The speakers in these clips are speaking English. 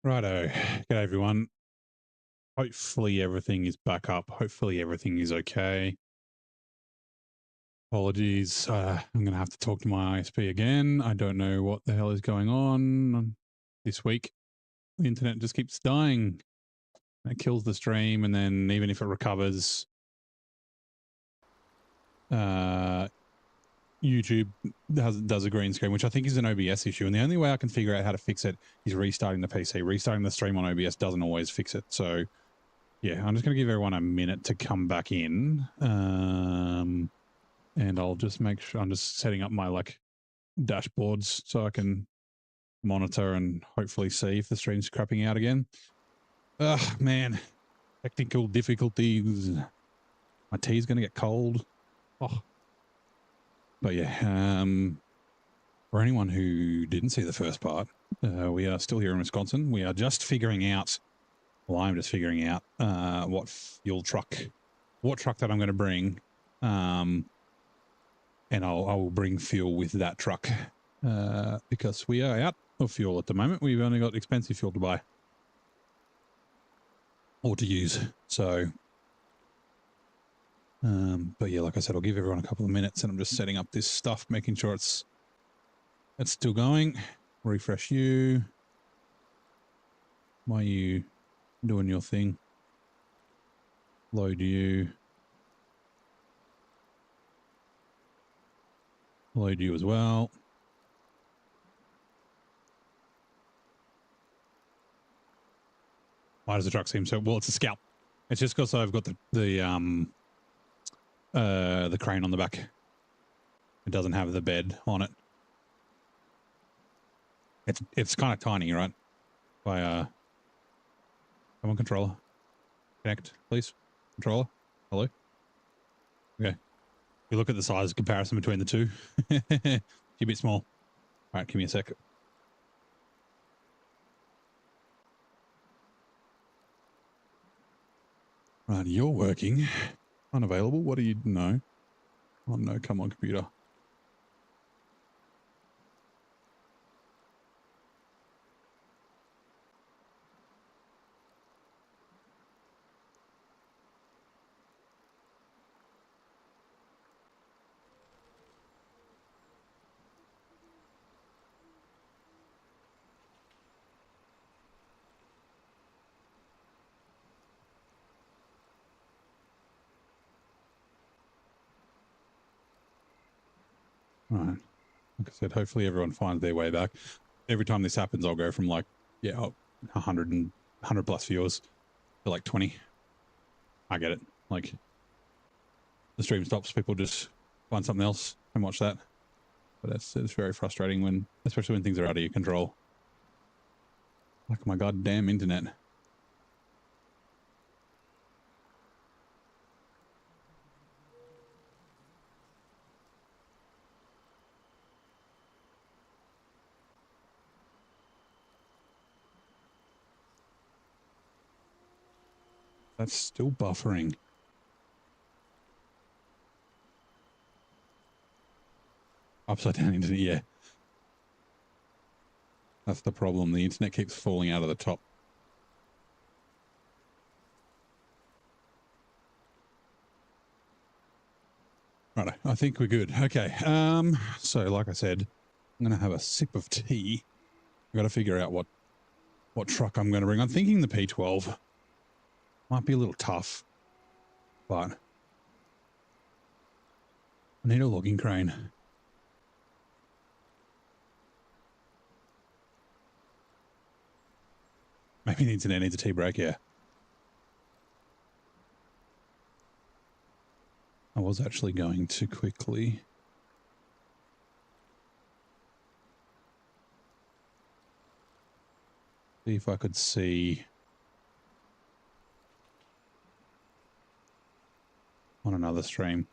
Righto. G'day everyone. Hopefully everything is back up. Hopefully everything is okay. Apologies. I'm going to have to talk to my ISP again. I don't know what the hell is going on this week. The internet just keeps dying. It kills the stream, and then even if it recovers, YouTube does a green screen, which I think is an OBS issue. And the only way I can figure out how to fix it is restarting the PC. Restarting the stream on OBS doesn't always fix it. So yeah, I'm just going to give everyone a minute to come back in. And I'll just make sure I'm just setting up my dashboards so I can monitor and hopefully see if the stream's crapping out again. Ugh, man. Technical difficulties. My tea's going to get cold. Oh. But yeah, for anyone who didn't see the first part, we are still here in Wisconsin. We are just figuring out, well, I'm just figuring out what truck that I'm going to bring. And I will bring fuel with that truck because we are out of fuel at the moment. We've only got expensive fuel to buy or to use. So, but yeah, like I said, I'll give everyone a couple of minutes, and I'm just setting up this stuff, making sure it's still going. Refresh you. Why are you doing your thing? Load you. Load you as well. Why does the truck seem so... Well, it's a Scout. It's just because I've got the crane on the back. It doesn't have the bed on it. It's kind of tiny, right? By come on, controller. Connect, please. Controller. Hello. Okay. You look at the size comparison between the two. It's a bit small. All right, give me a sec. Right, you're working. Unavailable. What do you know? Oh no, come on, computer. All right. Like I said, hopefully everyone finds their way back. Every time this happens, I'll go from 100 plus viewers to 20. I get it. Like, the stream stops, people just find something else and watch that. But it's very frustrating especially when things are out of your control. Like my goddamn internet. That's still buffering. Upside down internet, yeah. That's the problem. The internet keeps falling out of the top. Right, I think we're good. Okay. So like I said, I'm going to have a sip of tea. I've got to figure out what truck I'm going to bring. I'm thinking the P12 might be a little tough, but I need a logging crane. Maybe the internet needs a tea break, yeah. I was actually going to quickly... see if I could see on another stream.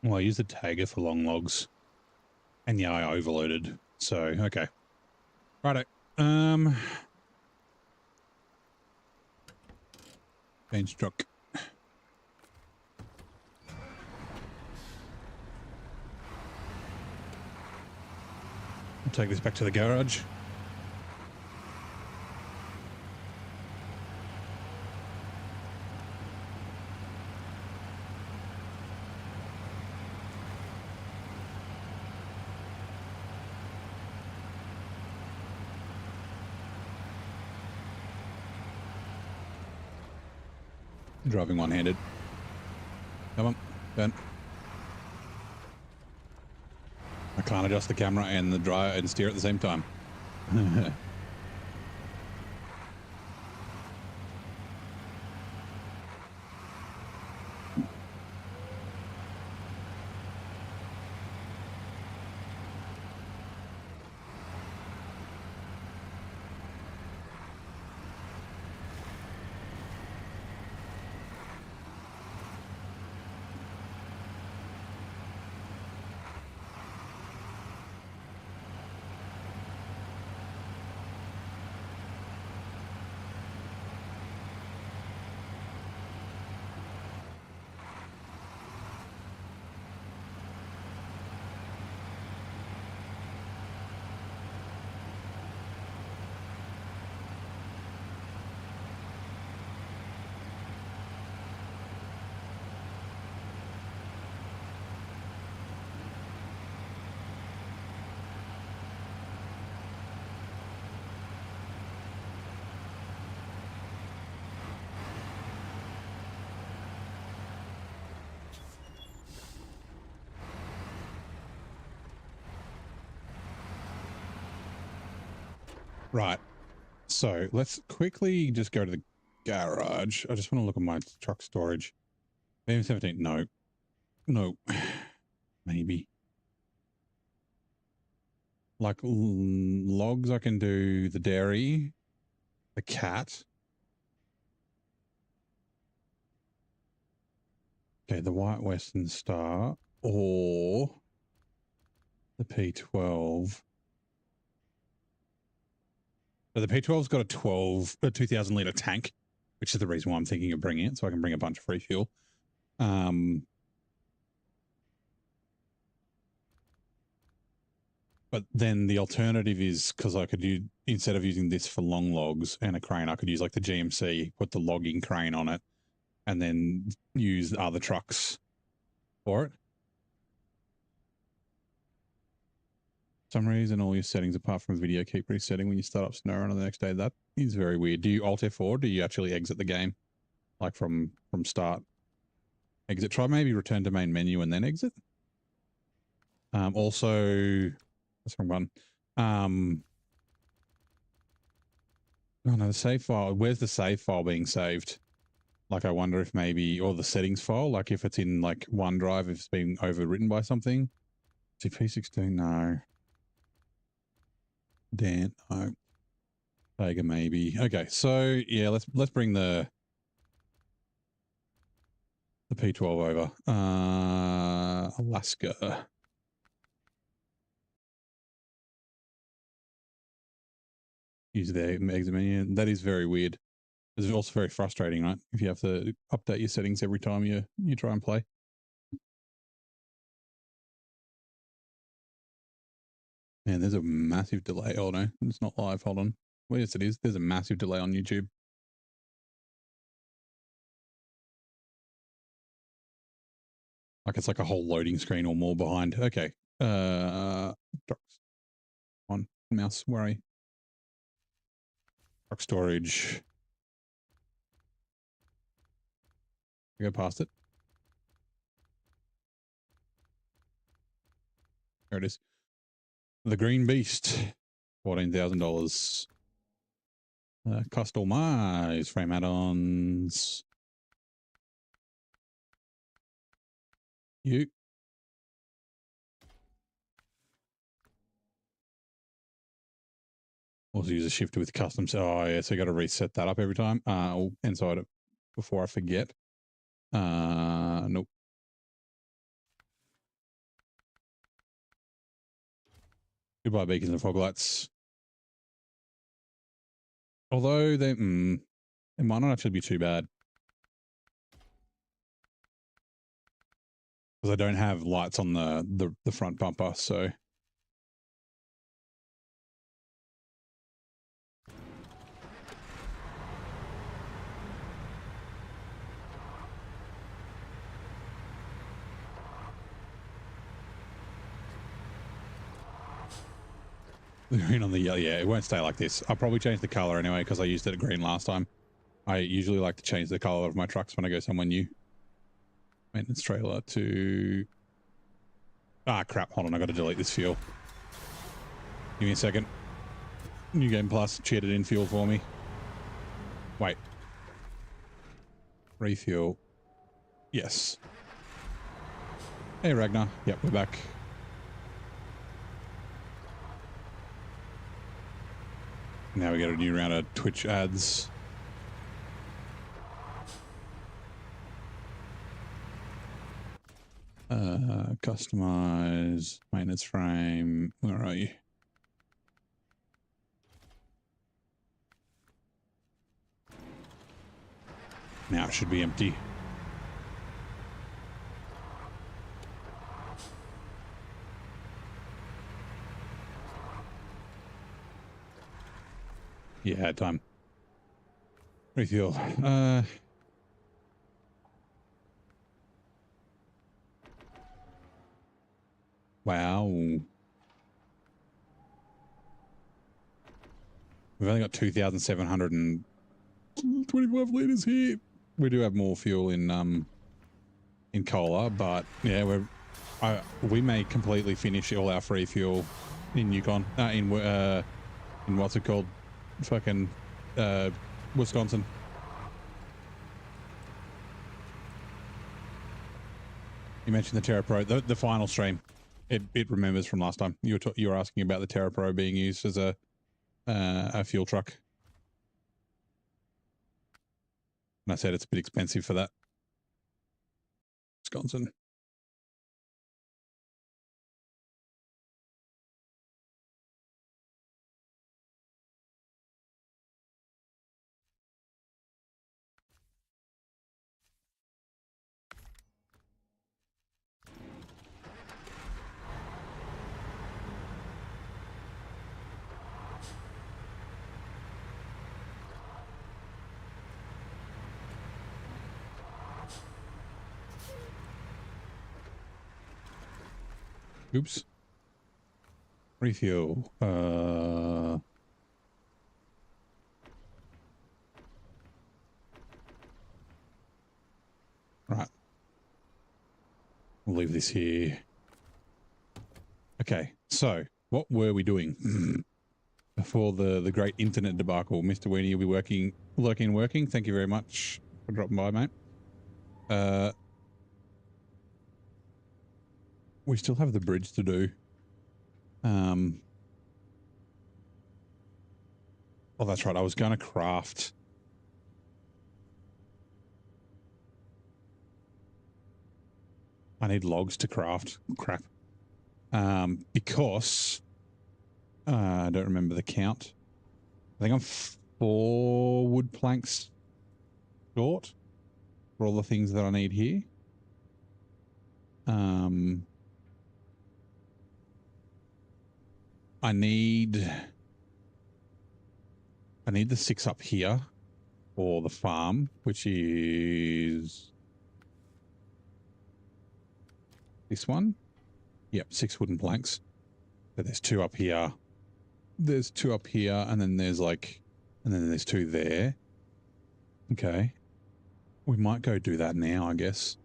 Well, I used the tagger for long logs. And yeah, I overloaded. So, okay. Righto. Change truck. I'll take this back to the garage. Driving one-handed. Come on, turn. I can't adjust the camera and the drive and steer at the same time. Right. So let's quickly just go to the garage. I just want to look at my truck storage. AM17, no. No. Maybe. Like logs, I can do the dairy, the cat. Okay, the White Western Star or the P12. So the P12's got a 2,000 litre tank, which is the reason why I'm thinking of bringing it, so I can bring a bunch of free fuel. But then the alternative is, because I could use, instead of using this for long logs and a crane, I could use like the GMC, put the logging crane on it, and then use other trucks for it. For some reason, all your settings apart from video keep resetting when you start up SnowRunner the next day. That is very weird. Do you Alt F4 or do you actually exit the game? Like from start? Exit. Try maybe return to main menu and then exit. Also, that's the wrong one. Oh no, the save file. Where's the save file being saved? Like, I wonder if maybe, or the settings file, like if it's in like OneDrive, if it's been overwritten by something. See, P16, no. Dan, no. Vega, maybe. Okay, so yeah, let's bring the P12 over. Alaska. Use their exit menu. That is very weird. It's also very frustrating, right? If you have to update your settings every time you try and play. Man, there's a massive delay. Oh no, it's not live. Hold on. Well, yes, it is. There's a massive delay on YouTube. Like it's like a whole loading screen or more behind. Okay. Trucks. On mouse, where are you? Truck storage. Go past it. There it is. The Green Beast. $14,000. Customize frame add-ons. You. Also use a shifter with customs. Oh yeah, so you got to reset that up every time. Inside it before I forget. Nope. Goodbye beacons and fog lights. Although they, it might not actually be too bad. Because I don't have lights on the front bumper, so. The green on the yellow, yeah, it won't stay like this. I'll probably change the color anyway because I used it green last time. I usually like to change the color of my trucks when I go somewhere new. Maintenance trailer to... Ah, crap. Hold on, I got to delete this fuel. Give me a second. New Game Plus cheated in fuel for me. Wait. Refuel. Yes. Hey, Ragnar. Yep, we're back. Now we get a new round of Twitch ads. Customize maintenance frame. Where are you? Now it should be empty. Yeah, time. Refuel. Wow. We've only got 2,725 liters here. We do have more fuel in Cola, but yeah, we may completely finish all our free fuel in Yukon. In what's it called? Fucking Wisconsin. You mentioned the Terra Pro, the final stream. It remembers from last time. You were asking about the Terra Pro being used as a fuel truck. And I said it's a bit expensive for that. Wisconsin. Oops. Refuel. Right. We'll leave this here. Okay, so what were we doing before the great internet debacle? Mr. Weenie, you'll be working. Thank you very much for dropping by, mate. We still have the bridge to do. Oh, that's right. I was going to craft. I need logs to craft. Crap. Because I don't remember the count. I think I'm 4 wood planks short for all the things that I need here. I need the 6 up here for the farm, which is this one. Yep, 6 wooden planks. But there's 2 up here. There's 2 up here, and then there's and then there's 2 there. Okay. We might go do that now, I guess.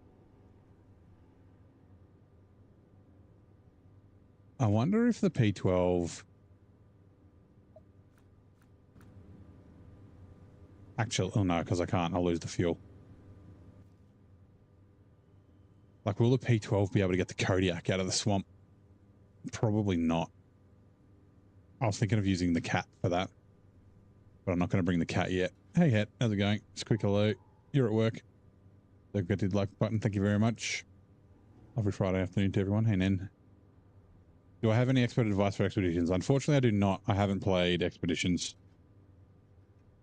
I wonder if the P12... Actually, oh no, because I can't. I'll lose the fuel. Like, will the P12 be able to get the Kodiak out of the swamp? Probably not. I was thinking of using the cat for that. But I'm not going to bring the cat yet. Hey, Hat. How's it going? Just quick hello. You're at work. Don't forget to hit the like button. Thank you very much. Lovely Friday afternoon to everyone. Hey, Nen. Do I have any expert advice for expeditions? Unfortunately, I do not. I haven't played expeditions.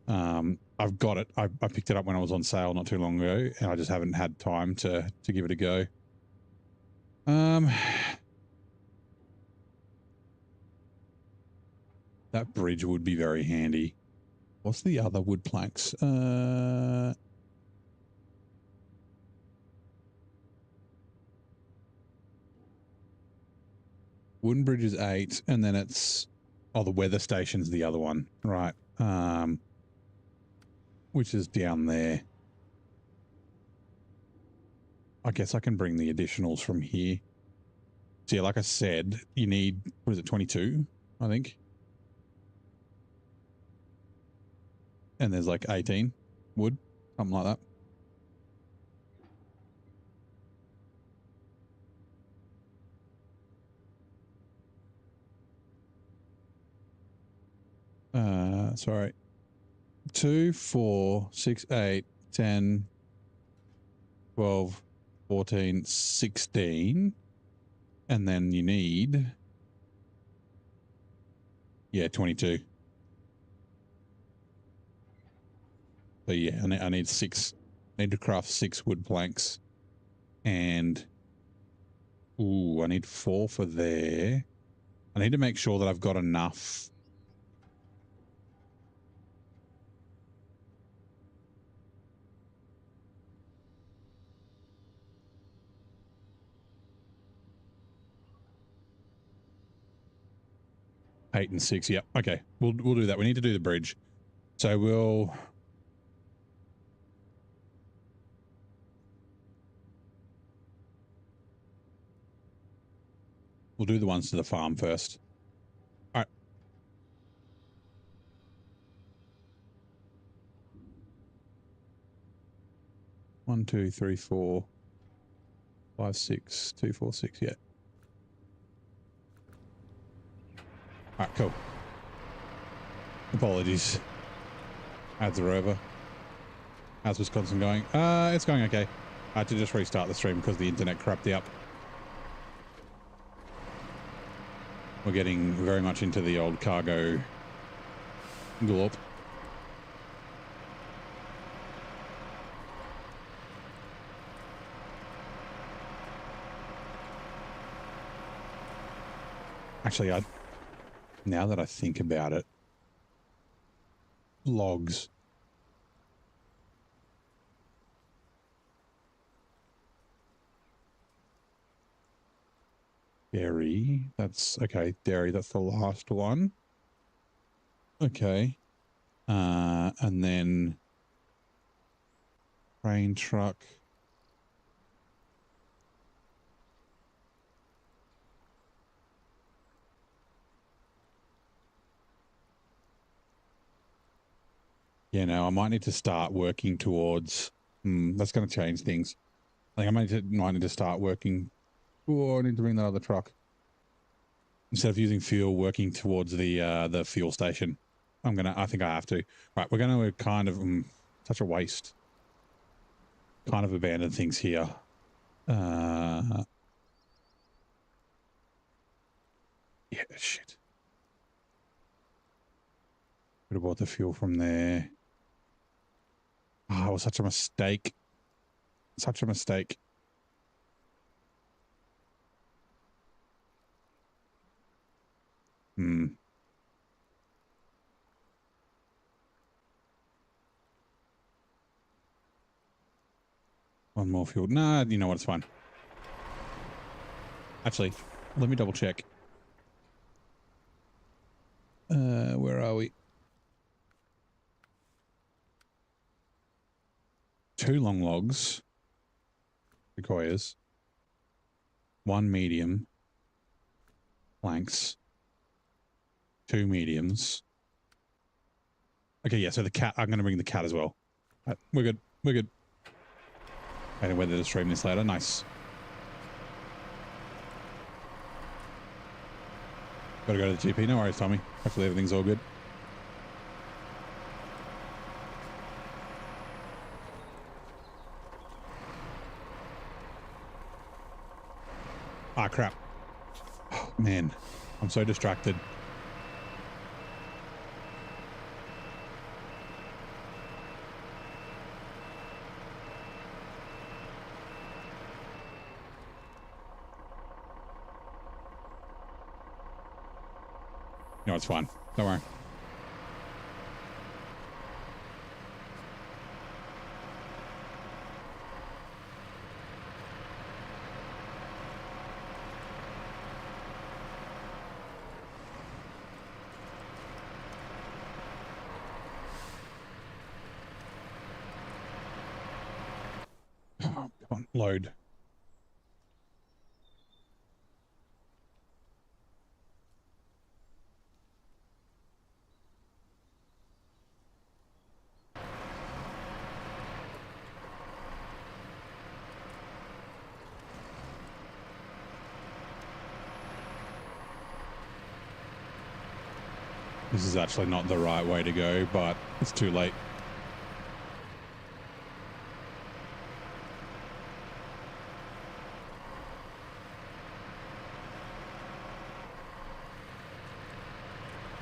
I've got it. I picked it up when I was on sale not too long ago, and I just haven't had time to give it a go. That bridge would be very handy. What's the other wood planks? Wooden bridge is 8, and then it's the weather station's the other one, right? Which is down there. I guess I can bring the additionals from here. So yeah, like I said, you need, what is it, 22, I think? And there's like 18 wood, something like that. Sorry. 2, 4, 6, 8, 10, 12, 14, 16. And then you need, yeah, 22. So yeah, I need 6. I need to craft 6 wood planks. And, ooh, I need 4 for there. I need to make sure that I've got enough. Eight and 6. Yep. Okay. We'll do that. We need to do the bridge. So we'll do the ones to the farm first. All right. 1, 2, 3, 4, 5, 6, 2, 4, 6. Yeah. All right. Cool. Apologies. Ads are over. How's Wisconsin going? It's going okay. I had to just restart the stream because the internet crapped out. We're getting very much into the old cargo glorp. Actually, now that I think about it, logs. Dairy, that's okay. Dairy, that's the last one. Okay. And then train truck. Yeah, no, I might need to start working towards, that's going to change things. I think I might need to start working. Oh, I need to bring that other truck. Instead of using fuel, working towards the fuel station. I think I have to. Right, we're going to kind of, such a waste. Kind of abandon things here. Yeah, shit. Could have bought the fuel from there. Oh, it was such a mistake. Such a mistake. One more fuel. Nah, you know what? It's fine. Actually, let me double check. Where are we? 2 long logs. Sequoias. 1 medium. Planks. 2 mediums. Okay, yeah, so the cat, I'm going to bring the cat as well. We're good. We're good. I don't know whether to stream this later. Nice. Gotta go to the GP. No worries, Tommy. Hopefully everything's all good. Ah, crap. Man, I'm so distracted. No, it's fine. Don't worry. Oh, come on, load. This is actually not the right way to go, but it's too late.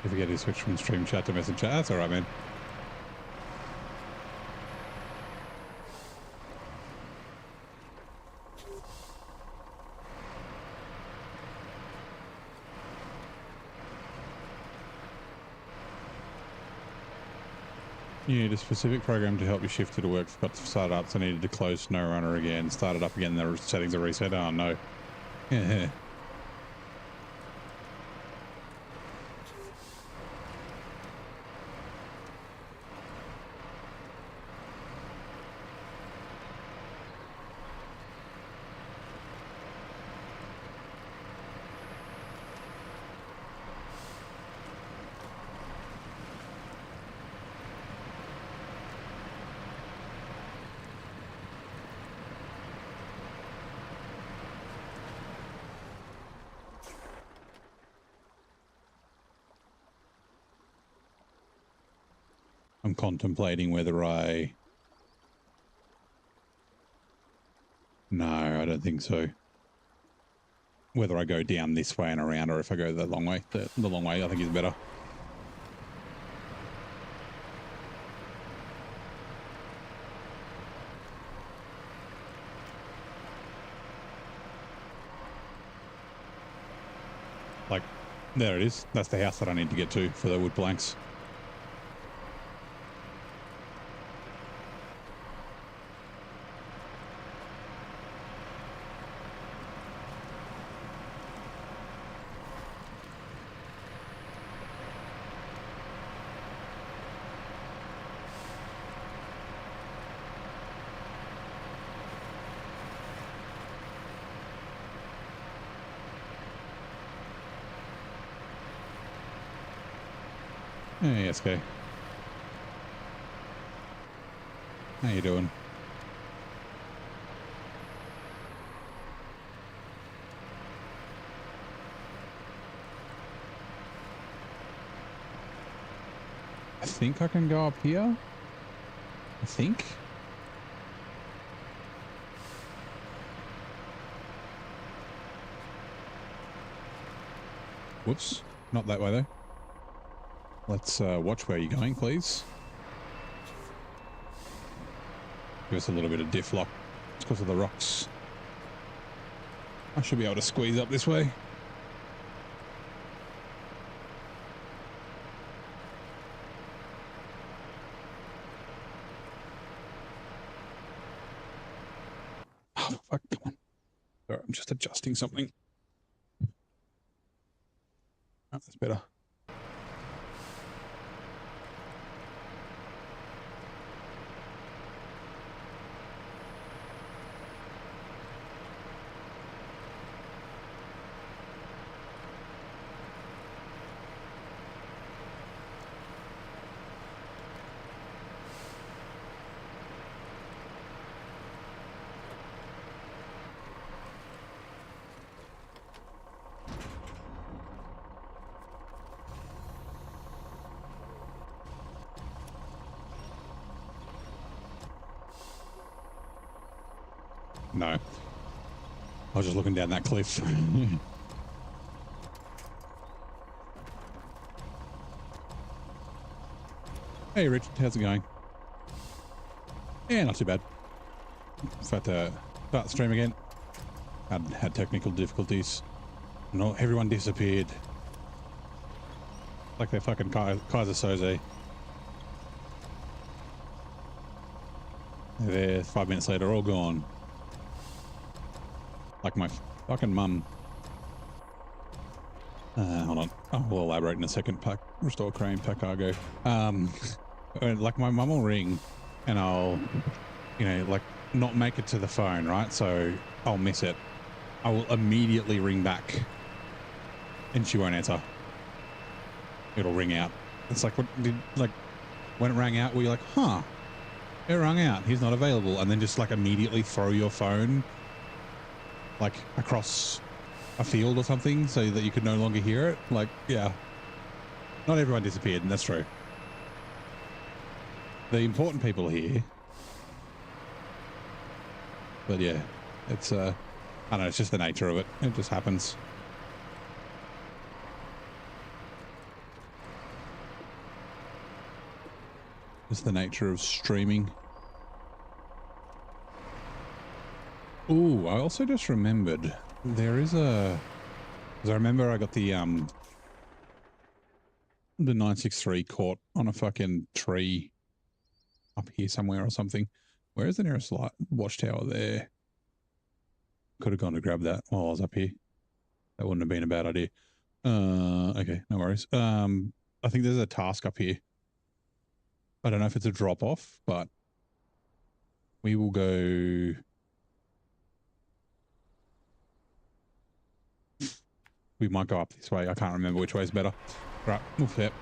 If you get to switch from stream chat to message chat, that's all right, man. You need a specific program to help you shift to the work. Forgot to start up, so I needed to close SnowRunner again. Start it up again, the settings are reset. Oh, no. Yeah. I'm contemplating whether I... No, I don't think so. Whether I go down this way and around, or if I go the long way. The long way, I think, is better. Like, there it is. That's the house that I need to get to for the wood planks. Hey, SK. How you doing? I think I can go up here. I think. Whoops. Not that way, though. Let's watch where you're going, please. Give us a little bit of diff lock. It's because of the rocks. I should be able to squeeze up this way. Oh, fuck, come on. Sorry, I'm just adjusting something. Oh, that's better. No. I was just looking down that cliff. Hey, Richard, how's it going? Yeah, not too bad. About to start the stream again. Had technical difficulties. No, everyone disappeared. Like they're fucking Kaiser Soze. They're there 5 minutes later, all gone. Like my fucking mum. Hold on. Oh, we'll elaborate in a second. Restore crane, pack cargo. Like my mum will ring and I'll, like not make it to the phone, right? So I'll miss it. I will immediately ring back and she won't answer. It'll ring out. It's like, when it rang out, were you like, huh, it rang out. He's not available. And then just like immediately throw your phone like across a field or something so that you could no longer hear it. Like, yeah, not everyone disappeared, and that's true. The important people are here. But yeah, it's, I don't know, it's just the nature of it. It just happens. It's the nature of streaming. Ooh, I also just remembered there is a, because I remember I got the 963 caught on a fucking tree up here somewhere or something. Where is the nearest watchtower there? Could have gone to grab that while I was up here. That wouldn't have been a bad idea. Okay, no worries. I think there's a task up here. I don't know if it's a drop off, but we will go. We might go up this way. I can't remember which way is better. Right, move that.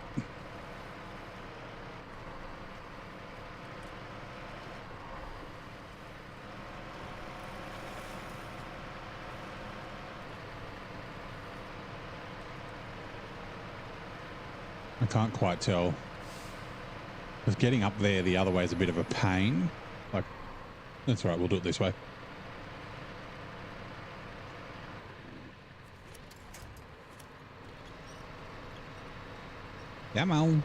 I can't quite tell. Because getting up there the other way is a bit of a pain. Like, that's all right. We'll do it this way. Come on.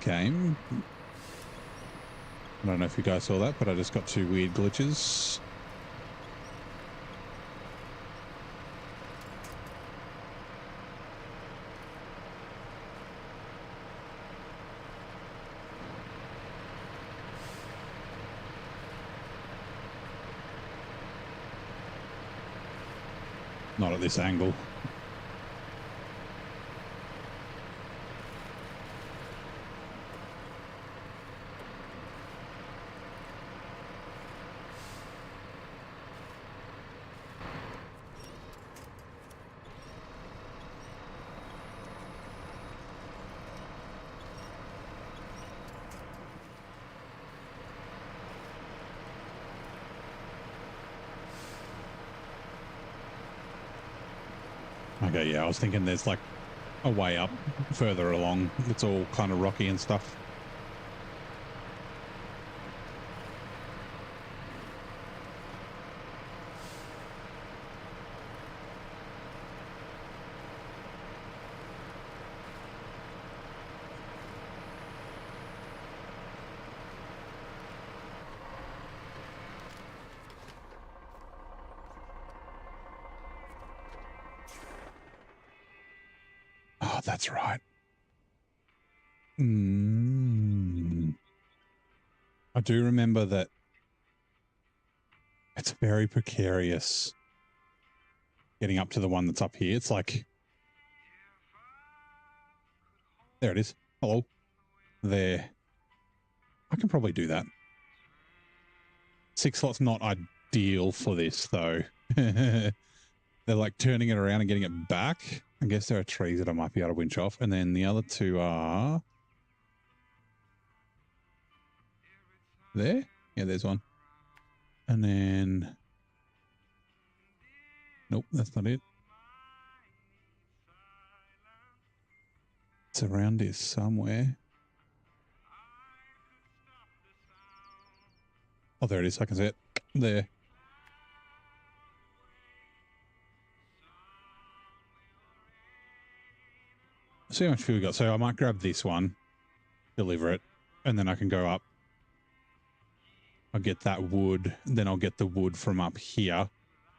Game. I don't know if you guys saw that, but I just got 2 weird glitches. Not at this angle. Okay, yeah, I was thinking there's like a way up further along. It's all kind of rocky and stuff. Oh, that's right. I do remember that it's very precarious getting up to the one that's up here. It's like, there it is. Hello. There. I can probably do that. 6 slots not ideal for this, though. They're like turning it around and getting it back. I guess there are trees that I might be able to winch off. And then the other 2 are... there? Yeah, there's one. And then... nope, that's not it. It's around here somewhere. Oh, there it is. I can see it. There. see how much fuel we got. So I might grab this one, deliver it, and then I can go up. I'll get that wood, then I'll get the wood from up here,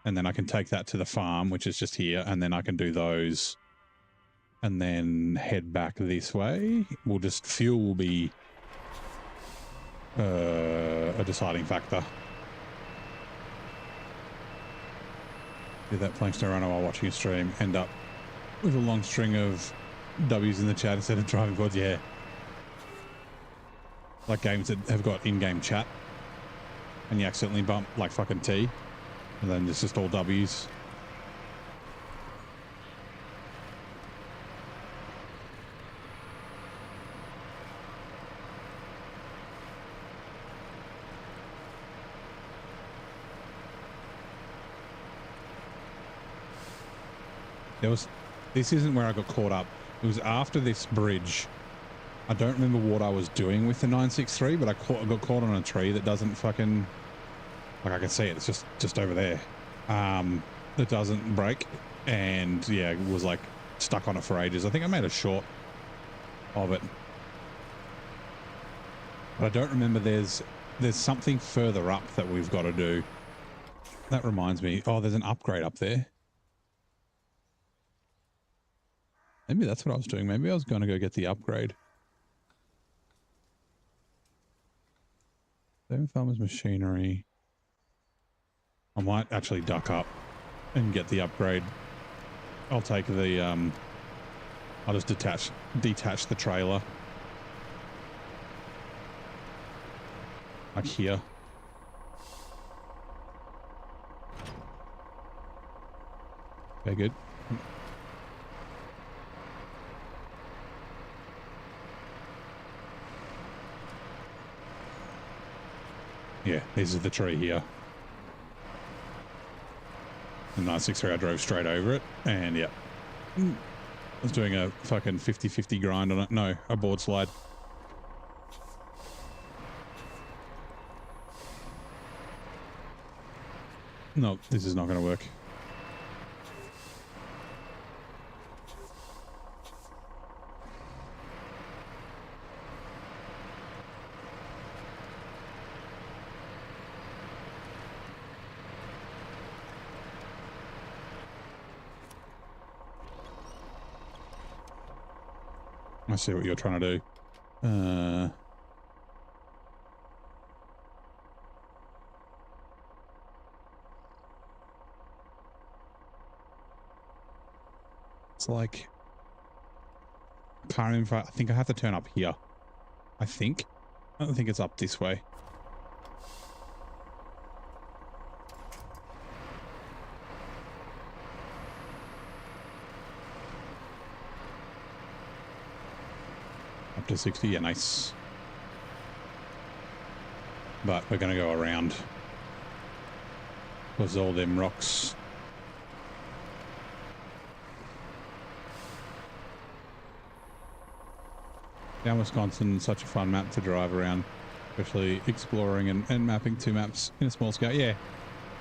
and then I can take that to the farm, which is just here, and then I can do those, and then head back this way. We'll just, fuel will be a deciding factor. Did that playing SnowRunner while watching a stream, end up with a long string of W's in the chat instead of driving boards? Yeah. Like games that have got in-game chat, and you accidentally bump like fucking T, and then it's just all W's. This isn't where I got caught up. It was after this bridge. I don't remember what I was doing with the 963, but I got caught on a tree that doesn't fucking, like, I can see it. It's just over there. That doesn't break, and yeah, it was like stuck on it for ages. I think I made a short of it, but I don't remember. There's something further up that we've got to do. That reminds me. Oh, there's an upgrade up there. Maybe that's what I was doing. Maybe I was going to go get the upgrade. Seven farmers machinery. I might actually duck up and get the upgrade. I'll take the I'll just detach the trailer. Like here. Okay, good. Yeah, this is the tree here. The 963, I drove straight over it, and yeah. I was doing a fucking 50-50 grind on it. No, a board slide. No, this is not going to work. I see what you're trying to do. It's like, I can't remember. I think I have to turn up here. I don't think it's up this way. Up to 60, yeah, nice. But we're going to go around. Because all them rocks. Down Wisconsin, such a fun map to drive around. Especially exploring and mapping two maps in a small scale. Yeah.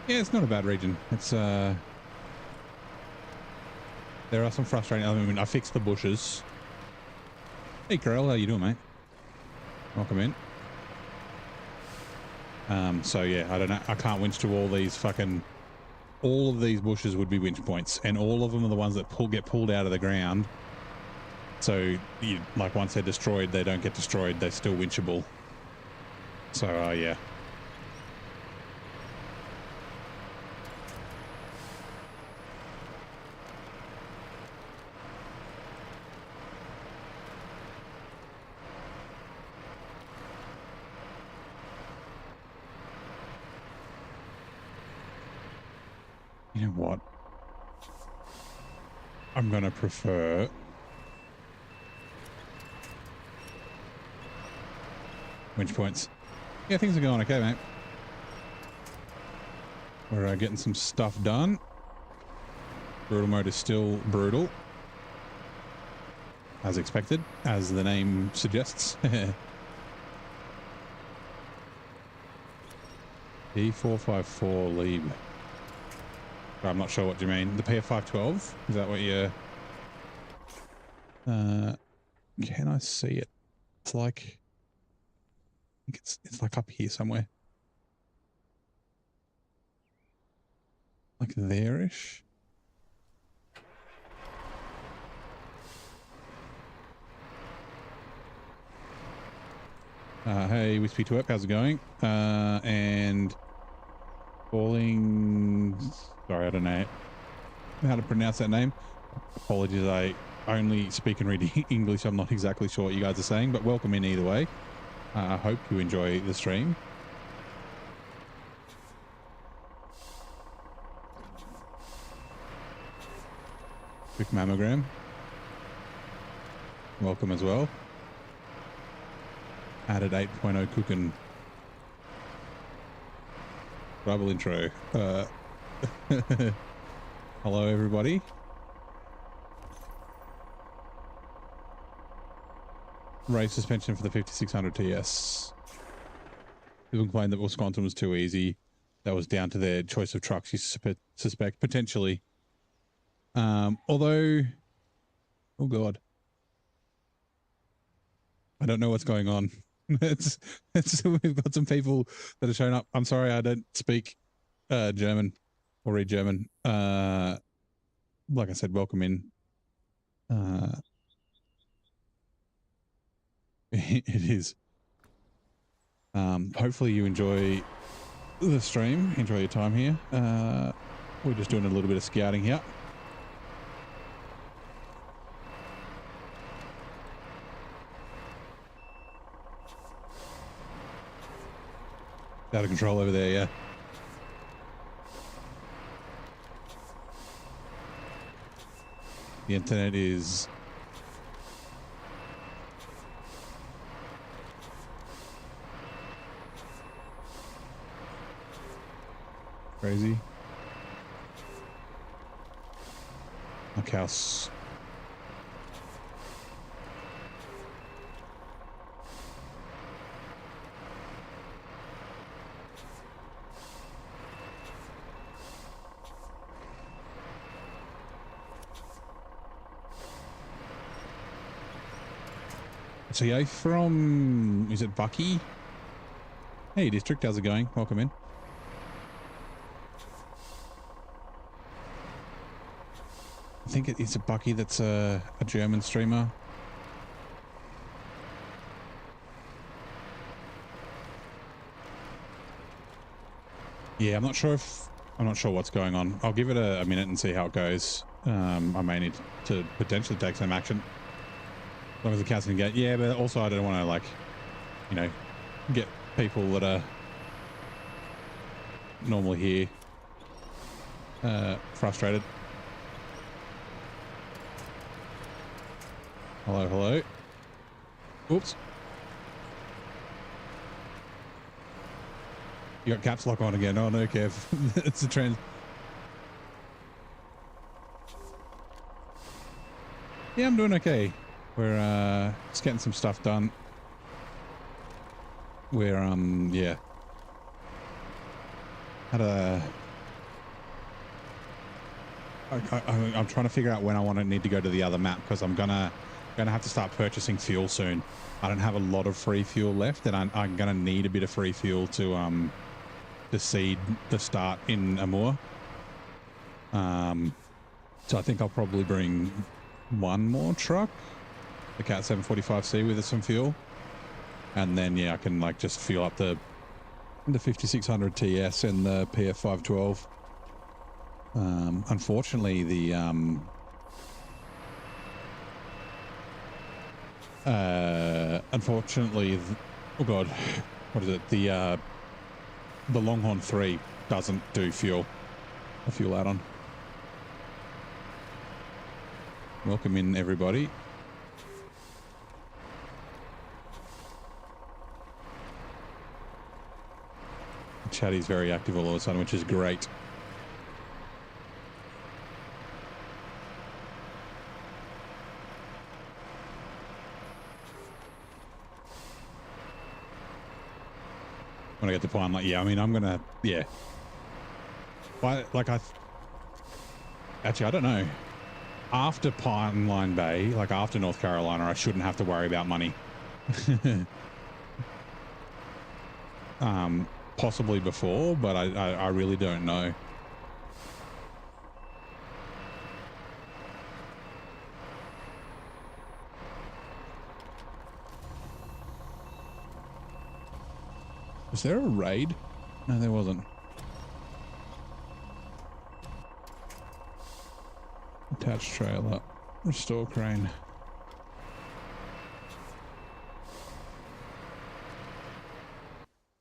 Yeah, it's not a bad region. It's, there are some frustrating elements. I fixed the bushes. Hey, Carol, how you doing, mate? Welcome in. So yeah, I don't know. I can't winch to all these fucking... All of these bushes would be winch points, and all of them are the ones that get pulled out of the ground. So, like, once they're destroyed, they don't get destroyed. They're still winchable. So, yeah. You know what? I'm going to prefer... winch points. Yeah, things are going okay, mate. We're getting some stuff done. Brutal mode is still brutal. As expected, as the name suggests. E454 lead. I'm not sure what you mean. The PF512? Is that what you're... Can I see it? It's like, I think it's like up here somewhere. Like there-ish. Hey, Wispy Twerp, how's it going? And calling, sorry, I don't know how to pronounce that name. Apologies, I only speak and read English. I'm not exactly sure what you guys are saying, but welcome in either way. I hope you enjoy the stream. Quick mammogram. Welcome as well. Added 8.0 cooking. Trouble intro. Hello, everybody. Raise suspension for the 5600 TS. People complained that Wisconsin was too easy. That was down to their choice of trucks, you suspect, potentially. Although, oh God, I don't know what's going on. it's we've got some people that are showing up. I'm sorry, I don't speak German or read German. Like I said, welcome in. It is. Hopefully you enjoy the stream, enjoy your time here. We're just doing a little bit of scouting here. Out of control over there, yeah. The internet is crazy. Like house. So yeah, from, is it Bucky? Hey, District, how's it going? Welcome in. I think it's a Bucky that's a German streamer. Yeah, I'm not sure what's going on. I'll give it a minute and see how it goes. I may need to potentially take some action. As long as the cat's in the gate. Yeah, but also I don't want to, like, you know, get people that are normally here frustrated. Hello, hello. Oops. You got caps lock on again. Oh no, Kev. It's a trend. Yeah, I'm doing okay. We're just getting some stuff done. We're yeah. I'm trying to figure out when I need to go to the other map, because I'm gonna have to start purchasing fuel soon. I don't have a lot of free fuel left, and I'm gonna need a bit of free fuel to seed the start in Amur. So I think I'll probably bring one more truck, the Cat 745C, with some fuel, and then yeah, I can like just fuel up the 5600 TS and the PF 512. Unfortunately, the oh god, what is it? The Longhorn 3 doesn't do fuel, a fuel add-on. Welcome in, everybody. Chatty's very active all of a sudden, which is great. When I get to point, I'm like, yeah, I mean, I'm gonna, yeah. But like, actually, I don't know. after Pineline Bay, like after North Carolina, I shouldn't have to worry about money. Possibly before, but I really don't know. Was there a raid? No, there wasn't. Attached trailer. Restore crane.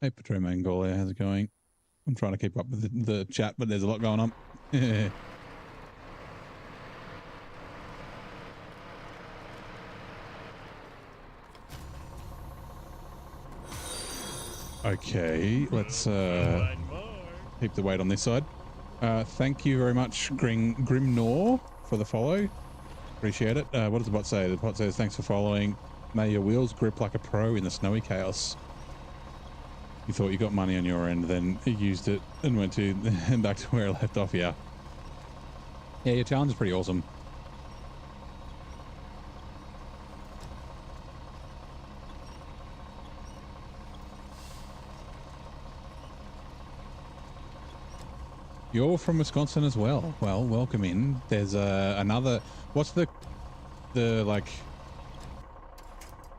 Hey, Petro Mongolia, how's it going? I'm trying to keep up with the chat, but there's a lot going on. Okay, let's keep the weight on this side. Thank you very much, Grimnor, for the follow. Appreciate it. What does the bot say? The bot says, thanks for following. May your wheels grip like a pro in the snowy chaos. You thought you got money on your end, then you used it and went to and back to where I left off. Yeah. Yeah, your challenge is pretty awesome. You're from Wisconsin as well. Well, welcome in. There's another. What's the like?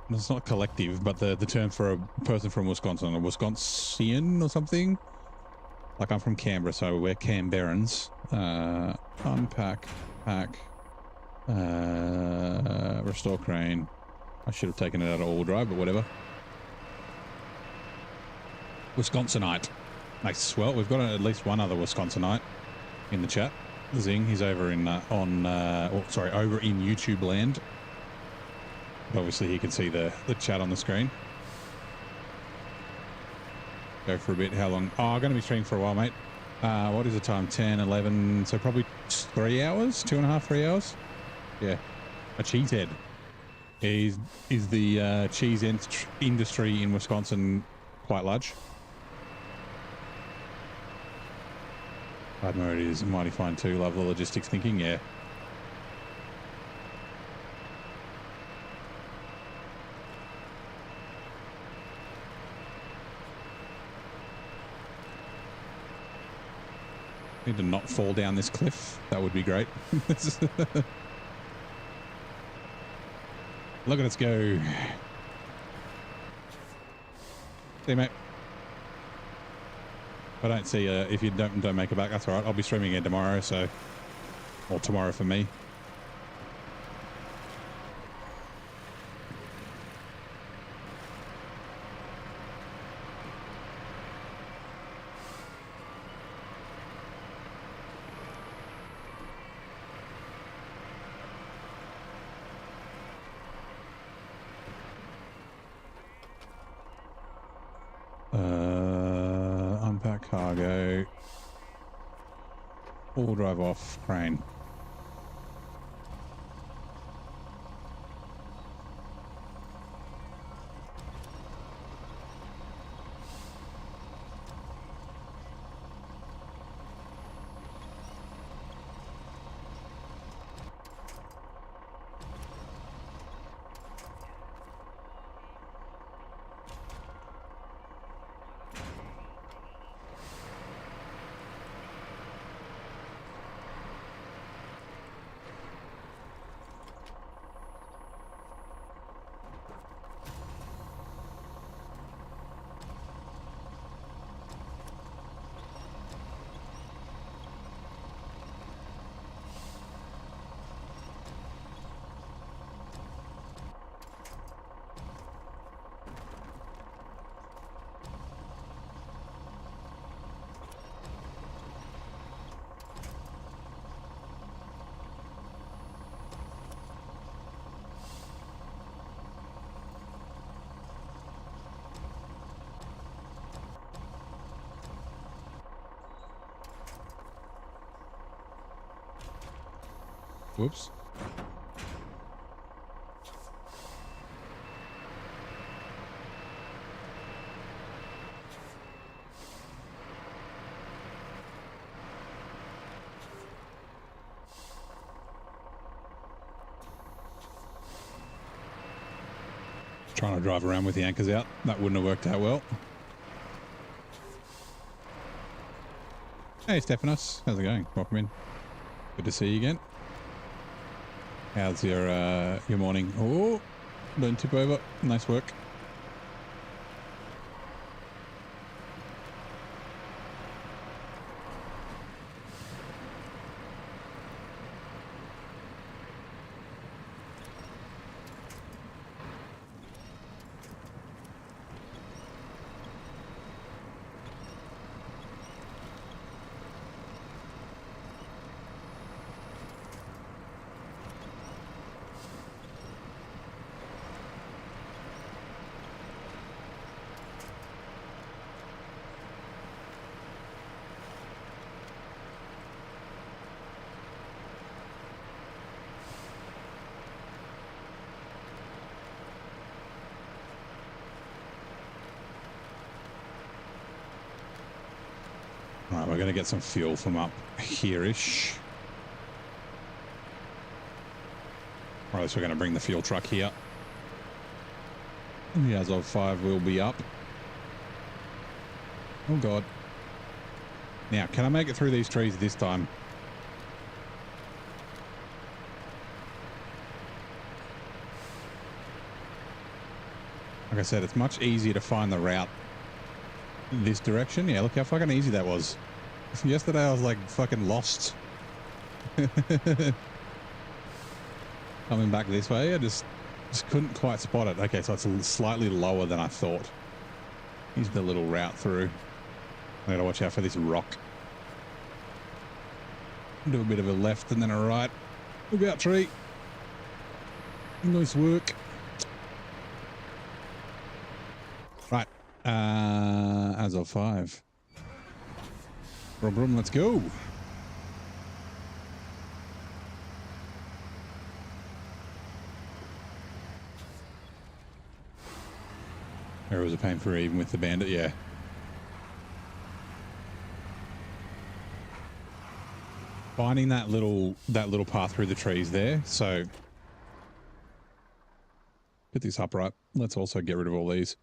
It's not collective, but the term for a person from Wisconsin, a Wisconsin or something. Like I'm from Canberra, so we're Canberrans. Unpack, pack, restore crane. I should have taken it out of all drive, but whatever. Wisconsinite. Nice. Well, we've got at least one other Wisconsinite in the chat. Zing, he's over in over in YouTube land. But obviously, he can see the chat on the screen. Go for a bit. How long? Oh, I'm going to be streaming for a while, mate. What is the time? 10, 11. So probably 3 hours, 2.5, 3 hours. Yeah, a cheesehead. Is the cheese industry in Wisconsin quite large? Admiral is mighty fine too. Love the logistics thinking. Yeah. Need to not fall down this cliff. That would be great. Look at us go. See, mate. If I don't see if you don't make it back, that's all right. I'll be streaming again tomorrow, so or tomorrow for me. Unpack cargo. All drive off crane. Whoops. Trying to drive around with the anchors out. That wouldn't have worked out well. Hey, Stephanos. How's it going? Welcome in. Good to see you again. How's your morning? Oh, don't tip over. Nice work. Right, we're going to get some fuel from up here-ish. Or else we're going to bring the fuel truck here. The Azov 5 will be up. Oh, God. Now, can I make it through these trees this time? Like I said, it's much easier to find the route this direction. Yeah, look how fucking easy that was. Yesterday I was like fucking lost. Coming back this way, I just couldn't quite spot it. Okay, so it's slightly lower than I thought. Here's the little route through. I gotta watch out for this rock. Do a bit of a left and then a right. Look out, tree. Nice work. Right. Azov 5. Brum, brum, let's go. Arrows are paying for even with the bandit, yeah. Finding that little path through the trees there. So get this upright. Let's also get rid of all these.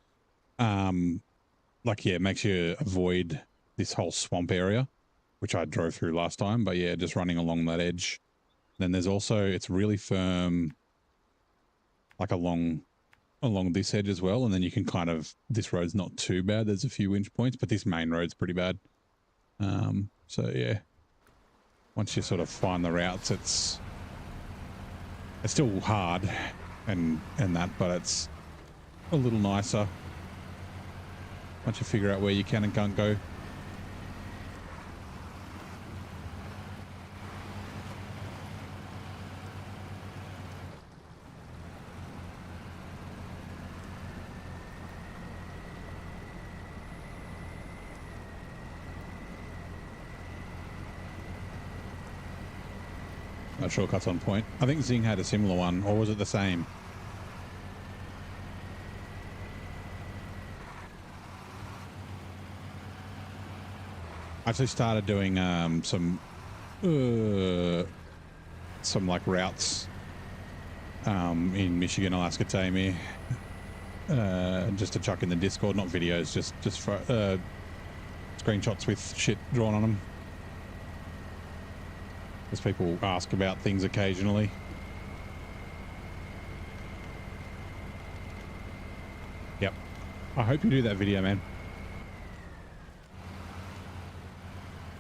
Like, yeah, make sure you avoid this whole swamp area, which I drove through last time. But yeah, just running along that edge. Then there's also, it's really firm, like along this edge as well. And then you can kind of, this road's not too bad. There's a few winch points, but this main road's pretty bad. So yeah, once you sort of find the routes, it's still hard and that, but it's a little nicer once you figure out where you can and can't go. That shortcut's on point. I think Zing had a similar one, or was it the same? I actually started doing some like routes in Michigan, Alaska, Tamir, just to chuck in the Discord, not videos, just for screenshots with shit drawn on them. Because people ask about things occasionally. Yep. I hope you do that video, man.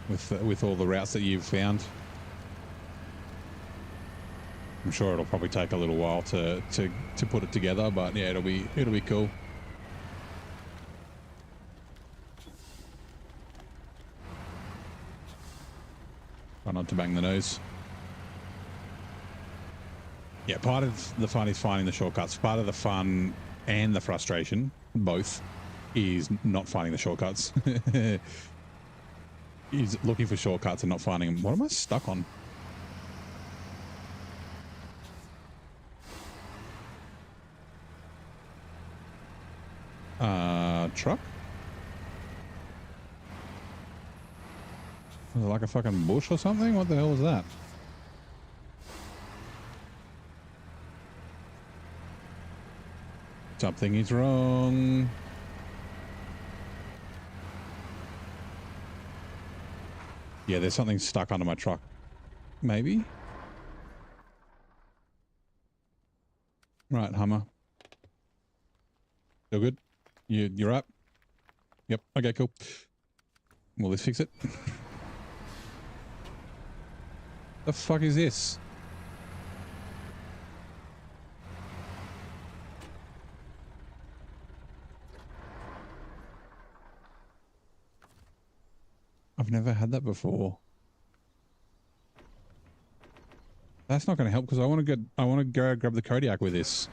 With all the routes that you've found. I'm sure it'll probably take a little while to put it together, but yeah, it'll be cool. Try not to bang the nose. Yeah, part of the fun is finding the shortcuts. Part of the fun and the frustration, both, is not finding the shortcuts. Is looking for shortcuts and not finding them. What am I stuck on? Truck? Was it like a fucking bush or something? What the hell is that? Something is wrong. Yeah, there's something stuck under my truck. Maybe? Right, Hummer. Still good? You're up? Yep. Okay, cool. Will this fix it? The fuck is this? I've never had that before. That's not going to help because I want to go grab the Kodiak with this.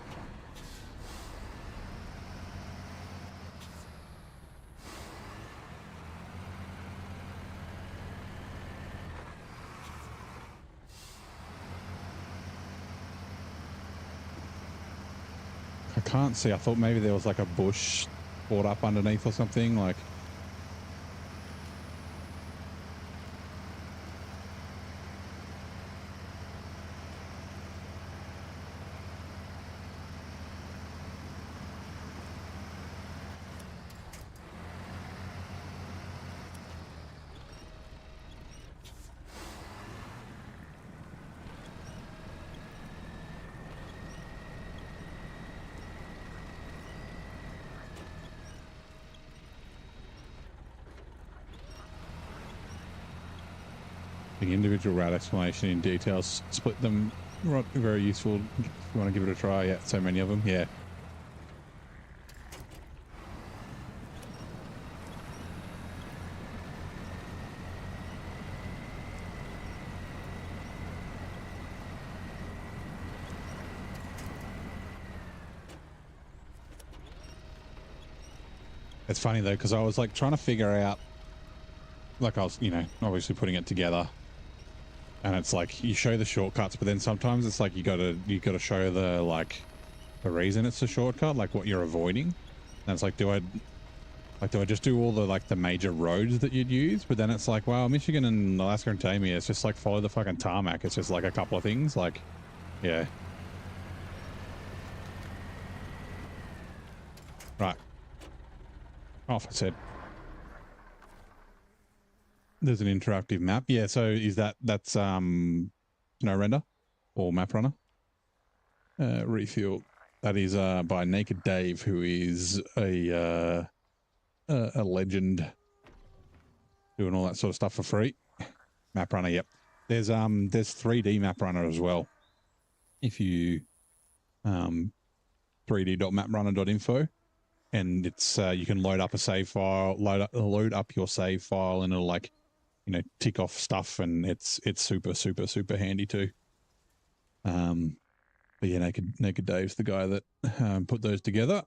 I can't see. I thought maybe there was like a bush brought up underneath or something. Like, the individual route explanation in details, split them. Right, very useful. If you want to give it a try. Yeah, so many of them. Yeah. It's funny though, because I was like trying to figure out, like I was, you know, obviously putting it together, and it's like you show the shortcuts, but then sometimes it's like you gotta show the like the reason it's a shortcut, like what you're avoiding. And it's like, do I just do all the like the major roads that you'd use? But then it's like, well, Michigan and Alaska and Tamia, it's just like follow the fucking tarmac. It's just like a couple of things, like, yeah. Right. Off, I said. There's an interactive map. Yeah, so is that's SnowRunner or Map Runner? Refuel. That is by Naked Dave, who is a legend doing all that sort of stuff for free. Map Runner, yep. There's 3D Map Runner as well. If you 3d.maprunner.info, and it's you can load up a save file, load up your save file, and it'll like, you know, tick off stuff, and it's super handy too. But yeah, Naked Dave's the guy that put those together.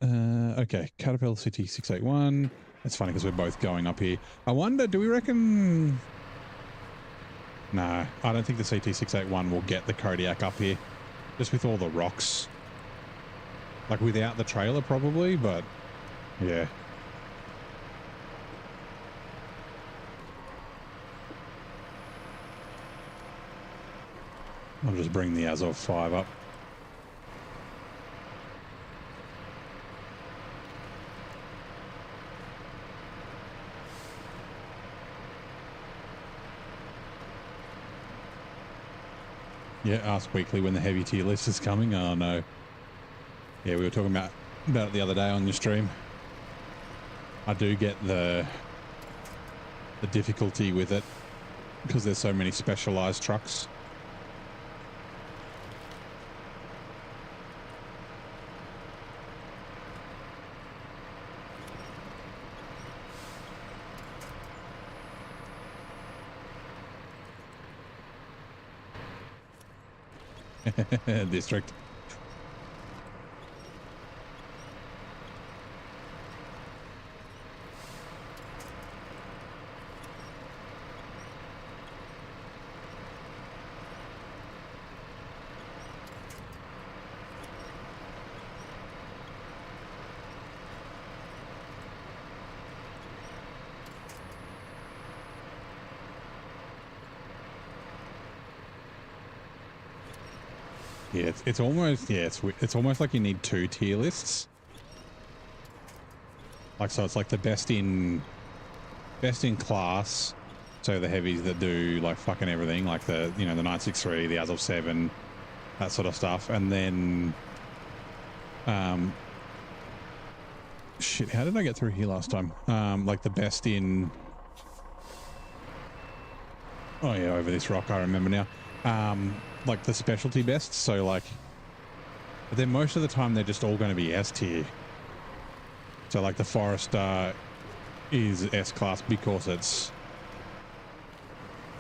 Okay, Caterpillar City 681. It's funny because we're both going up here. I wonder, do we reckon? No, I don't think the CT681 will get the Kodiak up here, just with all the rocks. Like without the trailer probably, but yeah. I'll just bring the Azov 5 up. Yeah, ask weekly when the heavy tier list is coming. Oh no. Yeah, we were talking about it the other day on your stream. I do get the difficulty with it because there's so many specialized trucks. District. Yeah, it's almost, yeah, it's almost like you need 2 tier lists. Like, so it's like the best in class. So the heavies that do like fucking everything, like the, you know, the 963, the Azov 7, that sort of stuff. And then, shit, how did I get through here last time? Like the best in, oh yeah, over this rock, I remember now. Like the specialty bests. So like, but then most of the time they're just all going to be S tier. So like the Forester is S class because it's,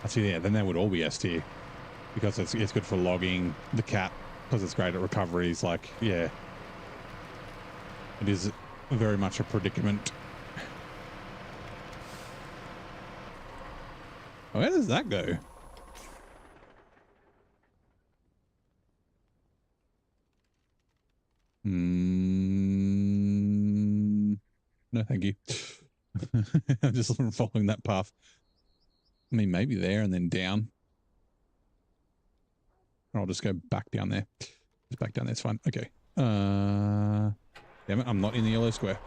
actually, yeah, then they would all be S tier because it's good for logging. The cat, because it's great at recoveries. Like, yeah, it is very much a predicament. Where does that go? No, thank you. I'm just following that path. I mean, maybe there and then down. Or I'll just go back down there. Just back down there. It's fine. Okay. Damn it. I'm not in the yellow square.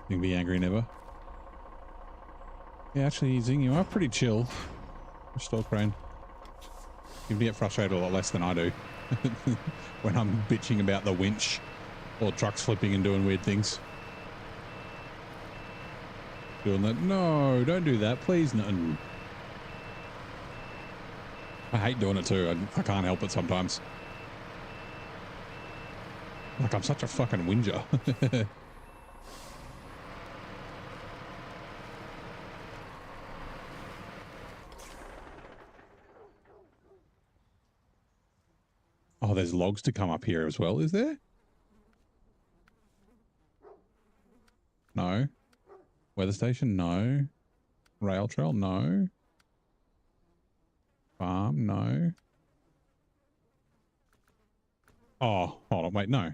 You can be angry never. Yeah, actually, Zing, you are pretty chill. Store crane. You get frustrated a lot less than I do when I'm bitching about the winch or trucks flipping and doing weird things. Doing that. No, don't do that, please. No. I hate doing it too. I can't help it sometimes. Like, I'm such a fucking whinger. Oh, there's logs to come up here as well, is there? No. Weather station? No. Rail trail? No. Farm? No. Oh, hold on. Wait, no.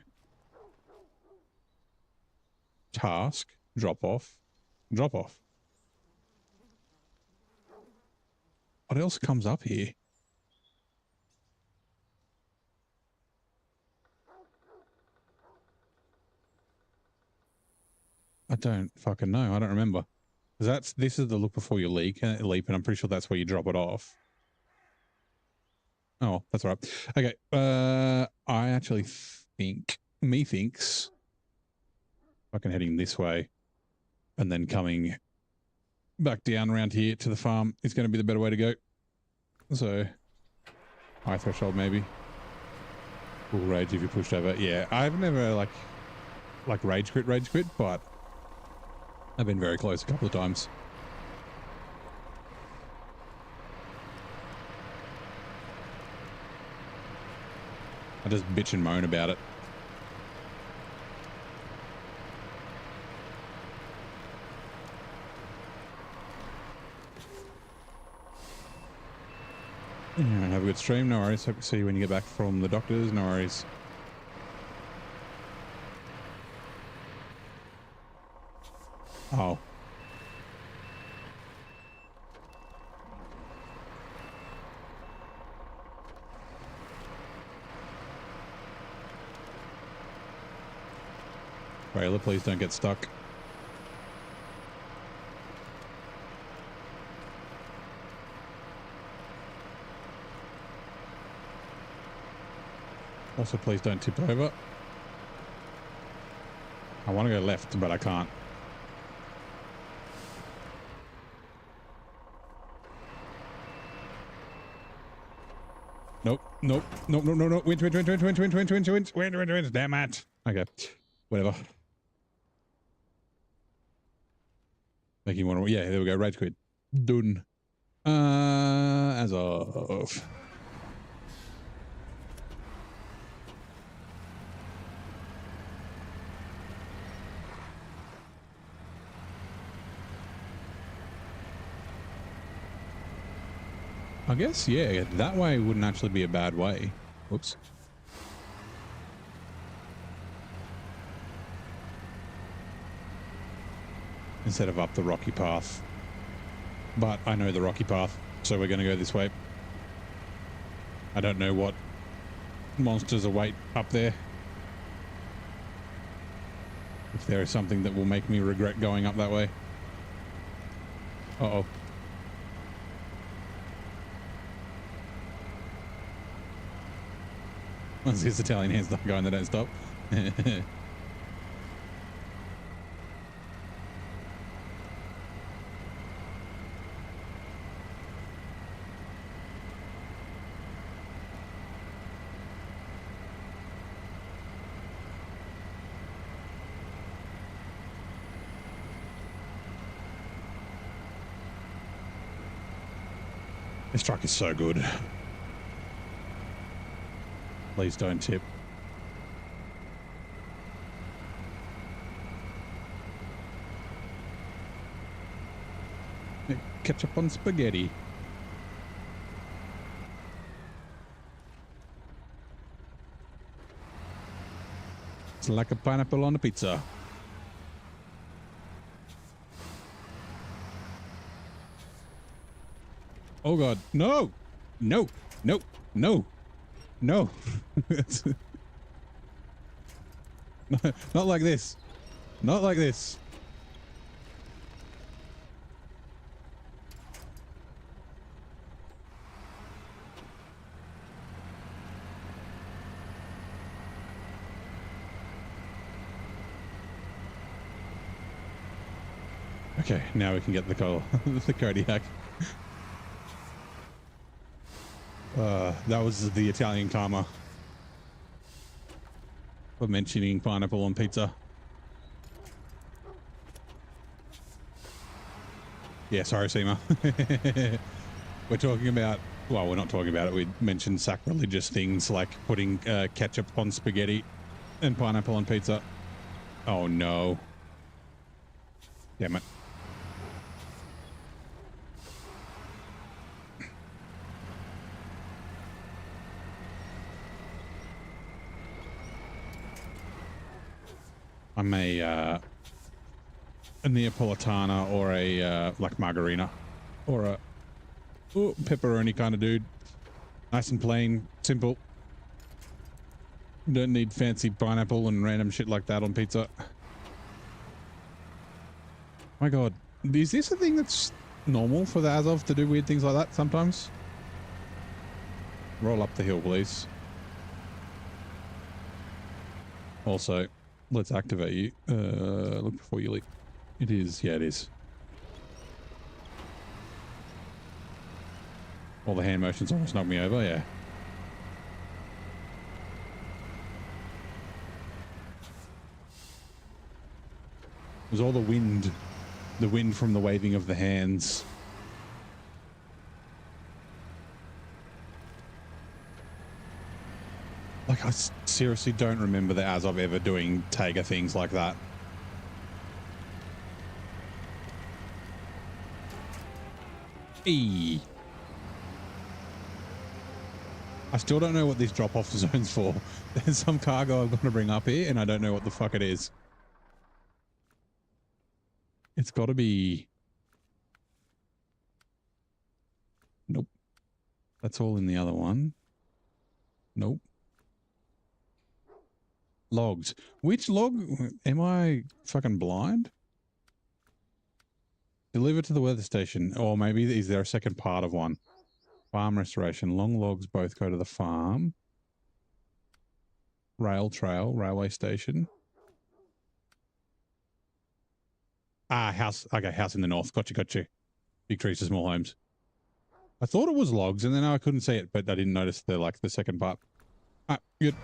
Task. Drop off. Drop off. What else comes up here? I don't fucking know. I don't remember. This is the look before you leap, and I'm pretty sure that's where you drop it off. Oh, that's all right. Okay. I actually think, methinks, fucking heading this way and then coming back down around here to the farm is going to be the better way to go. So, high threshold maybe. Full rage if you pushed over. Yeah, I've never like rage quit, but I've been very close a couple of times. I just bitch and moan about it. Yeah, have a good stream. No worries. Hope to see you when you get back from the doctors. No worries. Oh. Trailer, please don't get stuck. Also, please don't tip over. I want to go left, but I can't. Nope. Winch. Damn it. Okay. Whatever. Make him want to, yeah, there we go. Rage quit. Done. As of. I guess, yeah, that way wouldn't actually be a bad way. Whoops. Instead of up the rocky path. But I know the rocky path, so we're going to go this way. I don't know what monsters await up there. If there is something that will make me regret going up that way. Uh-oh. Once these Italian hands start going, they don't stop. This truck is so good. Please don't tip. Ketchup on spaghetti. It's like a pineapple on a pizza. Oh God, no, no, no, no, no. Not like this. Not like this. Okay, now we can get the Kodiak. That was the Italian karma for mentioning pineapple on pizza. Yeah, sorry, Seema. We're talking about, well, we're not talking about it. We mentioned sacrilegious things like putting ketchup on spaghetti and pineapple on pizza. Oh, no. Damn it. I'm a Neapolitana or a like margarina or a pepperoni kind of dude. Nice and plain, simple. Don't need fancy pineapple and random shit like that on pizza. My God, is this a thing that's normal for the Azov to do weird things like that sometimes? Roll up the hill, please. Also, let's activate you. Look before you leap. It is. Yeah, it is. All the hand motions almost knocked me over. Yeah. It was all the wind from the waving of the hands. Like, I seriously don't remember the Azov ever doing Taiga things like that. I still don't know what this drop-off zone's for. There's some cargo I've got to bring up here, and I don't know what the fuck it is. It's got to be... Nope. That's all in the other one. Nope. Logs. Which log? Am I fucking blind? Deliver to the weather station. Or maybe is there a second part of one? Farm restoration. Long logs both go to the farm. Rail trail. Railway station. Ah, house. Okay, house in the north. Gotcha. Big trees to small homes. I thought it was logs, and then I couldn't see it, but I didn't notice the second part. Ah, good.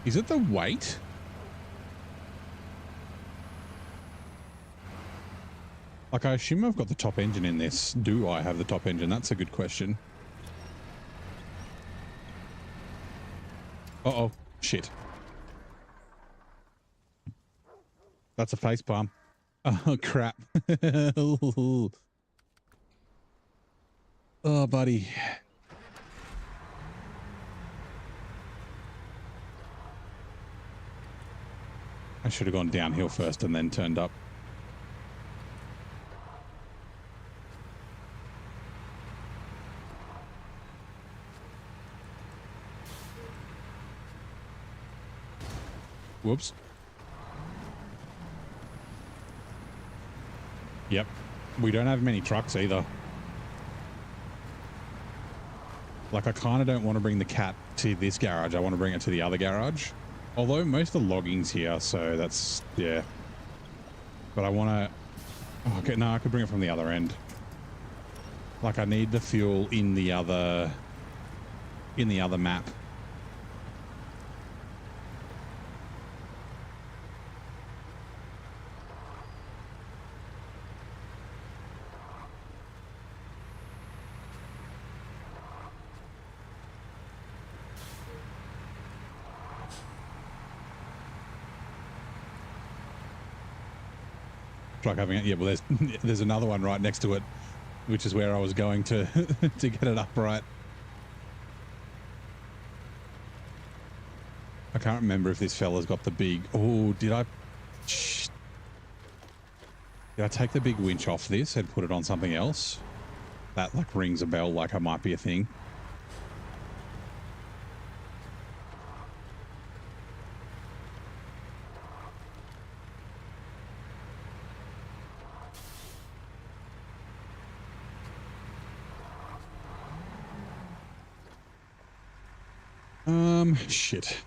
Is it the weight? Like, I assume I've got the top engine in this. Do I have the top engine? That's a good question. Uh-oh. Shit. That's a face palm. Oh, crap. Oh, buddy. I should have gone downhill first and then turned up. Whoops. Yep. We don't have many trucks either. Like, I kind of don't want to bring the cat to this garage. I want to bring it to the other garage. Although most of the logging's here, so that's, yeah. But I want to... Oh, okay, no, I could bring it from the other end. Like, I need the fuel in the other map. Like having it, yeah. Well, there's another one right next to it, which is where I was going to to get it upright. I can't remember if this fella's got the big. Oh, did I take the big winch off this and put it on something else? That like rings a bell, like it might be a thing. Shit.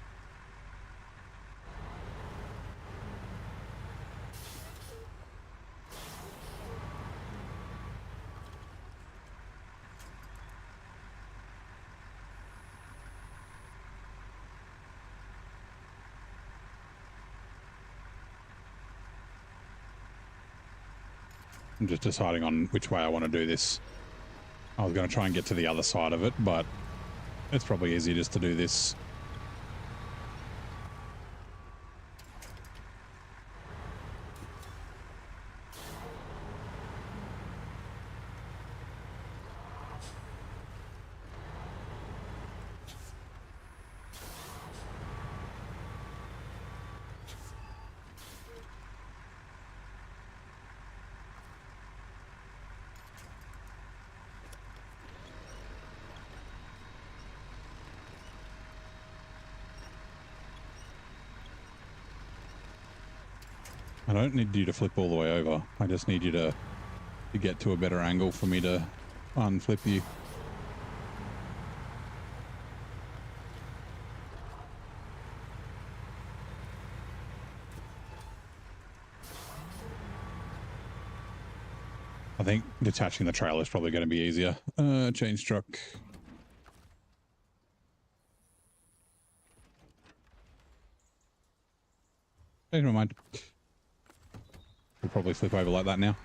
I'm just deciding on which way I want to do this. I was going to try and get to the other side of it, but it's probably easier just to do this. I don't need you to flip all the way over. I just need you to get to a better angle for me to unflip you. I think detaching the trailer is probably going to be easier. Change truck. Change my mind. We'll probably flip over like that now.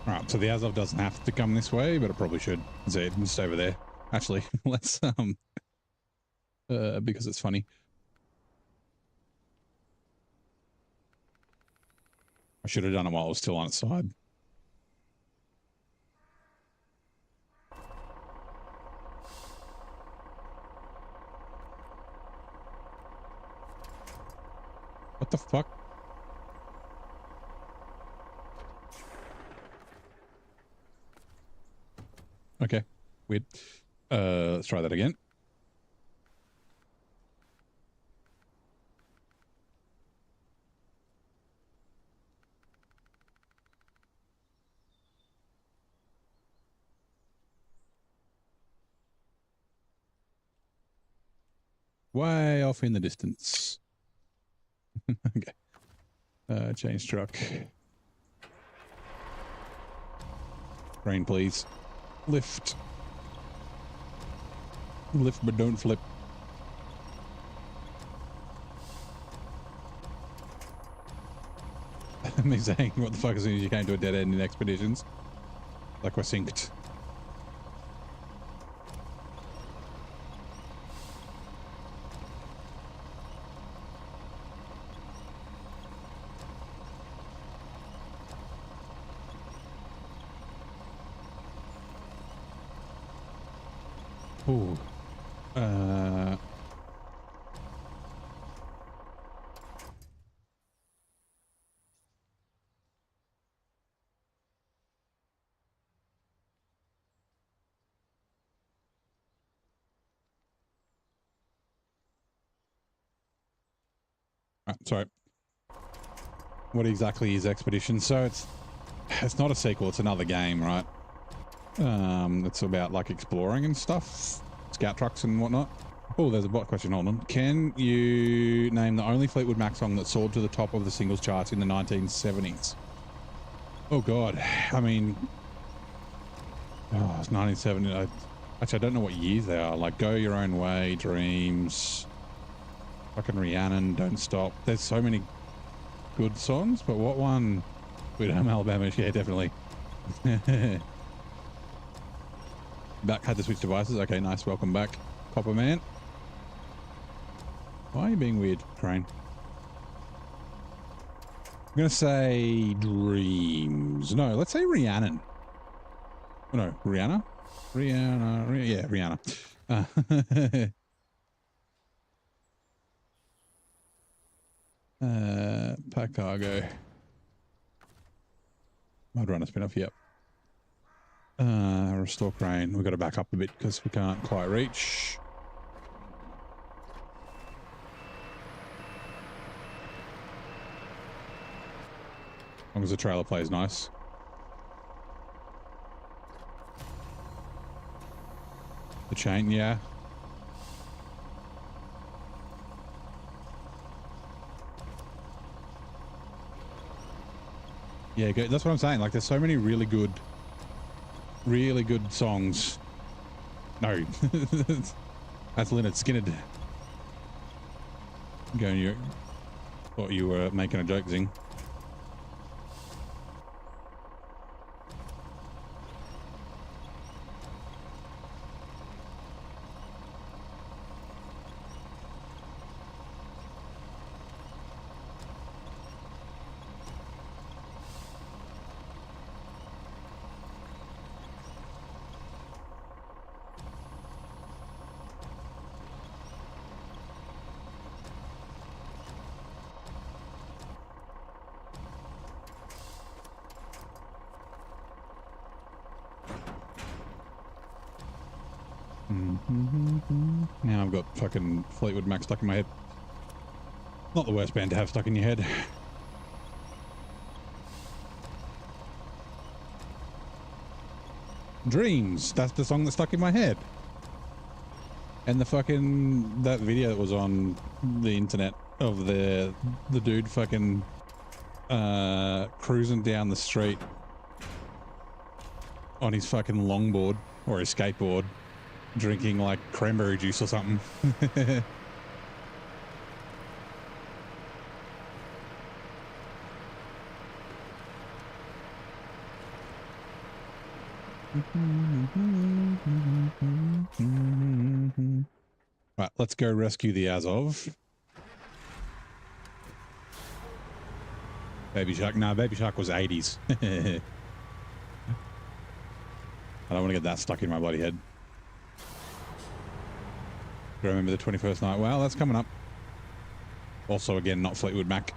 Alright, so the Azov doesn't have to come this way, but it probably should. Zed, just over there. Actually, let's, because it's funny. I should have done it while it was still on its side. What the fuck? Okay, weird. Let's try that again. way off in the distance. Okay. Change truck. Rain, please. Lift. Lift, but don't flip. Me saying, what the fuck, as soon as you came to a dead end in expeditions? Like we're synced. Ooh. Sorry. What exactly is Expedition? So it's not a sequel, it's another game, right? It's about like exploring and stuff, scout trucks and whatnot. Oh, there's a bot question. Hold on. Can you name the only Fleetwood Mac song that soared to the top of the singles charts in the 1970s? Oh God, I mean, it's 1970. Actually, I don't know what years they are. Like Go Your Own Way, Dreams, fucking Rhiannon, Don't Stop. There's so many good songs, but what one? Sweet Home Alabama, yeah, definitely. Back, had to switch devices. Okay, nice. Welcome back, Copper Man. Why are you being weird, Crane? I'm going to say Dreams. No, let's say Rhiannon. Oh, no, Rihanna? Yeah, Rihanna. Pack cargo. I'd run a spin-off, yep. Restore crane. We've got to back up a bit because we can't quite reach. As long as the trailer plays nice. The chain, yeah. Yeah, good. That's what I'm saying. Like, there's so many really good songs. No. That's Lynyrd Skynyrd. Going, you thought you were making a joke, Zing. Now I've got fucking Fleetwood Mac stuck in my head. Not the worst band to have stuck in your head. Dreams. That's the song that stuck in my head. And the fucking, that video that was on the internet of the dude fucking cruising down the street on his fucking longboard or his skateboard, drinking like cranberry juice or something. Right, let's go rescue the Azov. Baby Shark. No, Baby Shark was 80s. I don't want to get that stuck in my bloody head. Remember the 21st night? Well, that's coming up. Also, again, not Fleetwood Mac.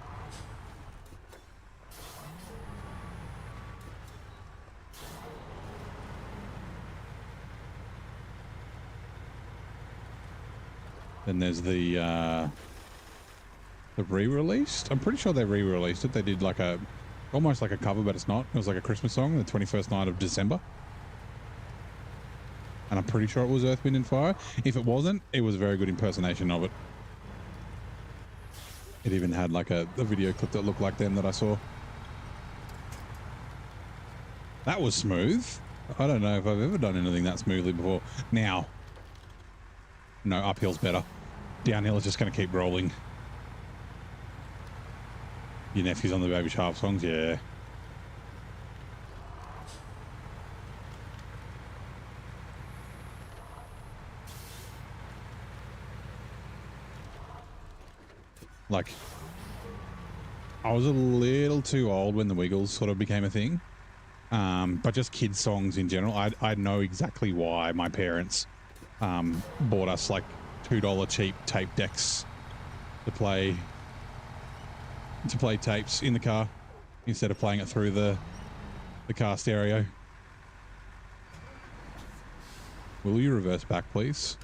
Then there's the re-released. I'm pretty sure they re-released it. They did like almost like a cover, but it's not. It was like a Christmas song, the 21st night of December. And I'm pretty sure it was Earth, Wind and Fire. If it wasn't, it was a very good impersonation of it. It even had like a video clip that looked like them that I saw. That was smooth. I don't know if I've ever done anything that smoothly before. Now, no, uphill's better. Downhill is just going to keep rolling. Your nephew's on the Baby Sharp songs? Yeah. Like, I was a little too old when the Wiggles sort of became a thing. But just kids' songs in general, I know exactly why my parents bought us like $2 cheap tape decks to play tapes in the car instead of playing it through the car stereo. Will you reverse back, please?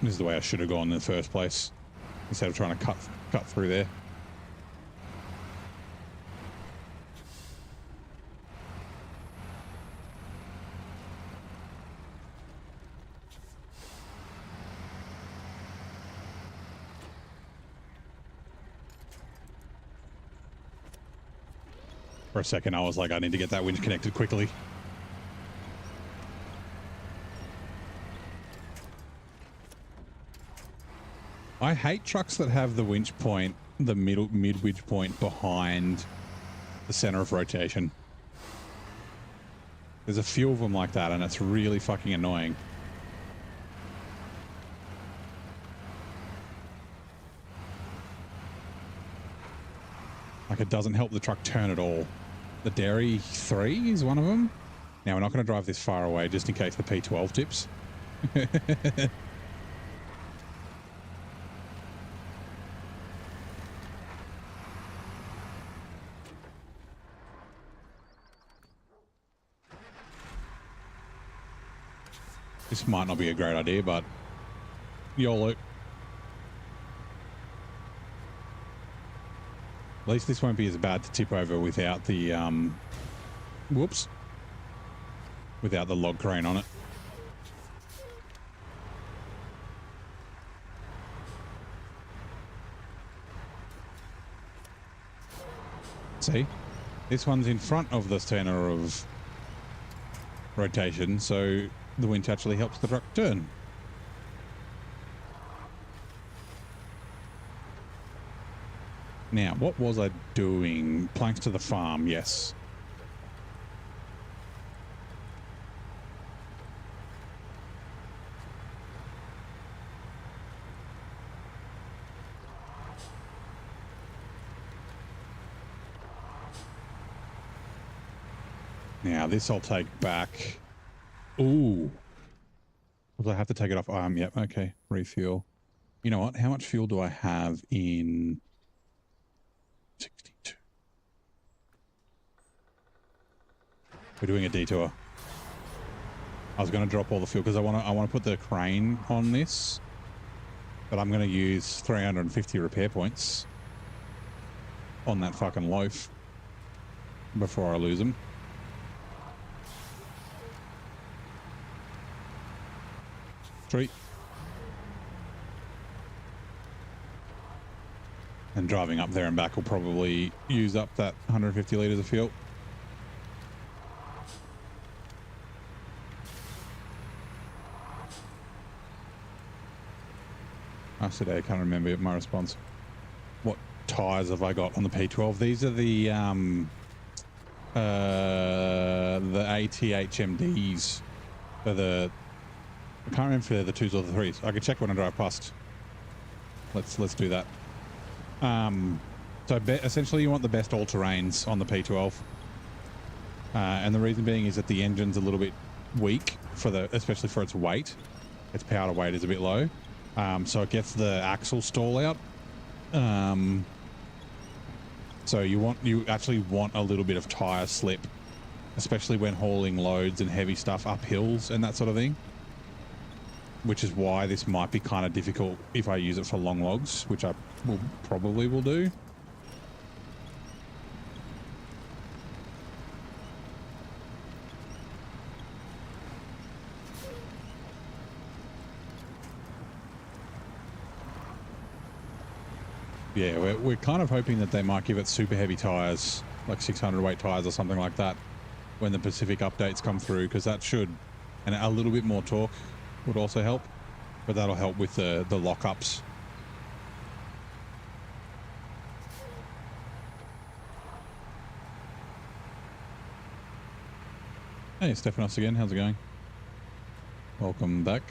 This is the way I should have gone in the first place, instead of trying to cut through there. For a second, I was like, I need to get that winch connected quickly. I hate trucks that have the winch point, the mid winch point behind the center of rotation. There's a few of them like that, and it's really fucking annoying. Like, it doesn't help the truck turn at all. The Dairy 3 is one of them. Now, we're not going to drive this far away just in case the P12 tips. This might not be a great idea, but YOLO. At least this won't be as bad to tip over without the, whoops, without the log crane on it. See, this one's in front of the center of rotation, so the winch actually helps the truck turn. Now, what was I doing? Planks to the farm, yes. Now, this I'll take back. Ooh. Will I have to take it off? Yep, okay. Refuel. You know what? How much fuel do I have in 62? We're doing a detour. I was going to drop all the fuel because I want to put the crane on this, but I'm going to use 350 repair points on that fucking loaf before I lose them. Street. And driving up there and back will probably use up that 150 litres of fuel. I said I can't remember my response. What tyres have I got on the P12? These are the ATHMDs. For the I can't remember if they're the 2s or the 3s. I can check when I drive past. Let's do that. So essentially you want the best all-terrains on the P12. And the reason being is that the engine's a little bit weak, especially for its weight. Its power to weight is a bit low. So it gets the axle stall out. So you actually want a little bit of tyre slip, especially when hauling loads and heavy stuff up hills and that sort of thing. which is why this might be kind of difficult if I use it for long logs, which I probably will do. Yeah, we're kind of hoping that they might give it super heavy tires, like 600 weight tires or something like that, when the Pacific updates come through, because that should, and a little bit more torque would also help, but that'll help with the lockups. Hey, Stephanos again. How's it going? Welcome back.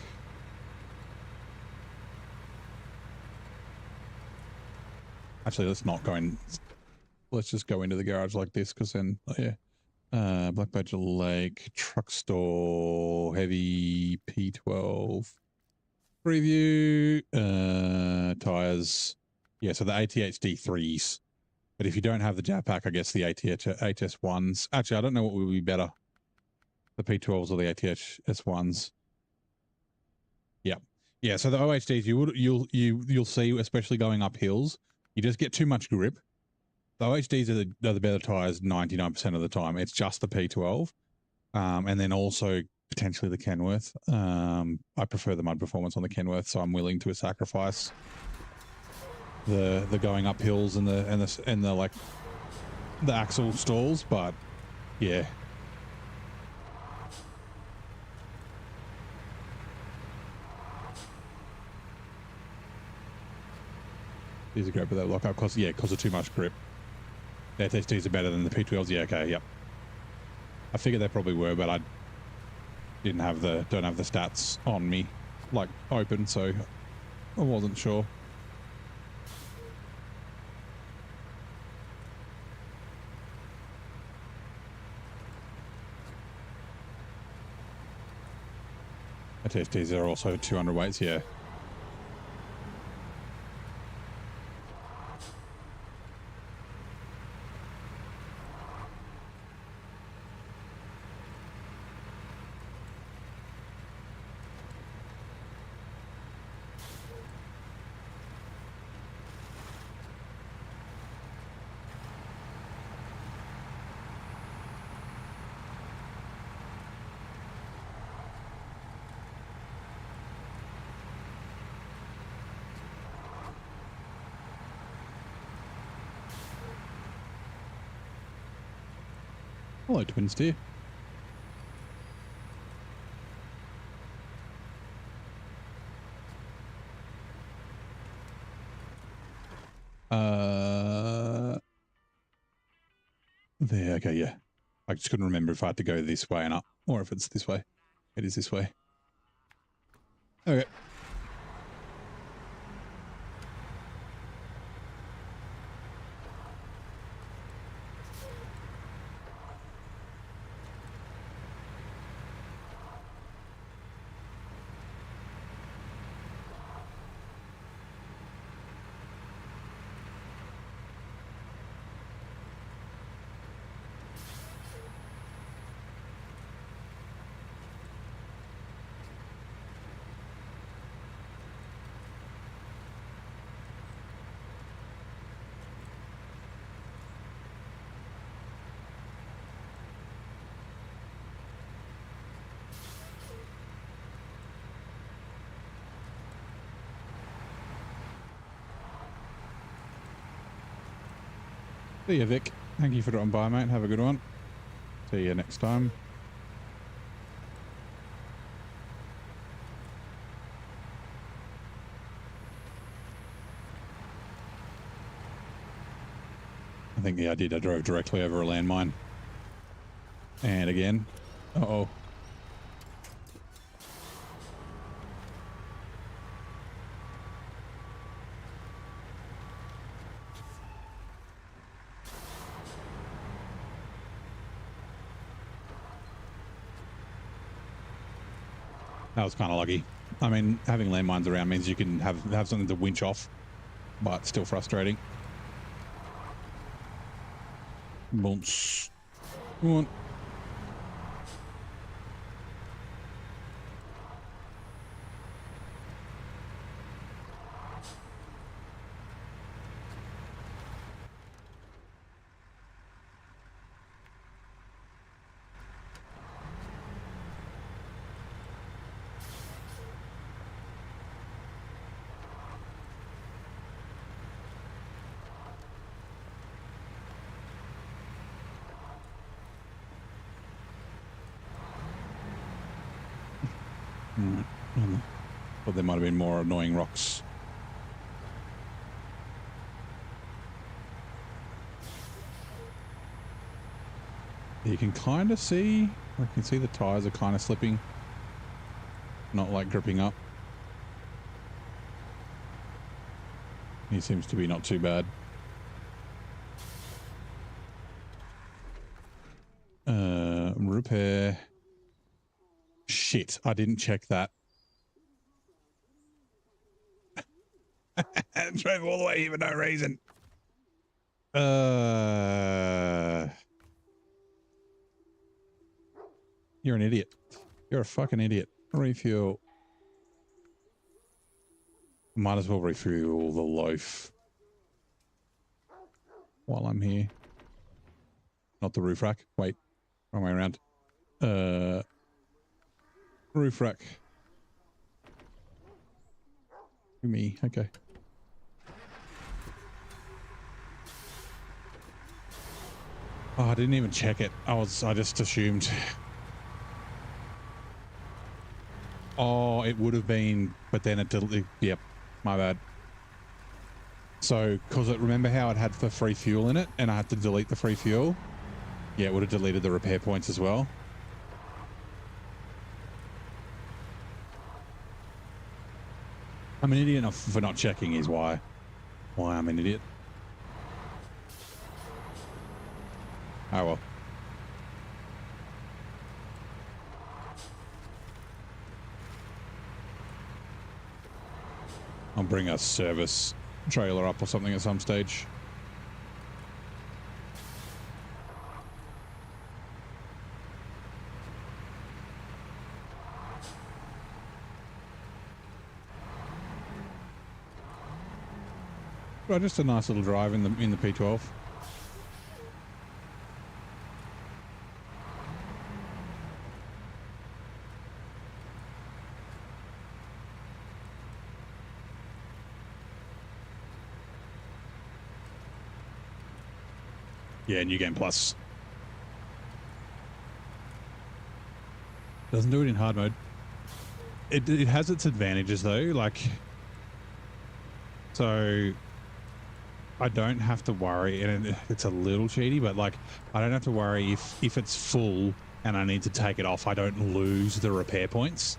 Actually, let's not go in. Let's just go into the garage like this, because then, oh yeah. Black Badger Lake, truck store, heavy P12 preview, tires. Yeah, so the ATHD 3s. But if you don't have the Jetpack, I guess the ATS 1s. Actually, I don't know what would be better, the P12s or the ATS 1s. Yeah. Yeah, so the OHDs, you'll see, especially going up hills, you just get too much grip. The OHDs are the better tires 99% of the time. It's just the P12. And then also potentially the Kenworth. I prefer the mud performance on the Kenworth, so I'm willing to sacrifice the going up hills and the like the axle stalls, but yeah. These are great, but they lock up because of too much grip. The SSDs are better than the P12s. Yeah, okay, yep. I figured they probably were, but I don't have the stats on me, like open, so I wasn't sure. SSDs are also 200 weights, yeah. Hello, Twin Steer. There, okay, yeah. I just couldn't remember if I had to go this way and up, or if it's this way. It is this way. Okay. See you, Vic. Thank you for dropping by, mate. Have a good one. See you next time. I think, yeah, I did. I drove directly over a landmine. And again. Uh-oh. That was kind of lucky. I mean, having landmines around means you can have something to winch off, but still frustrating. Bounce. Come on. But there might have been more annoying rocks. You can kind of see, I can see the tires are kind of slipping, not like gripping up. He seems to be not too bad. Repair. Shit, I didn't check that. I drove all the way here for no reason. You're an idiot. You're a fucking idiot. Refuel. Might as well refuel the loaf while I'm here. Not the roof rack. Wait, wrong way around. Roof rack. Me. Okay. Oh, I didn't even check it. I just assumed. Oh, it would have been, but then it deleted. Yep, my bad. So, because remember how it had the free fuel in it, and I had to delete the free fuel? Yeah, it would have deleted the repair points as well. I'm an idiot for not checking is why I'm an idiot. Oh well. I'll bring a service trailer up or something at some stage. Well, just a nice little drive in the P12. Yeah, New Game Plus. Doesn't do it in hard mode. It has its advantages though, like, so I don't have to worry, and it's a little cheaty, but like I don't have to worry if it's full and I need to take it off, I don't lose the repair points,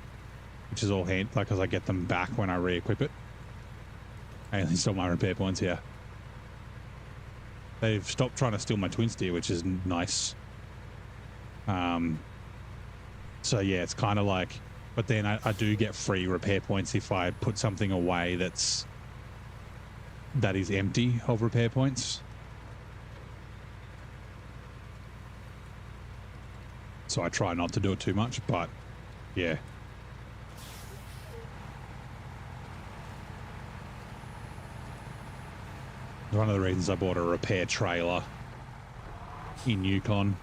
which is all hand, like, because I get them back when I re-equip it. I only stole my repair points here. They've stopped trying to steal my twin steer, which is nice. So yeah, it's kind of like, but then I do get free repair points if I put something away that is empty of repair points. So I try not to do it too much, but yeah. One of the reasons I bought a repair trailer in Yukon.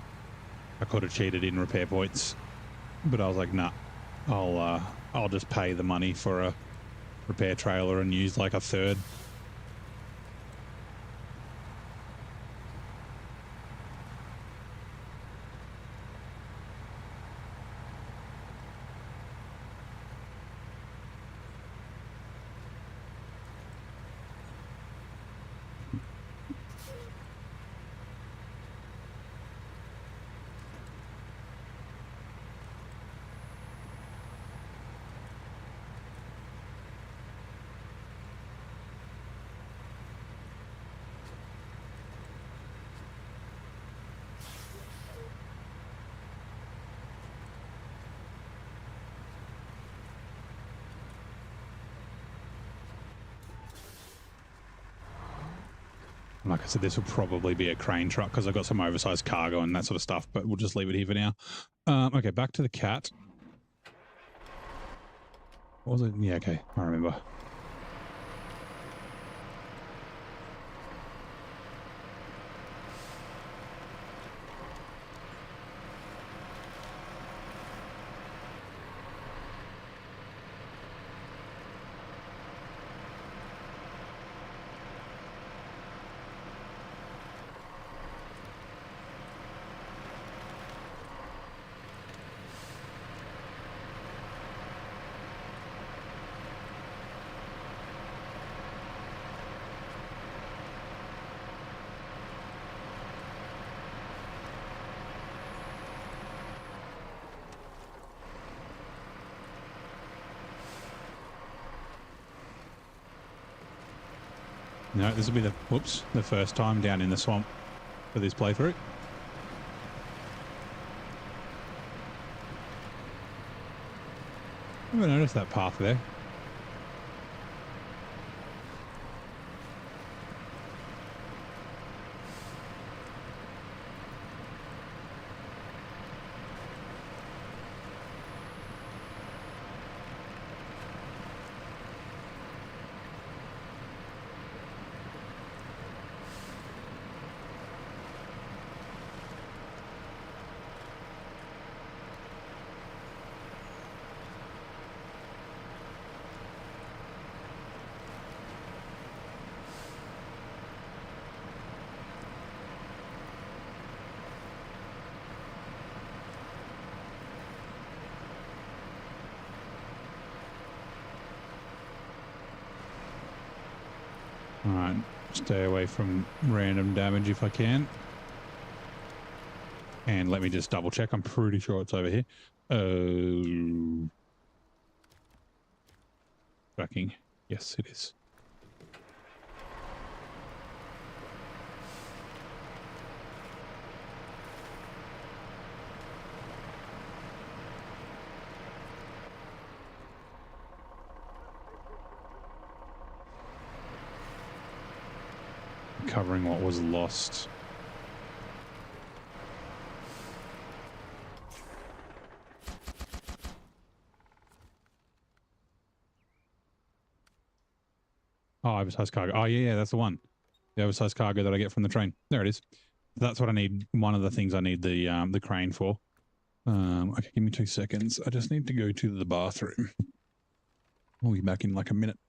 I could have cheated in repair points, but I was like, nah, I'll just pay the money for a repair trailer and use like a third. Like I said, this will probably be a crane truck because I've got some oversized cargo and that sort of stuff, but we'll just leave it here for now. Okay, back to the cat. What was it? Yeah, okay, I remember. No, this will be the first time down in the swamp for this playthrough. I haven't noticed that path there. All right, stay away from random damage if I can. And let me just double check. I'm pretty sure it's over here. Tracking. Yes, it is. Covering what was lost. Oh, oversized cargo. Oh, yeah, that's the one. The oversized cargo that I get from the train. There it is. That's what I need. One of the things I need the crane for. Okay, give me 2 seconds. I just need to go to the bathroom. We'll be back in like a minute.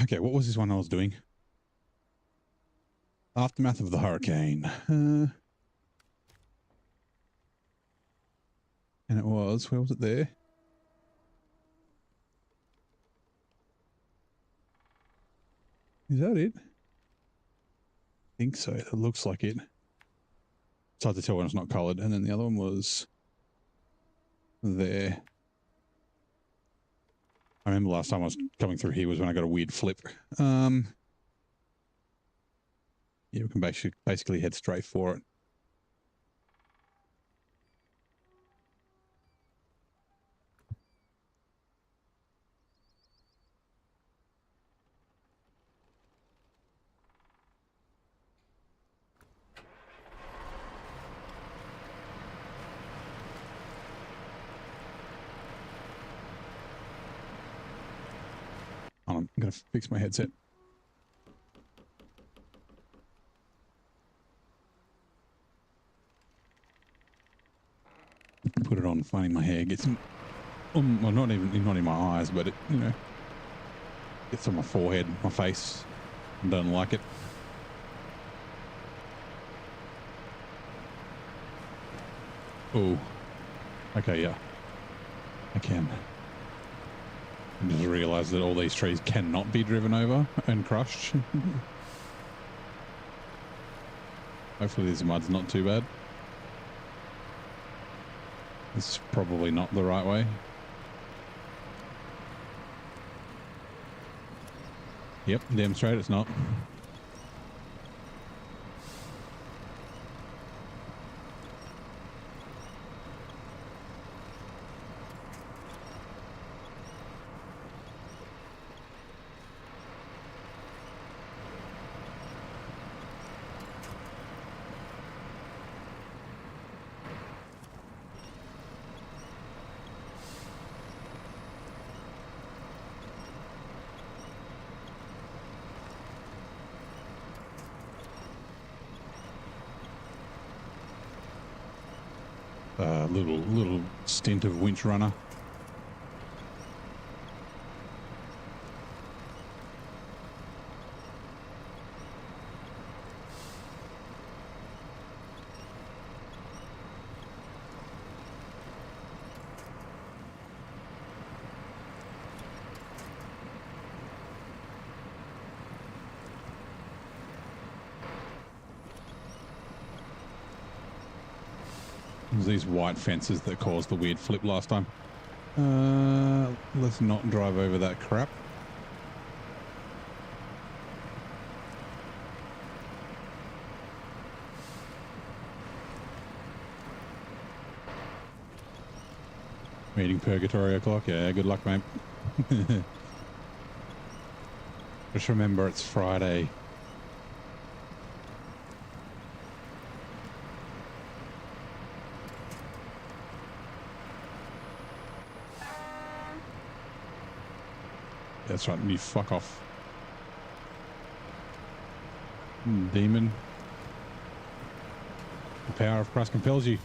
Okay, what was this one I was doing? Aftermath of the hurricane. And it was, where was it there? Is that it? I think so. It looks like it. It's hard to tell when it's not coloured. And then the other one was there. I remember last time I was coming through here was when I got a weird flip. Yeah, we can basically head straight for it. I'm going to fix my headset. Put it on. finding my hair gets well, not in my eyes, but it, you know, gets on my forehead, my face. I don't like it. Oh, okay, yeah, I can. I just realised that all these trees cannot be driven over and crushed. Hopefully this mud's not too bad. It's probably not the right way. Yep, damn straight it's not. Little stint of winch runner. These white fences that caused the weird flip last time. Let's not drive over that crap. Meeting purgatory o'clock. Yeah, good luck, mate. Just remember it's Friday. That's right, you fuck off. Demon. The power of Christ compels you.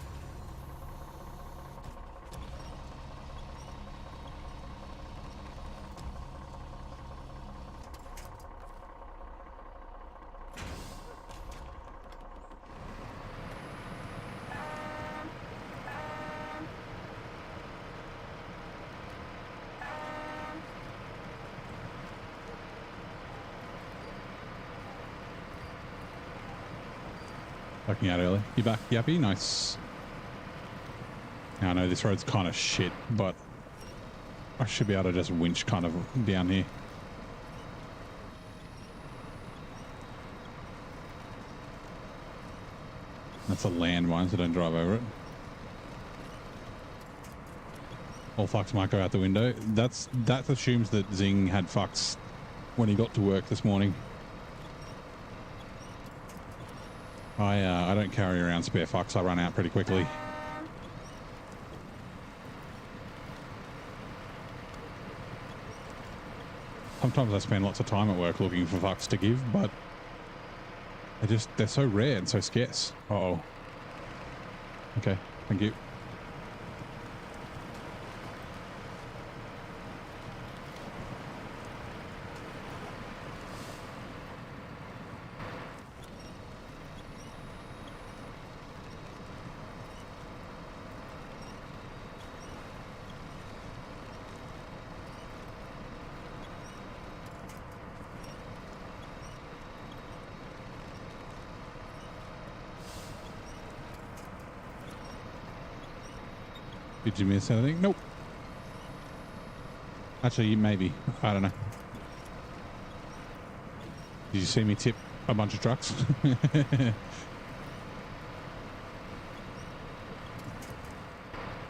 Fucking out early. You back, Yappy? Nice. Now I know this road's kind of shit, but I should be able to just winch kind of down here. That's a landmine, so don't drive over it. All fucks might go out the window. That assumes that Zing had fucks when he got to work this morning. I don't carry around spare fucks. I run out pretty quickly. Sometimes I spend lots of time at work looking for fucks to give, but they're so rare and so scarce. Uh-oh. Okay, thank you. Did you miss anything? Nope. Actually, maybe. I don't know. Did you see me tip a bunch of trucks? And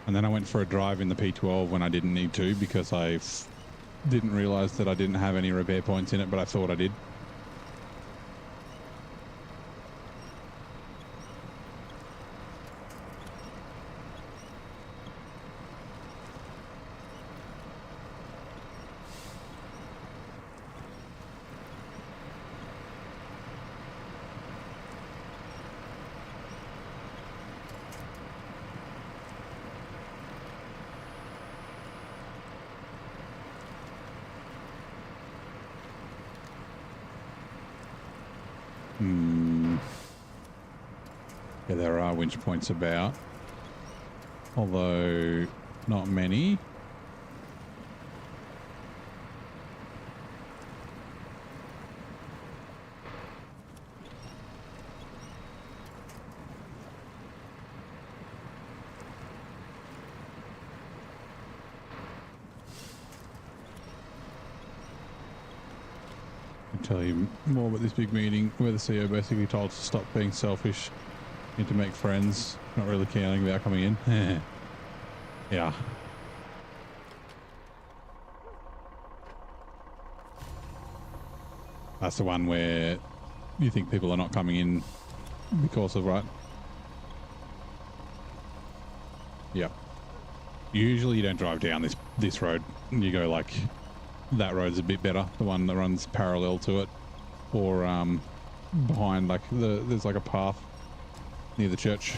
then I went for a drive in the P12 when I didn't need to because I didn't realize that I didn't have any repair points in it, but I thought I did. Yeah, there are winch points about, although not many. I'll tell you more about this big meeting where the CEO basically told us to stop being selfish and to make friends, not really caring about coming in. Yeah. That's the one where you think people are not coming in because of, right? Yep. Usually you don't drive down this road. You go like, that road's a bit better, the one that runs parallel to it, or behind, like there's like a path near the church.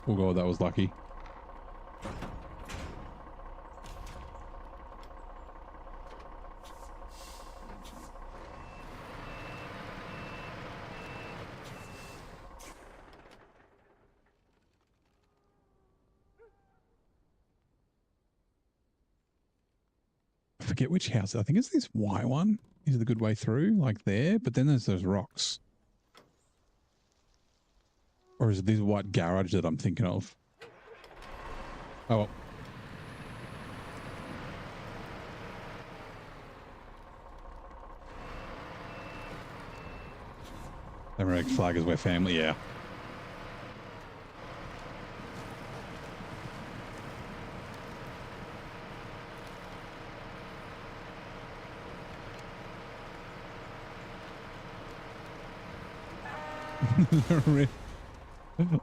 Oh god, that was lucky. I forget which house. I think it's this white one is the good way through, like there, but then there's those rocks. Or is it this white garage that I'm thinking of? Oh, well. American flag is where family, yeah.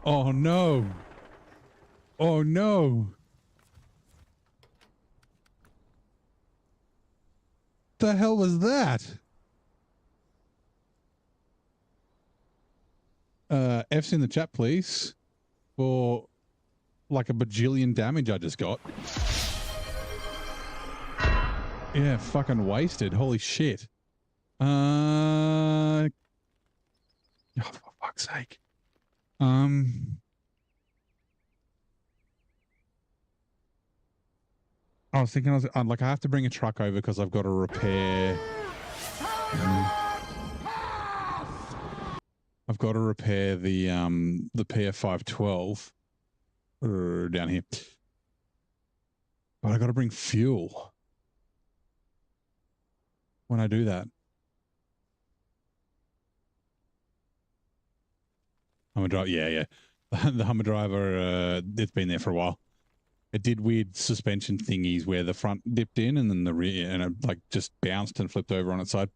Oh no. Oh no. The hell was that? F's in the chat, please. For like a bajillion damage I just got. Yeah, fucking wasted. Holy shit. Oh, for fuck's sake. I was thinking, like, I have to bring a truck over because I've got to repair. I've got to repair the PF512 down here. But I got to bring fuel when I do that. Hummer driver, yeah. The Hummer driver, it's been there for a while. It did weird suspension thingies where the front dipped in and then the rear, and it like just bounced and flipped over on its side.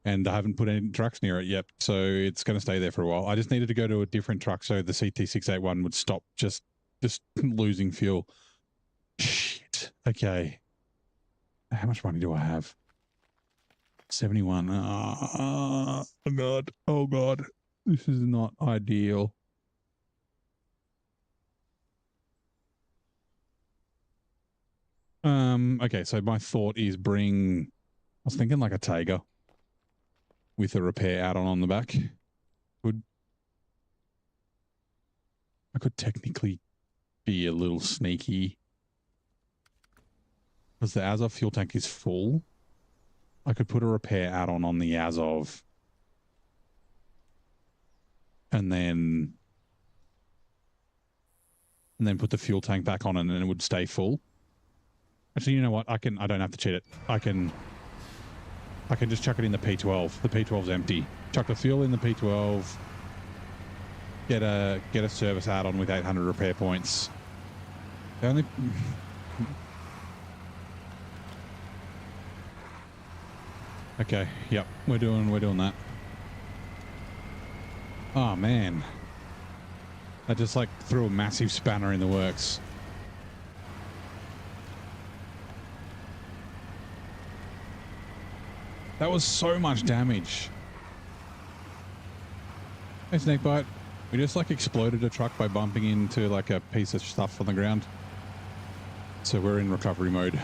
And I haven't put any trucks near it yet, so it's going to stay there for a while. I just needed to go to a different truck so the CT681 would stop just losing fuel. Shit. Okay. How much money do I have? 71. Oh, God. Oh, God. This is not ideal. Okay, so my thought is I was thinking like a Tiger with a repair add-on on the back. I could technically be a little sneaky because the Azov fuel tank is full. I could put a repair add-on on the Azov and then put the fuel tank back on and it would stay full. Actually, you know what? I don't have to cheat it. I can just chuck it in the P12. The P12's empty. Chuck the fuel in the P12. Get a service add-on with 800 repair points. The only Okay, yep, we're doing that. Oh man. I just like threw a massive spanner in the works. That was so much damage. Hey Snakebite, we just like exploded a truck by bumping into like a piece of stuff on the ground. So we're in recovery mode.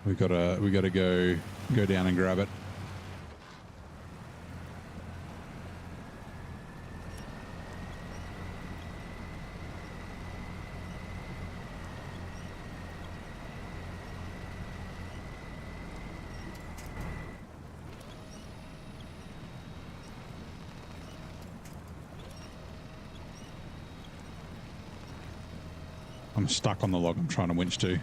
We gotta go down and grab it. I'm stuck on the log I'm trying to winch to.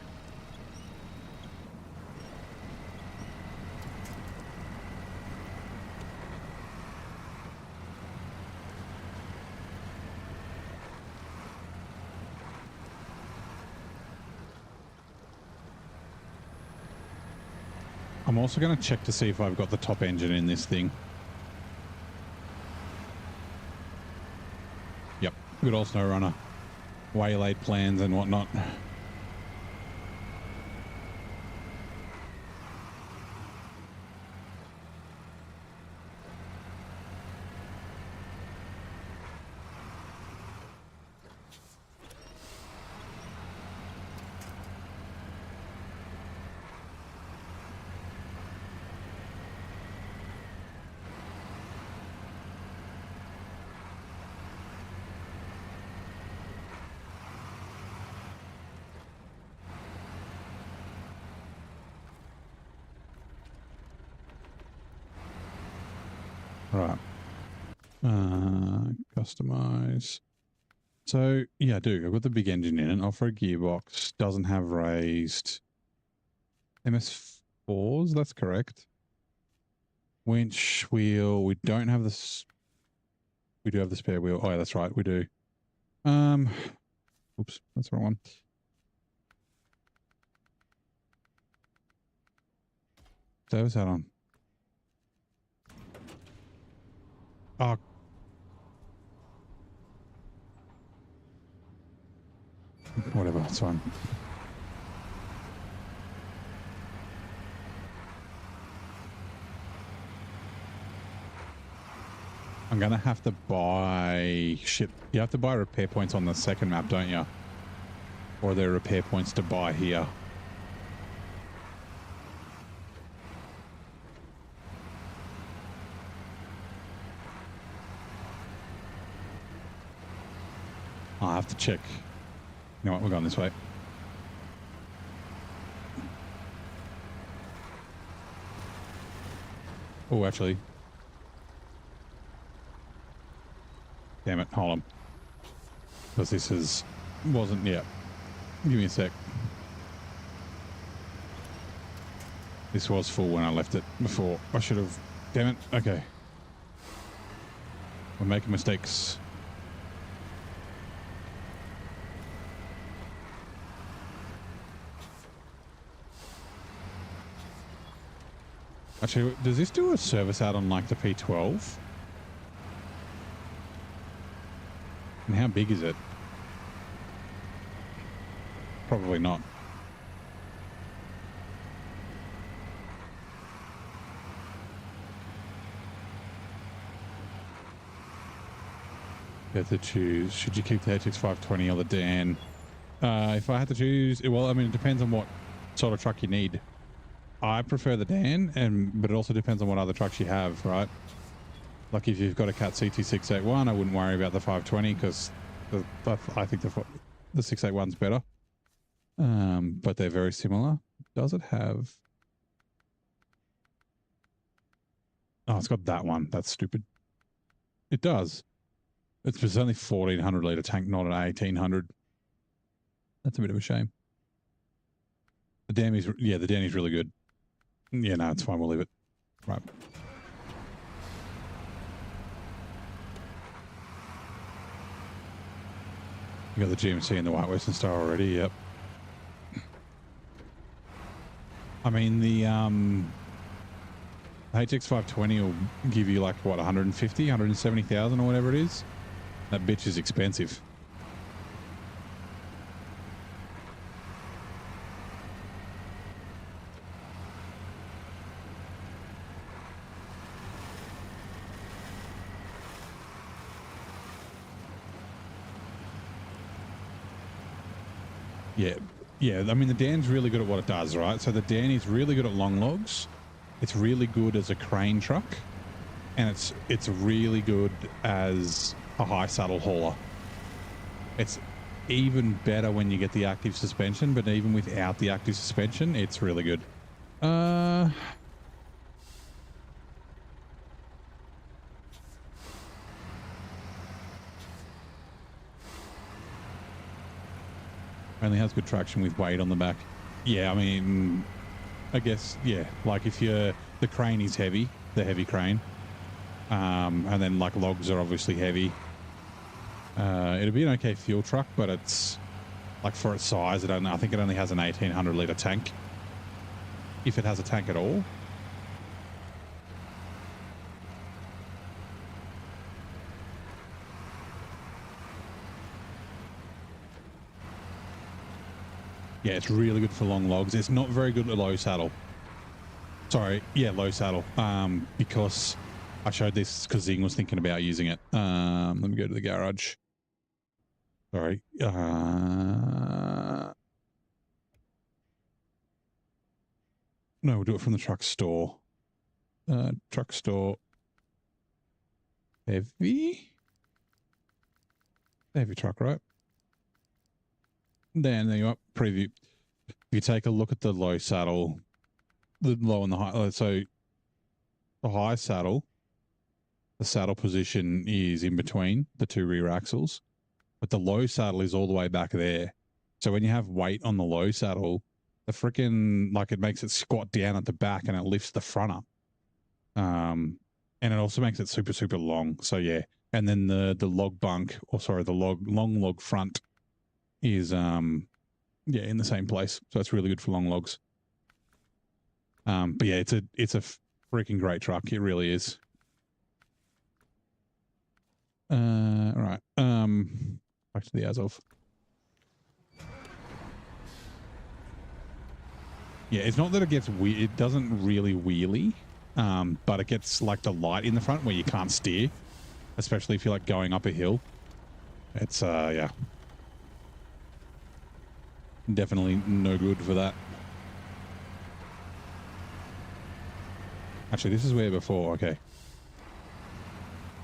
I'm also going to check to see if I've got the top engine in this thing. Yep, good old SnowRunner. Waylaid plans and whatnot. Right. Customize. So, yeah, I do. I've got the big engine in it. Off-road gearbox. Doesn't have raised. MS4s, that's correct. Winch wheel. We don't have this. We do have the spare wheel. Oh, yeah, that's right. We do. Oops, that's the wrong one. Service that on. Oh. Whatever, it's fine. I'm going to have to buy ship. You have to buy repair points on the second map, don't you? Or are there repair points to buy here? I'll have to check. You know what? We're going this way. Oh, actually. Damn it. Hold on. Because this wasn't yet. Give me a sec. This was full when I left it before. I should have. Damn it. Okay. We're making mistakes. Actually, does this do a service out on like the P12? And how big is it? Probably not. You have to choose. Should you keep the HX520 or the Dan? If I had to choose, well, I mean, it depends on what sort of truck you need. I prefer the Dan, but it also depends on what other trucks you have, right? Like if you've got a Cat CT681, I wouldn't worry about the 520 because I think the 681's better. But they're very similar. Does it have? Oh, it's got that one. That's stupid. It does. It's only 1,400 litre tank, not an 1,800. That's a bit of a shame. The Danny's really good. Yeah, no, it's fine. We'll leave it. Right. You got the GMC and the White Western Star already. Yep. I mean, the HX520 will give you like, what, 150, 170,000 or whatever it is? That bitch is expensive. Yeah, yeah, I mean, the Dan's really good at what it does, right? So the Dan is really good at long logs. It's really good as a crane truck, and it's really good as a high saddle hauler. It's even better when you get the active suspension, but even without the active suspension, it's really good. Only has good traction with weight on the back. Yeah, I mean, I guess, yeah, like if the crane is heavy, the heavy crane, and then like logs are obviously heavy, it'd be an okay fuel truck, but it's like for its size, I think it only has an 1800 litre tank, if it has a tank at all. Yeah, it's really good for long logs. It's not very good at low saddle. Sorry, yeah, low saddle. Because I showed this because Zing was thinking about using it. Let me go to the garage. Sorry. No, we'll do it from the truck store. Truck store. Heavy truck, right? Then there you are. Preview. If you take a look at the low saddle, the low and the high, so the high saddle, the saddle position is in between the two rear axles, but the low saddle is all the way back there. So when you have weight on the low saddle, the freaking, like, it makes it squat down at the back and it lifts the front up. And it also makes it super, super long. So yeah. And then the log bunk, or sorry, the long log front is yeah, in the same place. So it's really good for long logs. But yeah, it's a freaking great truck. It really is. All right. Back to the Azov. Yeah, it's not that it gets weird. It doesn't really wheelie, but it gets like the light in the front where you can't steer, especially if you're like going up a hill. It's yeah, definitely no good for that. Actually, this is where before. Okay.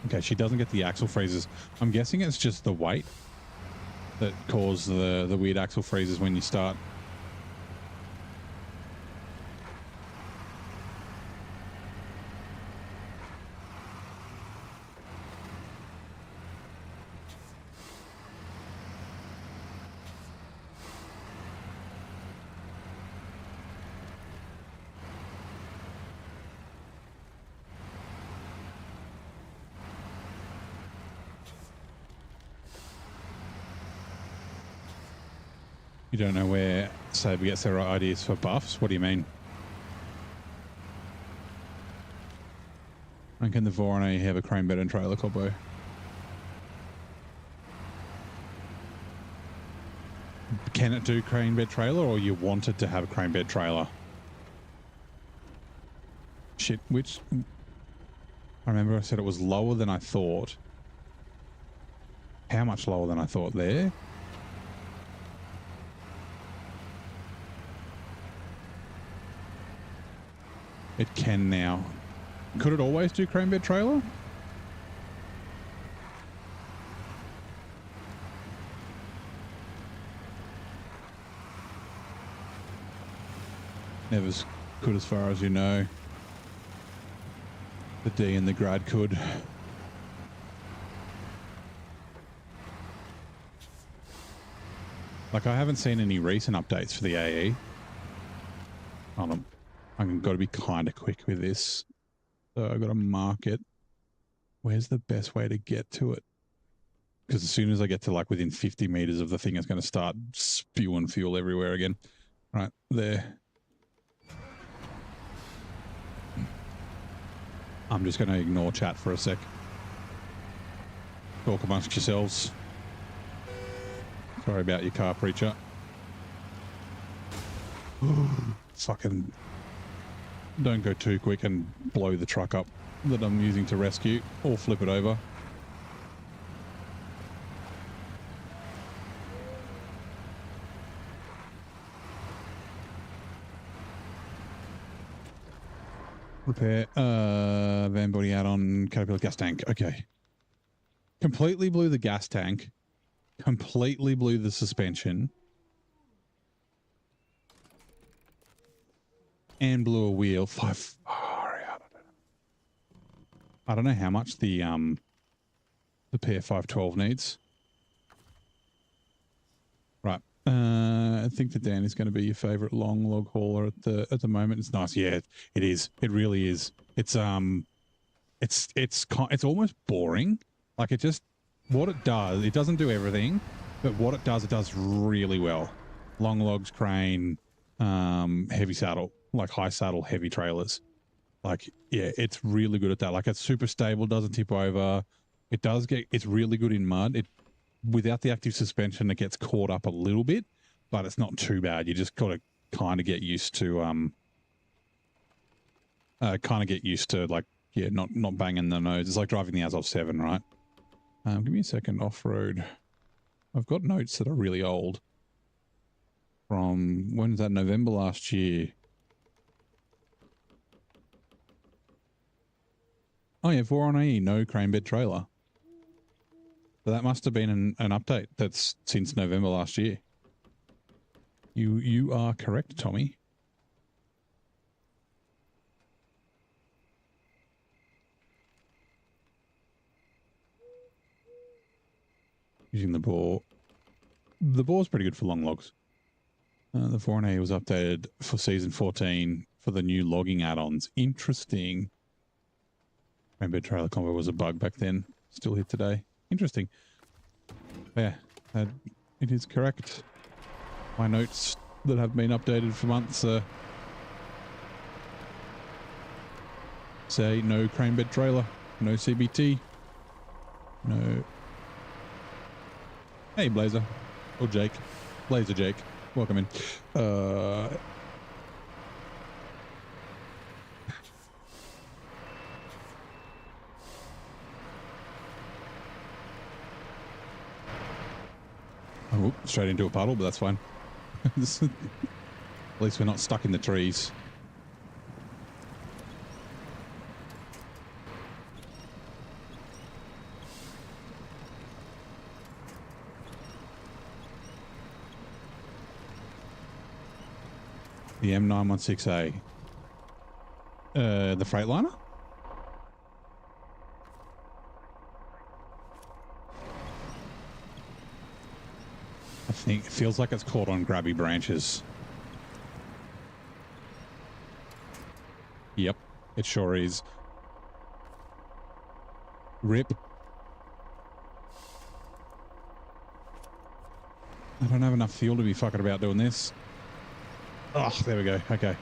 Okay, she doesn't get the axle freezes. I'm guessing it's just the weight that cause the weird axle freezes when you start. You don't know where Saber gets their ideas for buffs? What do you mean? And can the Vorone have a crane bed and trailer combo? Can it do crane bed trailer, or you want it to have a crane bed trailer? Shit, which... I remember I said it was lower than I thought. How much lower than I thought there? It can now. Could it always do crane bed trailer? Never could, as far as you know. The D and the grad could. Like, I haven't seen any recent updates for the AE. Hold on. I've got to be kind of quick with this. So I've got to mark it. Where's the best way to get to it? Because as soon as I get to like within 50 meters of the thing, it's going to start spewing fuel everywhere again. Right there. I'm just going to ignore chat for a sec. Talk amongst yourselves. Sorry about your car, preacher. Fucking don't go too quick and blow the truck up that I'm using to rescue, or flip it over. Repair. Van body add-on, Caterpillar gas tank. Okay. Completely blew the gas tank. Completely blew the suspension. And blew a wheel. I don't know how much the PR512 needs. Right. I think the Dan is going to be your favorite long log hauler at the moment. It's nice. Yeah, it is. It really is. It's almost boring. Like what it does, it doesn't do everything, but what it does really well. Long logs, crane, heavy saddle, like high saddle, heavy trailers. Like, yeah, it's really good at that. Like, it's super stable, doesn't tip over. It's really good in mud. Without the active suspension, it gets caught up a little bit, but it's not too bad. You just got to kind of get used to, like, yeah, not banging the nose. It's like driving the Azov 7, right? Give me a second. Off-road. I've got notes that are really old. From, when was that? November last year. Oh yeah, 4-on-E, no crane bed trailer. So that must have been an update that's since November last year. You are correct, Tommy. Using the bore. The bore's pretty good for long logs. The 4-on-E was updated for season 14 for the new logging add-ons. Interesting. Crane bed trailer combo was a bug back then. Still here today. Interesting. Yeah, it is correct. My notes that have been updated for months say no crane bed trailer, no CBT, no. Hey, Blazer. Or Jake. Blazer Jake. Welcome in. Oh, straight into a puddle, but that's fine. At least we're not stuck in the trees. The M916A. The Freightliner? I think it feels like it's caught on grabby branches. Yep, it sure is. Rip. I don't have enough fuel to be fucking about doing this. Oh, there we go. Okay.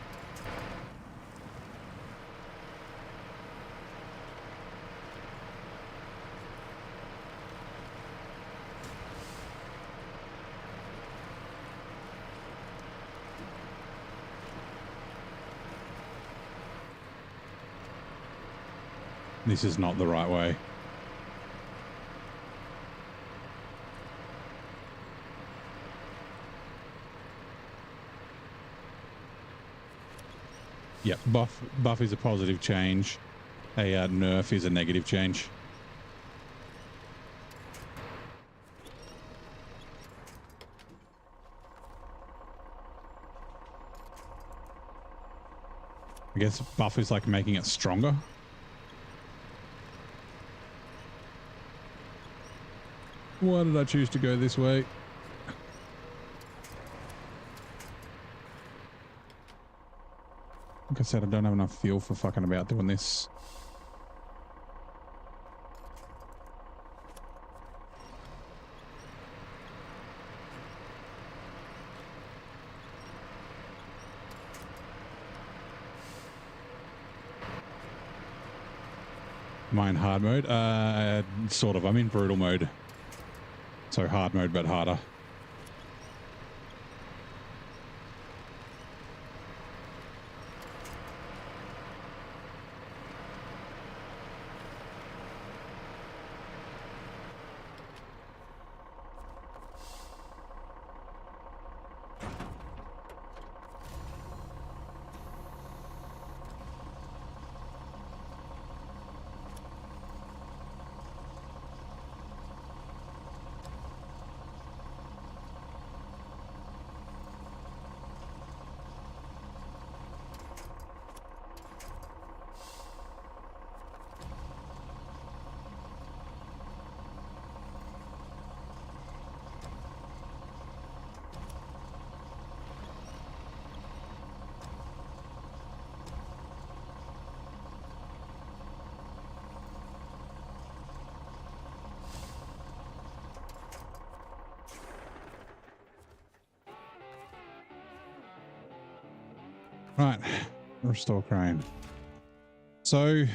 This is not the right way. Yep, buff is a positive change. A nerf is a negative change. I guess buff is like making it stronger. Why did I choose to go this way? Like I said, I don't have enough fuel for fucking about doing this. Am I in hard mode? Sort of. I'm in brutal mode. So hard mode, but harder. Right. Restore crane. So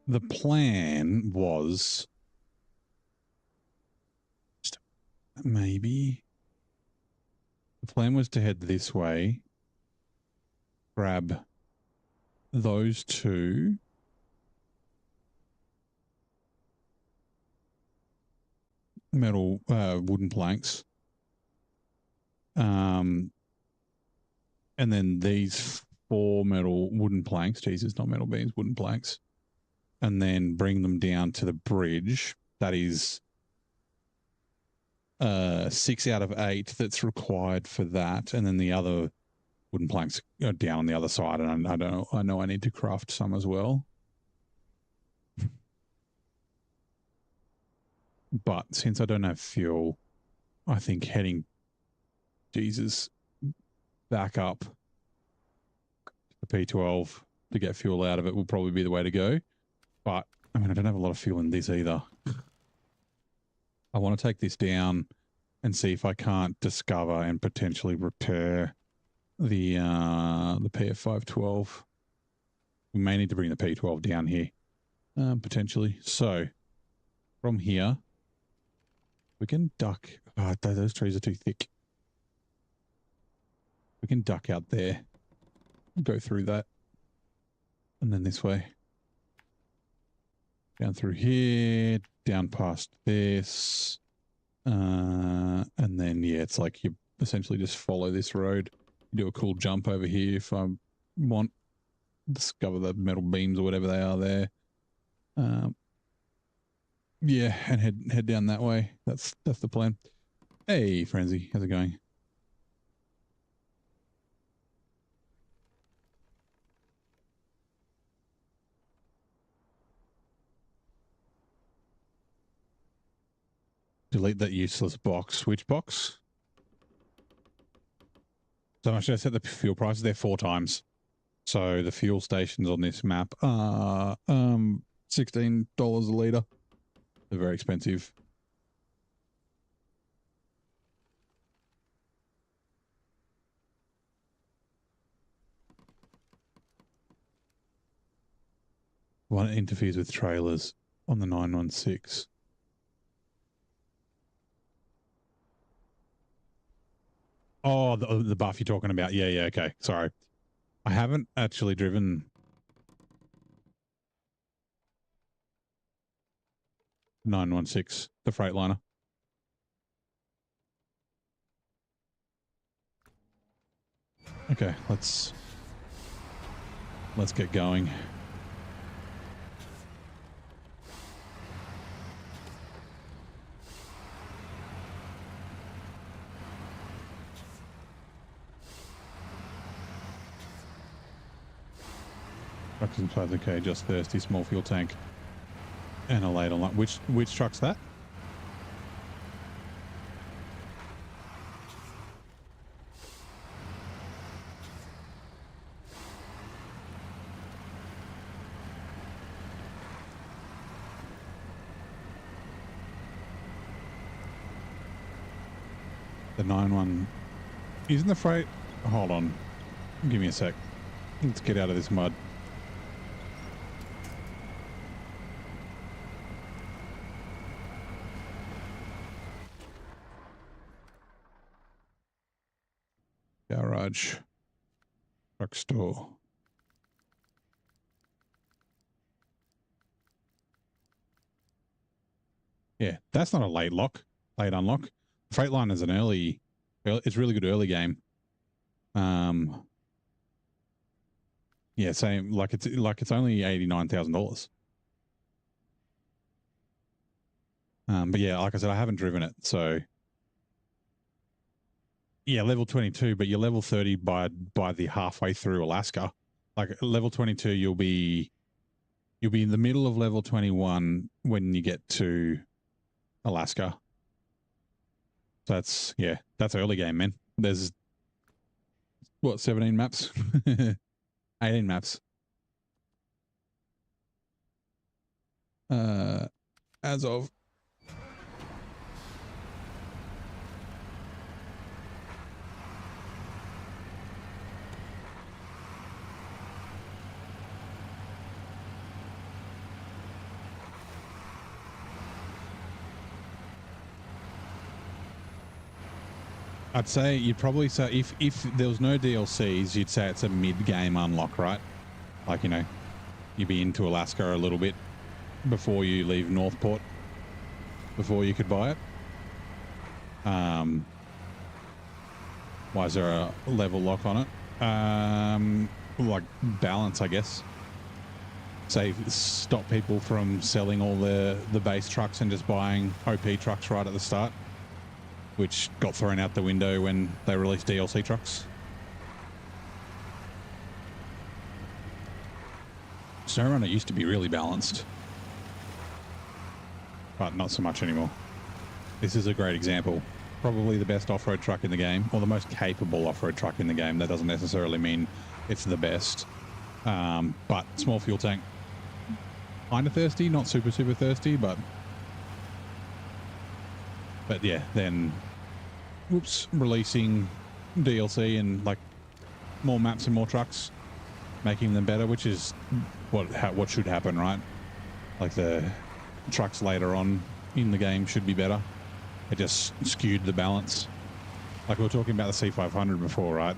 the plan was maybe the plan was to head this way, grab those two, metal wooden planks, and then these 4 metal wooden planks, Jesus, not metal beams, wooden planks, and then bring them down to the bridge. That is 6 out of 8 that's required for that, and then the other wooden planks are down on the other side, and I don't know, I know I need to craft some as well. But since I don't have fuel, I think heading back up the P12 to get fuel out of it will probably be the way to go. But I mean, I don't have a lot of fuel in this either. I want to take this down and see if I can't discover and potentially repair the PF512. We may need to bring the P12 down here, potentially. So from here, we can duck. Oh, those trees are too thick. We can duck out there, go through that, and then this way. Down through here, down past this, and then, yeah, it's like you essentially just follow this road. Do a cool jump over here if I want. Discover the metal beams or whatever they are there. Yeah, and head down that way. That's the plan. Hey, Frenzy, how's it going? Delete that useless box. Which box? So I should have set the fuel prices there 4 times. So the fuel stations on this map are $16 a litre. They're very expensive. One interferes with trailers on the 916. Oh, the buff you're talking about. Yeah, okay. Sorry. I haven't actually driven 916, the Freightliner. Okay, let's get going. Trucks inside, okay, just thirsty, small fuel tank, and a ladle. Which truck's that? The 9-1 isn't the freight. Hold on, give me a sec. Let's get out of this mud. Garage. Truck store. Yeah, that's not a late unlock. Freightliner is an early, it's really good early game. Yeah, same. Like it's only $89,000. But yeah, like I said, I haven't driven it, so yeah, level 22. But you're level 30 by the halfway through Alaska. Like level 22, you'll be in the middle of level 21 when you get to Alaska. So that's early game, man. There's what, 17 maps, 18 maps. As of I'd say you'd probably say if there was no DLCs, you'd say it's a mid-game unlock, right? Like, you know, you'd be into Alaska a little bit before you leave Northport, before you could buy it. Why is there a level lock on it? Like balance, I guess. Say stop people from selling all the base trucks and just buying OP trucks right at the start, which got thrown out the window when they released DLC trucks. SnowRunner used to be really balanced, but not so much anymore. This is a great example. Probably the best off-road truck in the game, or the most capable off-road truck in the game. That doesn't necessarily mean it's the best. But small fuel tank. Kind of thirsty, not super thirsty, but yeah, then releasing DLC and like more maps and more trucks, making them better, which is what should happen, right? Like the trucks later on in the game should be better. It just skewed the balance. Like we were talking about the C500 before, right?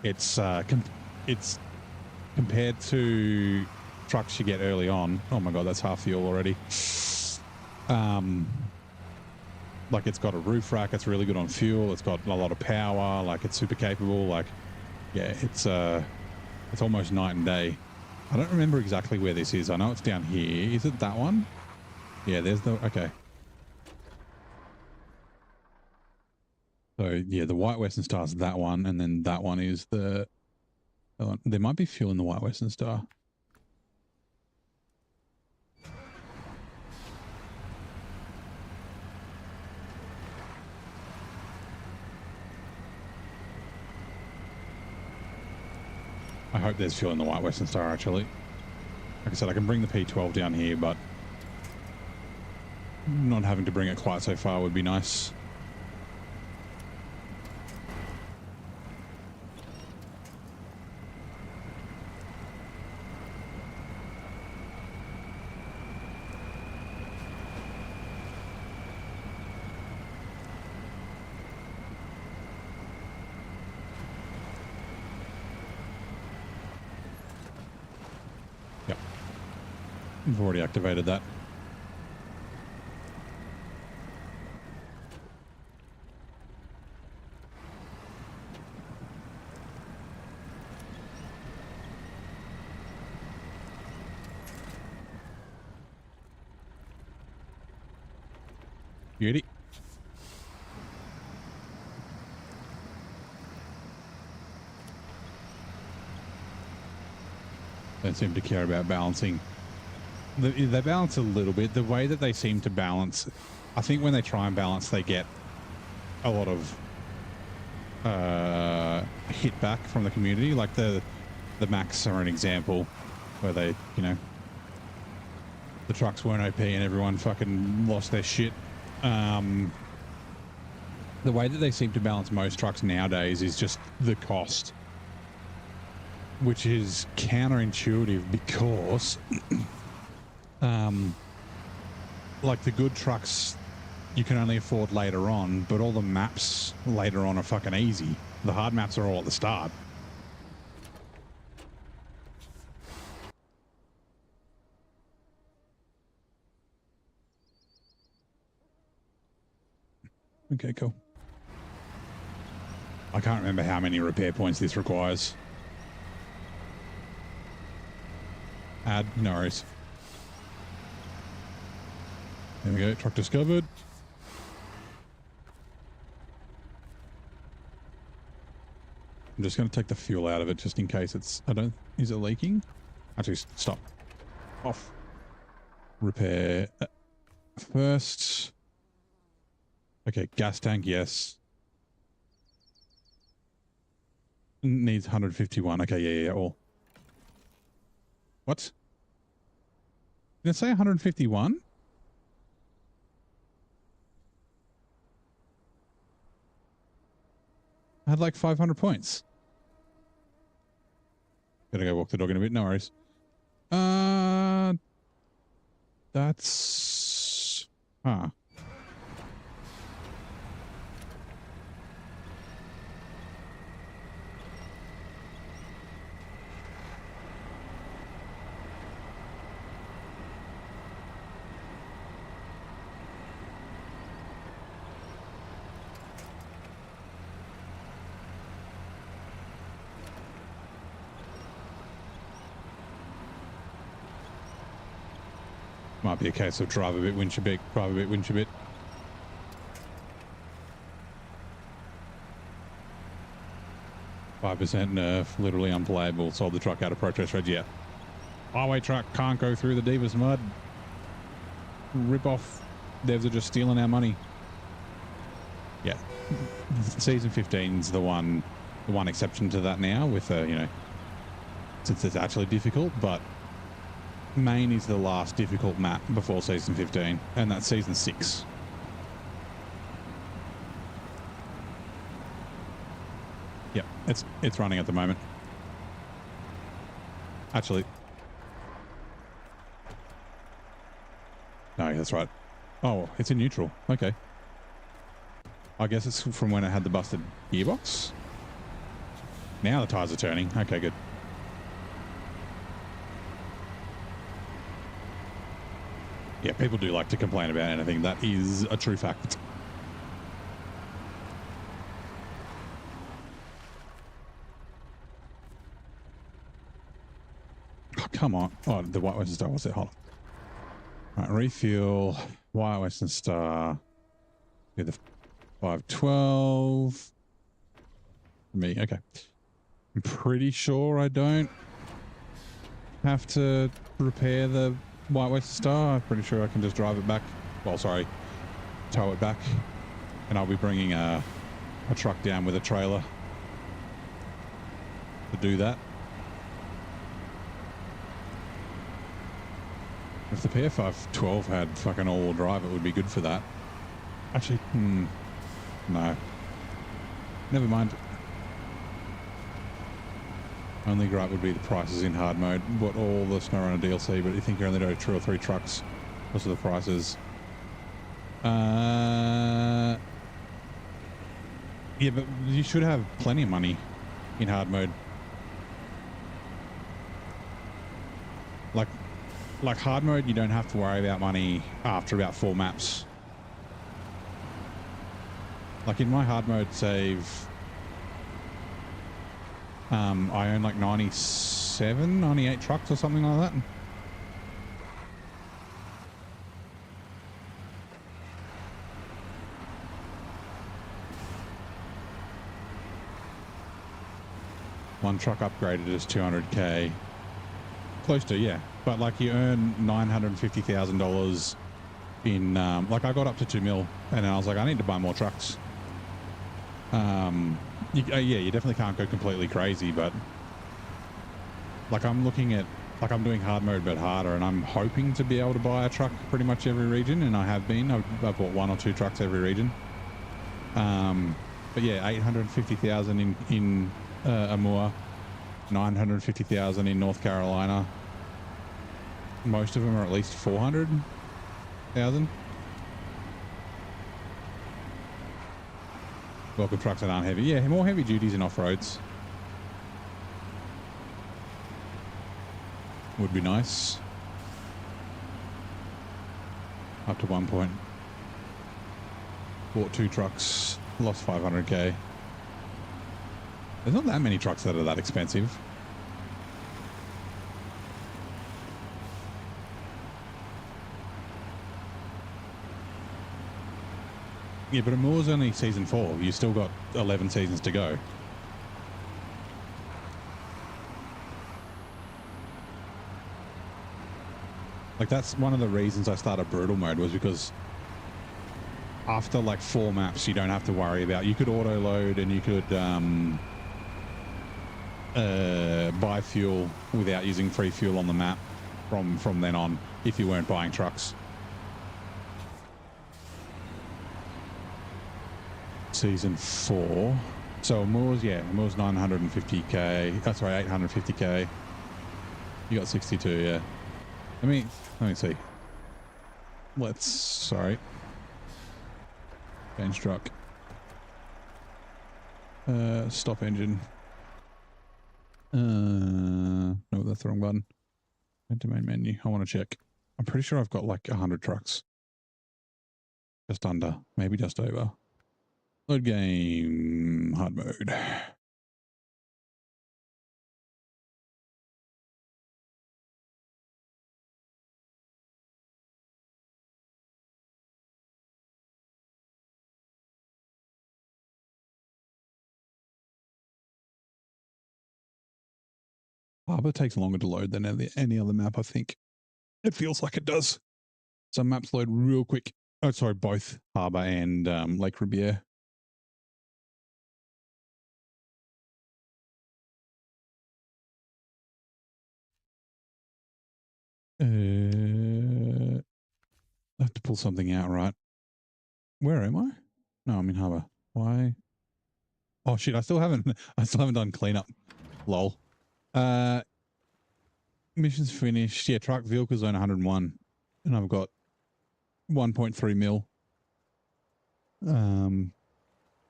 It's compared to trucks you get early on. Oh my god, that's half fuel already. Like it's got a roof rack. It's really good on fuel. It's got a lot of power. Like it's super capable. Like, yeah, it's almost night and day. I don't remember exactly where this is. I know it's down here. Is it that one? Yeah, there's the okay. So yeah, the White Western Star is that one, and then that one is the. There might be fuel in the White Western Star. I hope there's fuel in the White Western Star, actually. Like I said, I can bring the P12 down here, but not having to bring it quite so far would be nice. I've already activated that. Beauty. Don't seem to care about balancing. They balance a little bit. The way that they seem to balance, I think when they try and balance, they get a lot of hit back from the community. Like the Macs are an example where they, you know, the trucks weren't OP and everyone fucking lost their shit. The way that they seem to balance most trucks nowadays is just the cost, which is counterintuitive because like the good trucks you can only afford later on, but all the maps later on are fucking easy. The hard maps are all at the start. Okay, cool. I can't remember how many repair points this requires. Add, no worries. There we go, truck discovered. I'm just going to take the fuel out of it just in case it's, is it leaking? Actually, stop. Off. Repair. First. Okay, gas tank, yes. Needs 151. Okay, yeah, all. What? Did it say 151? I had like 500 points. Gotta go walk the dog in a bit. No worries. That's... Huh. Might be a case of drive a bit, winch a bit, drive a bit, winch a bit. %5 nerf, literally unplayable. Sold the truck out of protest reg. Yeah. Highway truck can't go through the Divas mud. Rip off. Devs are just stealing our money. Yeah. Season 15's the one exception to that now with, you know, since it's actually difficult, but Maine is the last difficult map before season 15, and that's season 6. Yeah, it's running at the moment. Actually, no, that's right. Oh, it's in neutral. Okay. I guess it's from when it had the busted gearbox. Now the tires are turning. Okay, good. Yeah, people do like to complain about anything. That is a true fact. Oh, come on. Oh, the White Western Star. What's it? Hold on. All right, refuel. White Western Star. Yeah, the 512. Me. Okay. I'm pretty sure I don't have to repair the White Western Star. I'm pretty sure I can just drive it back. Well, sorry, tow it back, and I'll be bringing a truck down with a trailer to do that. If the PF512 had fucking all-wheel drive, it would be good for that. Actually, no. Never mind. Only gripe would be the prices in hard mode. What all the SnowRunner DLC, but you think you're only doing 2 or 3 trucks because of the prices. Yeah, but you should have plenty of money in hard mode. Like hard mode, you don't have to worry about money after about 4 maps. Like in my hard mode save, I own like 98 trucks or something like that. One truck upgraded is 200k. Close to, yeah. But like you earn $950,000 in, like I got up to 2 mil and then I was like, I need to buy more trucks. Yeah, you definitely can't go completely crazy, but like I'm looking at, like I'm doing hard mode but harder, and I'm hoping to be able to buy a truck pretty much every region, and I have been. I've bought 1 or 2 trucks every region. But yeah, 850,000 in Amur, 950,000 in North Carolina. Most of them are at least 400,000. Welcome trucks that aren't heavy. Yeah, more heavy duties and off-roads would be nice. Up to 1 point. Bought 2 trucks, lost 500k. There's not that many trucks that are that expensive. Yeah, but Amur's only season 4. You still got 11 seasons to go. Like that's one of the reasons I started brutal mode, was because after like 4 maps, you don't have to worry about. You could auto load and you could buy fuel without using free fuel on the map from then on, if you weren't buying trucks. Season 4. So Amur's 950k. That's right, 850k. You got 62, yeah. Let me see. Sorry. Bench truck. Stop engine. No, that's the wrong button. Enter main menu. I want to check. I'm pretty sure I've got like 100 trucks. Just under, maybe just over. Load game, hard mode. Harbour takes longer to load than any other map, I think. It feels like it does. Some maps load real quick. Oh, sorry, both Harbour and Lake Riviere. I have to pull something out, right? Where am I? No, I'm in Harbour. Why? Oh shit! I still haven't done cleanup. Lol. Missions finished. Yeah, truck vehicle zone 101, and I've got 1.3 mil.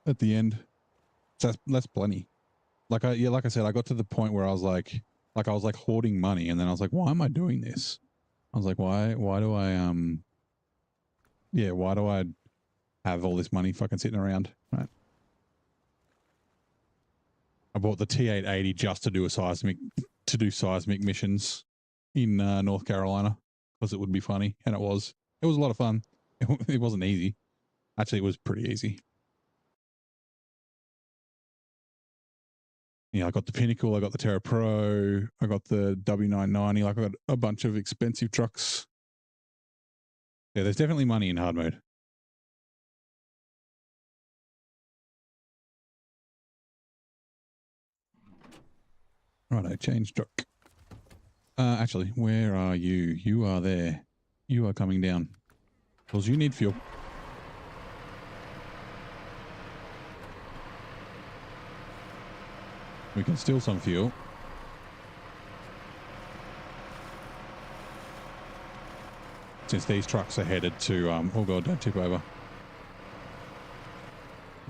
At the end, so that's plenty. Like I said, I got to the point where I was like I was like hoarding money, and then I was like, why am I doing this? I was like, why do I why do I have all this money fucking sitting around? Right. I bought the T880 just to do seismic missions in North Carolina because it would be funny, and it was a lot of fun. It wasn't easy. Actually, it was pretty easy. Yeah, I got the Pinnacle, I got the Terra Pro, I got the W990. Like, I got a bunch of expensive trucks. Yeah, there's definitely money in hard mode. Righto, change truck. Actually, where are you? You are there. You are coming down. Because you need fuel. We can steal some fuel. Since these trucks are headed to, oh god, don't tip over.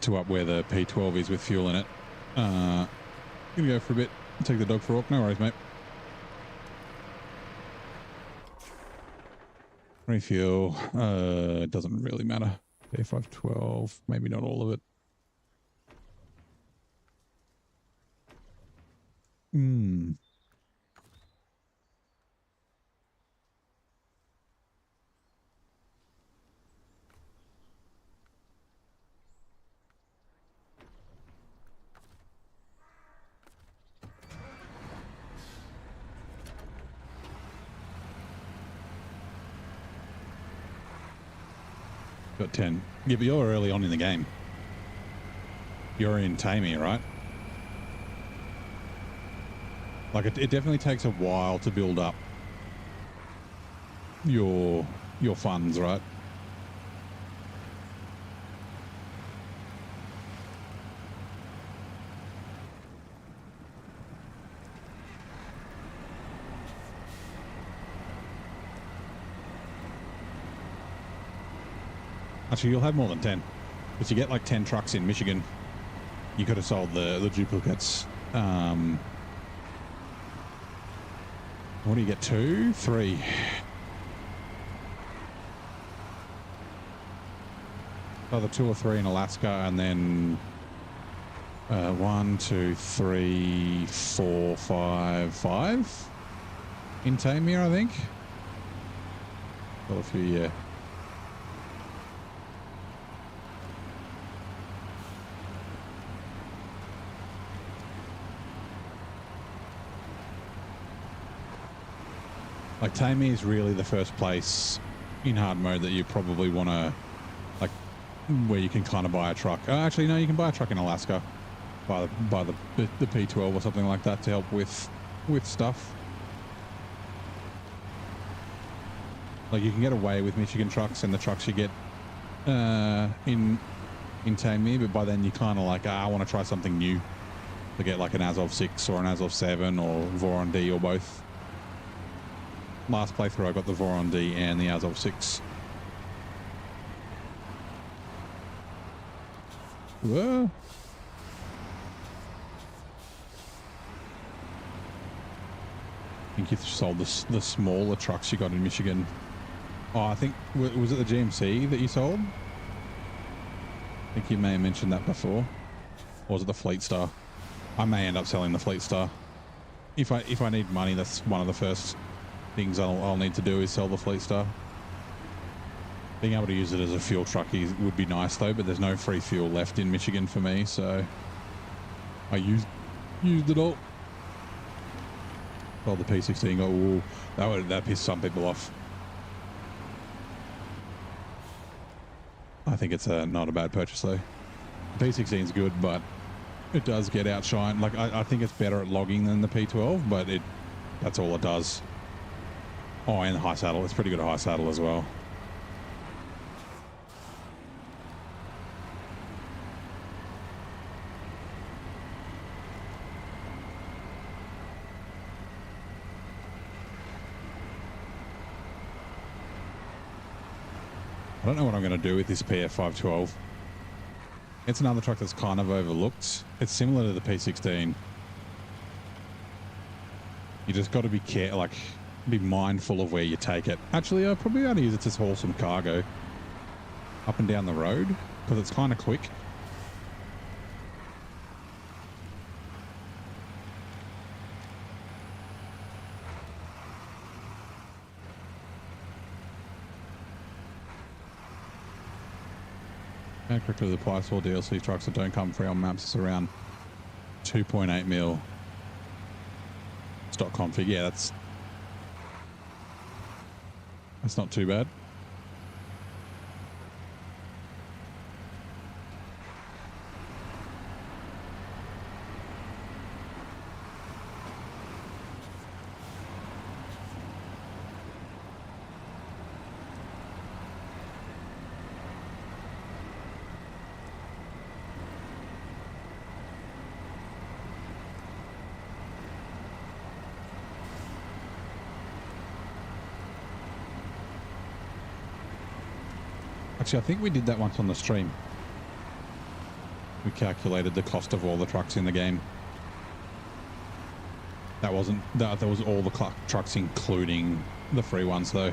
To up where the P12 is with fuel in it. Gonna go for a bit. Take the dog for a walk. No worries, mate. Refuel. It doesn't really matter. P512. Maybe not all of it. Got 10. Yeah, but you're early on in the game. You're in Tamir, right? Like, it definitely takes a while to build up your funds, right? Actually, you'll have more than 10. But you get like 10 trucks in Michigan. You could have sold the duplicates. What do you get? 2? 3? Either 2 or 3 in Alaska, and then 1, 2, 3, 4, 5 in Tamir, I think. Got a few, yeah. Like, Tamir is really the first place in hard mode that you probably want to, like, where you can kind of buy a truck. Actually, no, you can buy a truck in Alaska, buy the P12 or something like that to help with stuff. Like, you can get away with Michigan trucks and the trucks you get in Tamir, but by then you kind of like, I want to try something new. To get like an Azov 6 or an Azov 7 or Voron D or both. Last playthrough I got the Voron D and the Azov 6. Whoa. I think you sold the smaller trucks you got in Michigan. Oh, I think, was it the GMC that you sold? I think you may have mentioned that before. Or was it the Fleet Star? I may end up selling the Fleet Star. If I need money, that's one of the first things I'll need to do is sell the Fleet Star. Being able to use it as a fuel truck would be nice though, but there's no free fuel left in Michigan for me, so I used it all. Oh, the P16. Oh, that pissed some people off. I think it's not a bad purchase though. The P16 is good, but it does get outshined. Like I think it's better at logging than the P12, but that's all it does. Oh, and high saddle. It's pretty good at high saddle as well. I don't know what I'm going to do with this PF512. It's another truck that's kind of overlooked. It's similar to the P16. You just got to be mindful of where you take it. Actually, I probably ought to use it to haul some cargo up and down the road because it's kind of quick. How quickly the price for DLC trucks that don't come free on maps is around 2.8 mil stock config. Yeah, that's not too bad. Actually, I think we did that once on the stream. We calculated the cost of all the trucks in the game. That was all the trucks, including the free ones, though.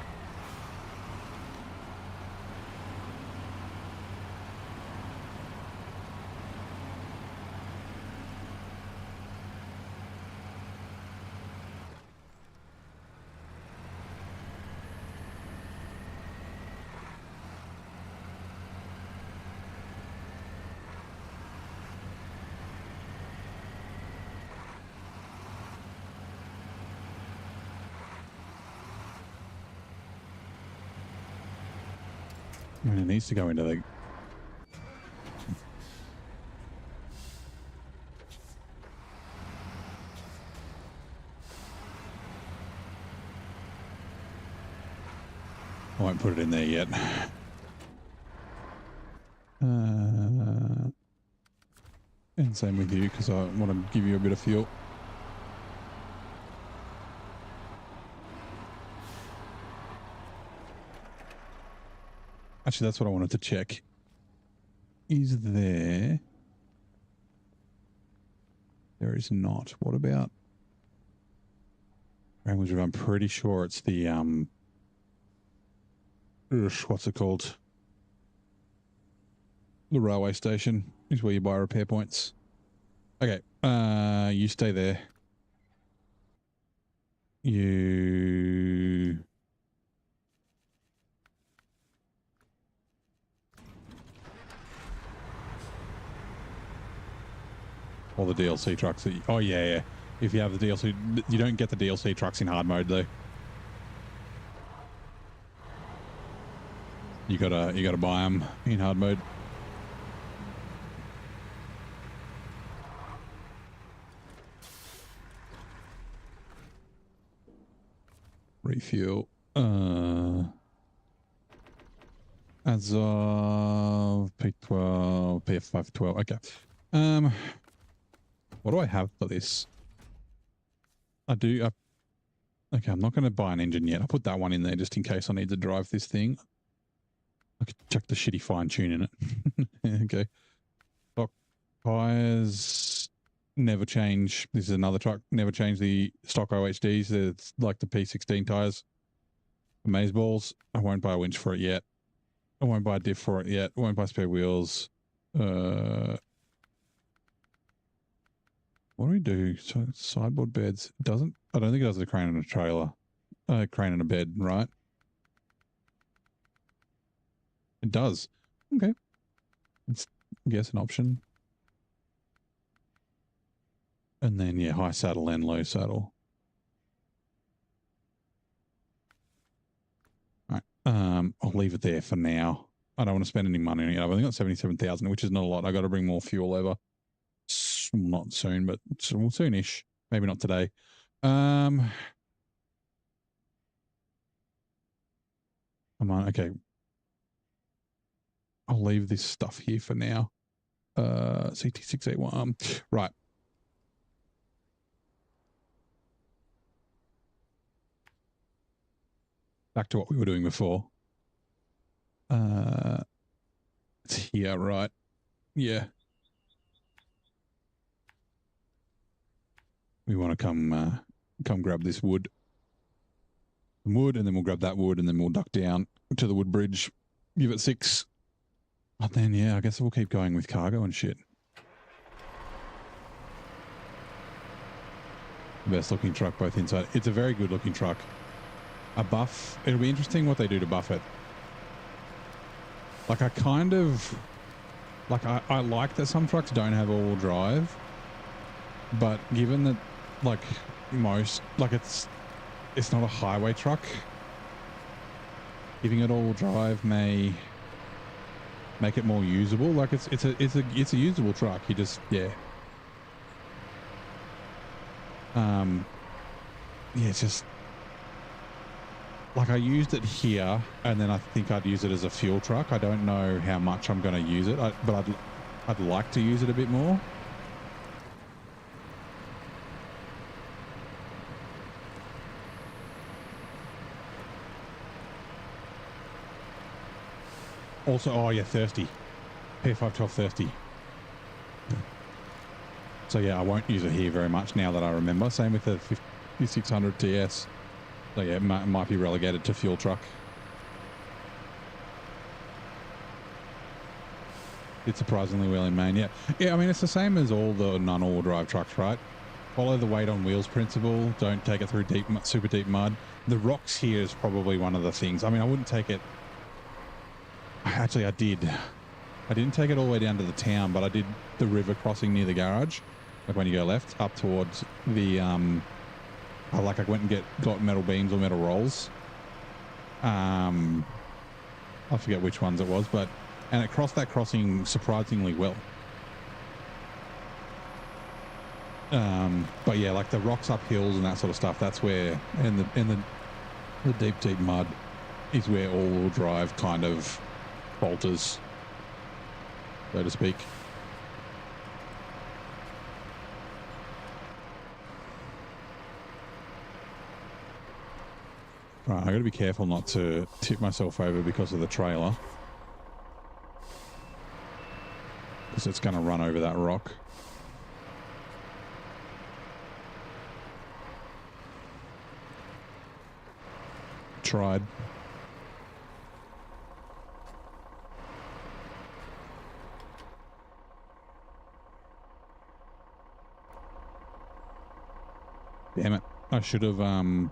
I mean, it needs to go into the... I won't put it in there yet. And same with you, because I want to give you a bit of fuel. Actually, that's what I wanted to check. Is there... There is not. What about... I'm pretty sure it's the... what's it called? The railway station is where you buy repair points. Okay, you stay there. You... All the DLC trucks. Oh, yeah. If you have the DLC... You don't get the DLC trucks in hard mode, though. You gotta buy them in hard mode. Refuel. As of P12, PF512. Okay. What do I have for this? Okay, I'm not going to buy an engine yet. I'll put that one in there just in case I need to drive this thing. I could chuck the shitty fine tune in it. Okay. Stock tires never change. This is another truck. Never change the stock OHDs. It's like the P16 tires. Amazeballs. I won't buy a winch for it yet. I won't buy a diff for it yet. I won't buy spare wheels. What do we do? So sideboard beds. I don't think it does a crane and a trailer. Crane and a bed, right? It does. Okay. It's, I guess, an option. And then, yeah, high saddle and low saddle. I'll leave it there for now. I don't want to spend any money on it. I've only got 77,000, which is not a lot. I got to bring more fuel over. Not soon, but soonish. Maybe not today. Come on. Okay. I'll leave this stuff here for now. CT681. Right. Back to what we were doing before. It's here, right? Yeah. We want to come grab this wood. Wood, and then we'll grab that wood, and then we'll duck down to the wood bridge. Give it 6. And then, yeah, I guess we'll keep going with cargo and shit. Best looking truck, both inside. It's a very good looking truck. A buff. It'll be interesting what they do to buff it. Like, I kind of... Like, I like that some trucks don't have all-wheel drive. But given that, like, most... Like, it's not a highway truck. Giving it all-wheel drive may make it more usable. Like, it's a usable truck. You just... Yeah. Yeah, it's just... Like, I used it here, and then I think I'd use it as a fuel truck. I don't know how much I'm going to use it, but I'd like to use it a bit more. Also, oh yeah, thirsty. P512 thirsty. So yeah, I won't use it here very much now that I remember. Same with the 5600 TS. So yeah, it might be relegated to fuel truck. It's surprisingly well in main, yeah. Yeah, I mean, it's the same as all the non-all drive trucks, right? Follow the weight on wheels principle. Don't take it through deep, super deep mud. The rocks here is probably one of the things. I mean, I wouldn't take it... Actually, I did. I didn't take it all the way down to the town, but I did the river crossing near the garage. Like when you go left, up towards the... I went and got metal beams or metal rolls. I forget which ones it was, but... And it crossed that crossing surprisingly well. But yeah, like the rocks up hills and that sort of stuff, that's where... And the deep, deep mud is where all-wheel drive kind of falters, so to speak. Right, I got to be careful not to tip myself over because of the trailer, because it's going to run over that rock. Tried. Damn it. I should have I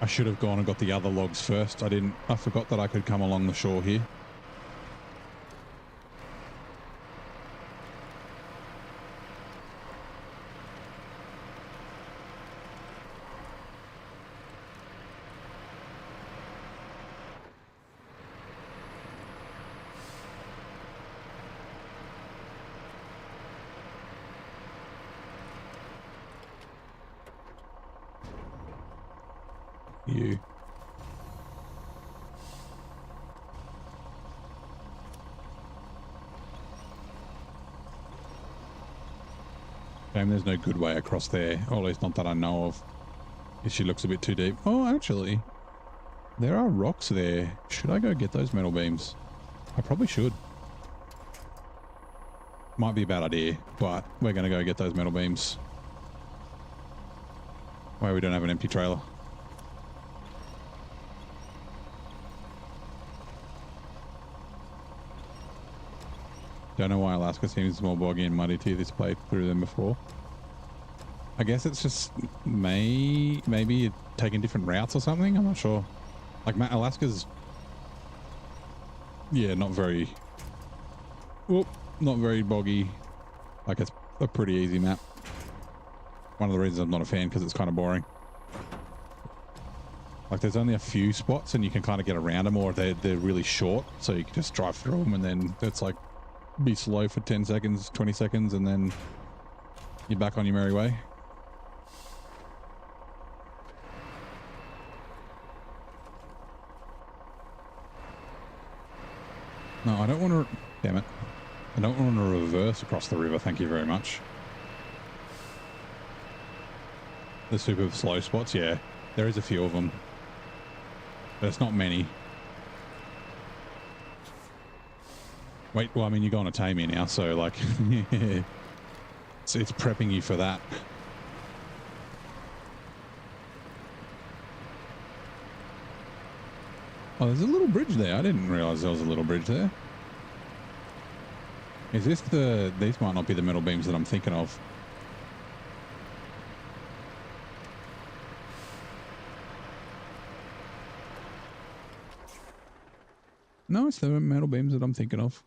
should have gone and got the other logs first. I forgot that I could come along the shore here. You. Shame there's no good way across there, or at least not that I know of. If she looks a bit too deep. Oh, actually, there are rocks there. Should I go get those metal beams? I probably should. Might be a bad idea, but we're going to go get those metal beams. Why we don't have an empty trailer. Don't know why Alaska seems more boggy and muddy to you this playthrough than before. I guess it's just maybe taking different routes or something. I'm not sure. Like Alaska's, yeah, not very boggy. Like it's a pretty easy map. One of the reasons I'm not a fan, because it's kind of boring. Like there's only a few spots and you can kind of get around them, or they're really short, so you can just drive through them and then it's like be slow for 10 seconds, 20 seconds, and then you're back on your merry way. No, I don't want to... Damn it. I don't want to reverse across the river, thank you very much. The super slow spots, yeah. There is a few of them. But it's not many. Wait, well, I mean, you're going to Tammy now, so, like... it's prepping you for that. Oh, there's a little bridge there. I didn't realize there was a little bridge there. Is this the... These might not be the metal beams that I'm thinking of. No, it's the metal beams that I'm thinking of.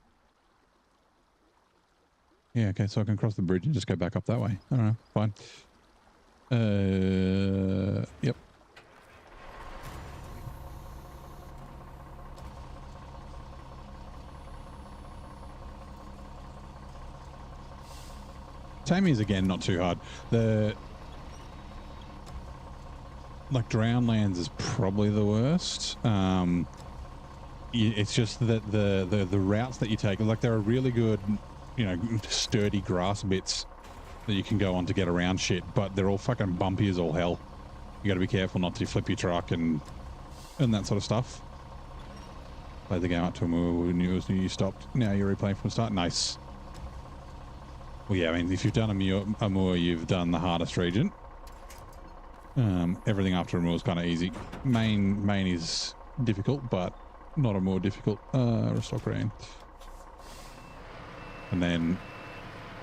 Yeah, okay, so I can cross the bridge and just go back up that way. I don't know, fine. Yep. Tammy's again not too hard. The like Drownlands is probably the worst. It's just that the routes that you take, like there are really good, you know, sturdy grass bits that you can go on to get around shit, but they're all fucking bumpy as all hell. You got to be careful not to flip your truck and that sort of stuff. Played the game up to a Moor when you stopped. Now you're replaying from the start. Nice. Well, yeah, I mean, if you've done a Moor, you've done the hardest region. Everything after a Moor is kind of easy. Main is difficult, but not a more difficult restock rain. And then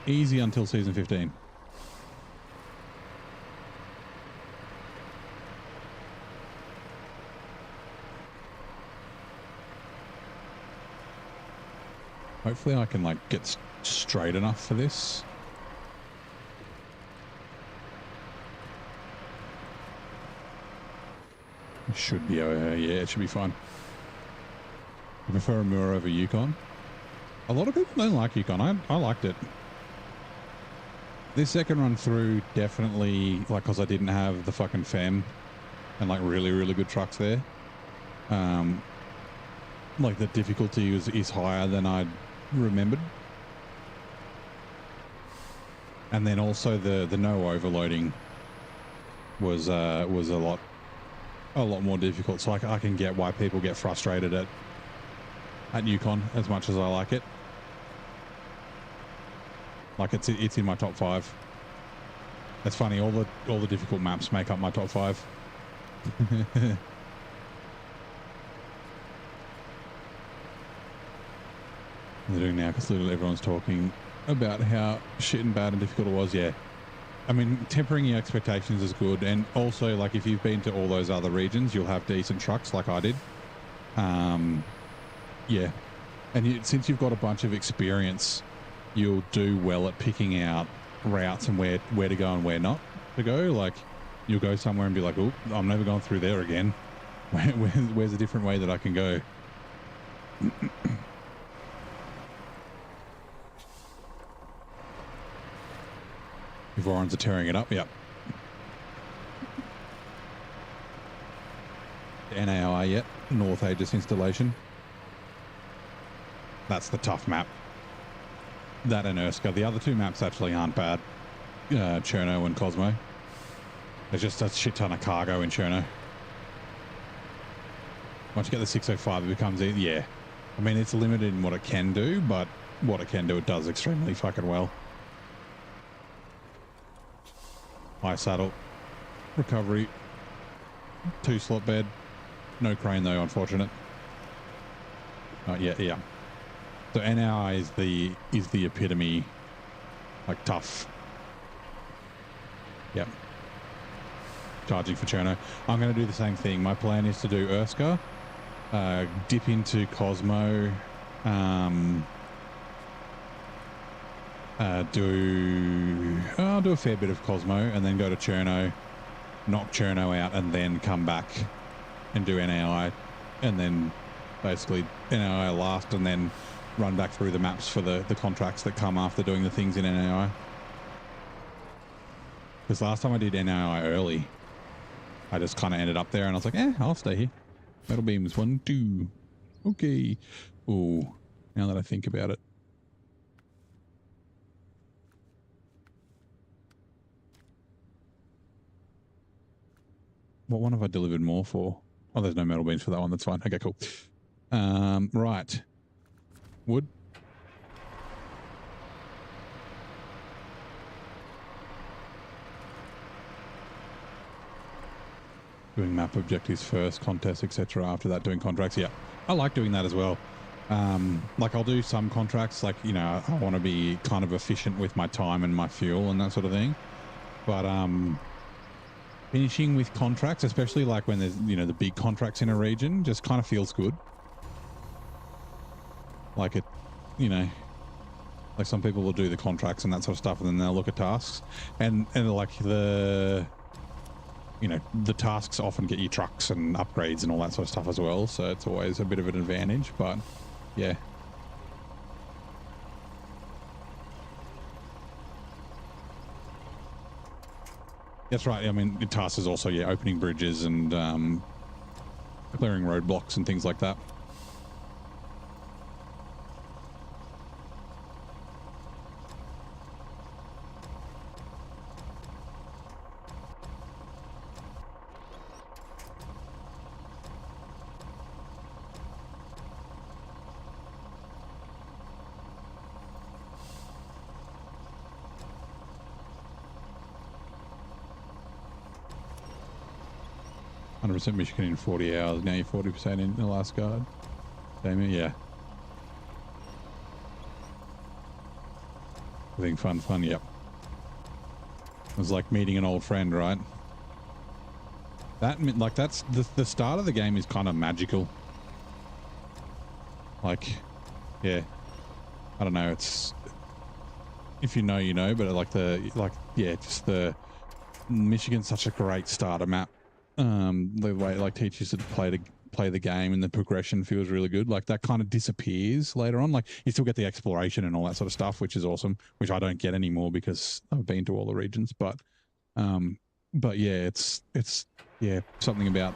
easy until season 15. Hopefully I can like get straight enough for this. It should be, yeah, it should be fine. I prefer a Moor over Yukon. A lot of people don't like Yukon. I liked it. This second run through definitely, like, because I didn't have the fucking FEM and like really, really good trucks there. Like the difficulty is higher than I'd remembered. And then also the no overloading was a lot more difficult. So I can get why people get frustrated at Yukon as much as I like it. Like it's in my top 5. That's funny. All the difficult maps make up my top 5. They're doing now because literally everyone's talking about how shit and bad and difficult it was. Yeah, I mean, tempering your expectations is good, and also like if you've been to all those other regions, you'll have decent trucks like I did. Yeah, and since you've got a bunch of experience, you'll do well at picking out routes and where to go and where not to go. Like you'll go somewhere and be like, oh, I'm never going through there again. Where's a different way that I can go? If Warrens are tearing it up, yep. NAI yet, North Aegis installation. That's the tough map. That and Urska. The other two maps actually aren't bad. Cherno and Cosmo. There's just a shit ton of cargo in Cherno. Once you get the 605, it becomes easy. Yeah. I mean, it's limited in what it can do, but what it can do, it does extremely fucking well. High saddle. Recovery. 2 slot bed. No crane though, unfortunate. Yeah. So NAI is the epitome, like tough. Yep. Charging for Cherno. I'm going to do the same thing. My plan is to do Urska, dip into Cosmo, I'll do a fair bit of Cosmo and then go to Cherno, knock Cherno out and then come back and do NAI, and then basically NAI last, and then run back through the maps for the contracts that come after doing the things in NAI. Because last time I did NAI early, I just kind of ended up there and I was like, I'll stay here. Metal beams, 1, 2. Okay. Oh, now that I think about it. What one have I delivered more for? Oh, there's no metal beams for that one. That's fine. Okay, cool. Right. Wood. Doing map objectives first, contests, etc. After that, doing contracts. Yeah, I like doing that as well. Like I'll do some contracts, like, you know, I want to be kind of efficient with my time and my fuel and that sort of thing. But finishing with contracts, especially like when there's, you know, the big contracts in a region, just kind of feels good. Like it, you know, like some people will do the contracts and that sort of stuff, and then they'll look at tasks, and like the, you know, the tasks often get you trucks and upgrades and all that sort of stuff as well. So it's always a bit of an advantage, but yeah. That's right. I mean, the task is also, yeah, opening bridges and clearing roadblocks and things like that. Michigan in 40 hours. Now you're 40% in the last guard. Damn it, yeah. I think fun, yep. It was like meeting an old friend, right? That, like, that's the start of the game is kind of magical. Like, yeah. I don't know, it's, if you know, you know, but like yeah, just the Michigan's such a great starter map. The way it like teaches you to play the game, and the progression feels really good. Like that kind of disappears later on. Like you still get the exploration and all that sort of stuff, which is awesome, which I don't get anymore because I've been to all the regions. But yeah, it's yeah, something about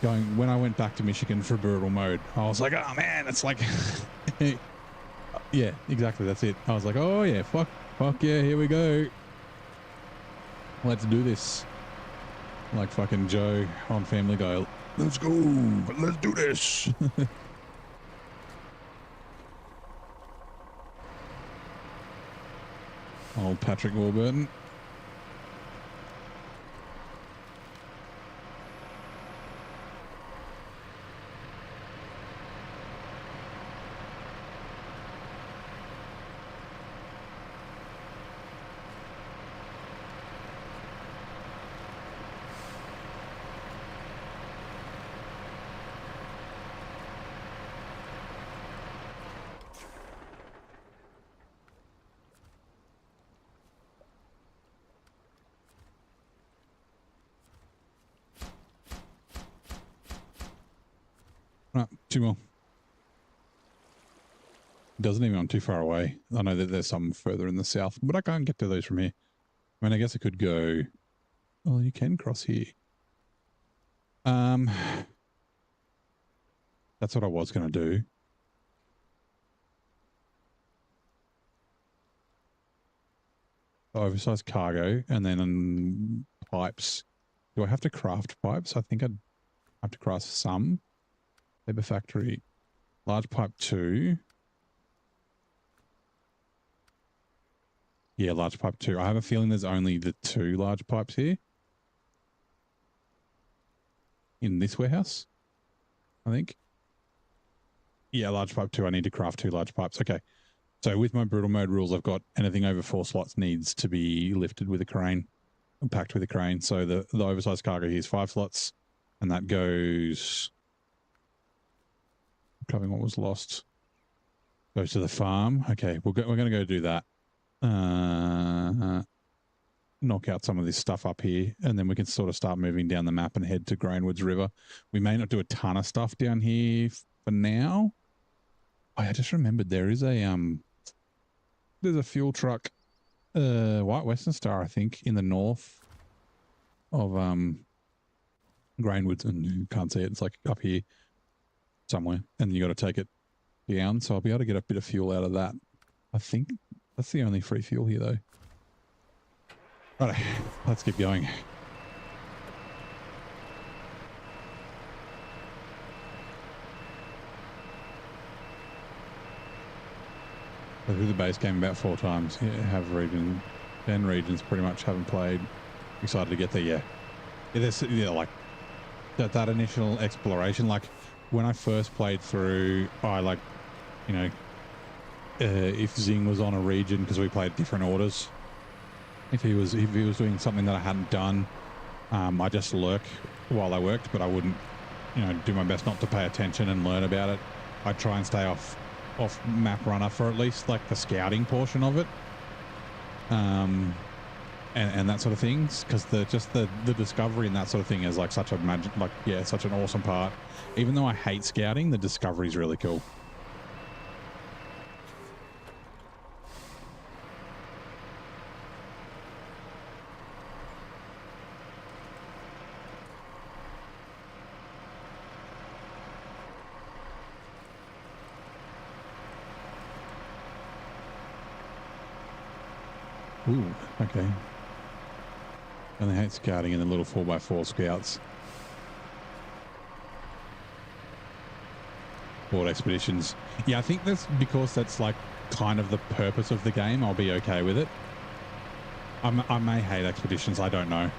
going, when I went back to Michigan for brutal mode, I was like, oh man, it's like yeah, exactly, that's it. I was like, oh yeah, fuck yeah, here we go, let's do this. Like fucking Joe on Family Guy. Let's go. Let's do this. Old Patrick Warburton. Right, 2 more. Doesn't even, I'm too far away. I know that there's some further in the south, but I can't get to those from here. I mean, I guess I could go. Well, you can cross here. That's what I was going to do. Oversized cargo, and then pipes. Do I have to craft pipes? I think I'd have to craft some. Labor factory. Large pipe 2. Yeah, large pipe 2. I have a feeling there's only the 2 large pipes here. In this warehouse, I think. Yeah, large pipe 2. I need to craft 2 large pipes. Okay. So with my brutal mode rules, I've got anything over 4 slots needs to be lifted with a crane, packed with a crane. So the oversized cargo here is 5 slots, and that goes, covering what was lost, goes to the farm. Okay, we're going to go do that. knock out some of this stuff up here, and then we can sort of start moving down the map and head to Grainwoods River. We may not do a ton of stuff down here for now. Oh, I just remembered there's a fuel truck, White Western Star, I think, in the north of Grainwoods, and you can't see it. It's like up here somewhere, and then you got to take it down. So I'll be able to get a bit of fuel out of that. I think that's the only free fuel here, though. Right, let's keep going. I through the base game about 4 times. Yeah, have 10 regions pretty much haven't played. Excited to get there, yeah. There's like that initial exploration. Like when I first played through, I like, you know, if Zing was on a region, because we played different orders. If he was doing something that I hadn't done, I just lurk while I worked, but I wouldn't, you know, do my best not to pay attention and learn about it. I'd try and stay off map runner for at least like the scouting portion of it, and that sort of things, because the discovery and that sort of thing is like such a such an awesome part. Even though I hate scouting, the discovery is really cool. Ooh, okay. And they hate scouting and the little 4x4 scouts. Board expeditions. Yeah, I think that's because that's like kind of the purpose of the game. I'll be okay with it. I may hate expeditions. I don't know.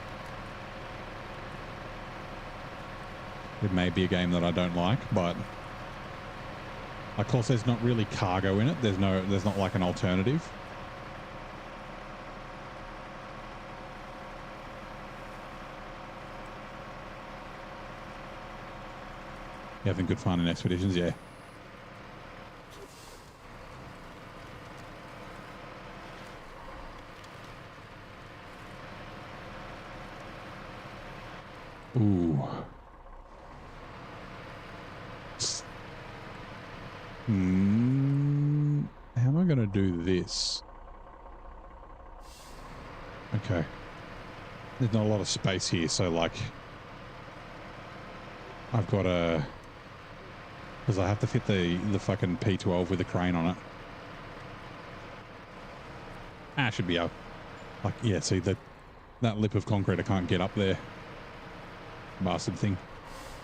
It may be a game that I don't like, but of course there's not really cargo in it. There's not like an alternative. You having good fun in expeditions, yeah. Ooh. How am I going to do this? Okay. There's not a lot of space here, so like I've got a... Because I have to fit the fucking P12 with the crane on it. I should be able... Like, yeah, see, that lip of concrete, I can't get up there. Bastard thing.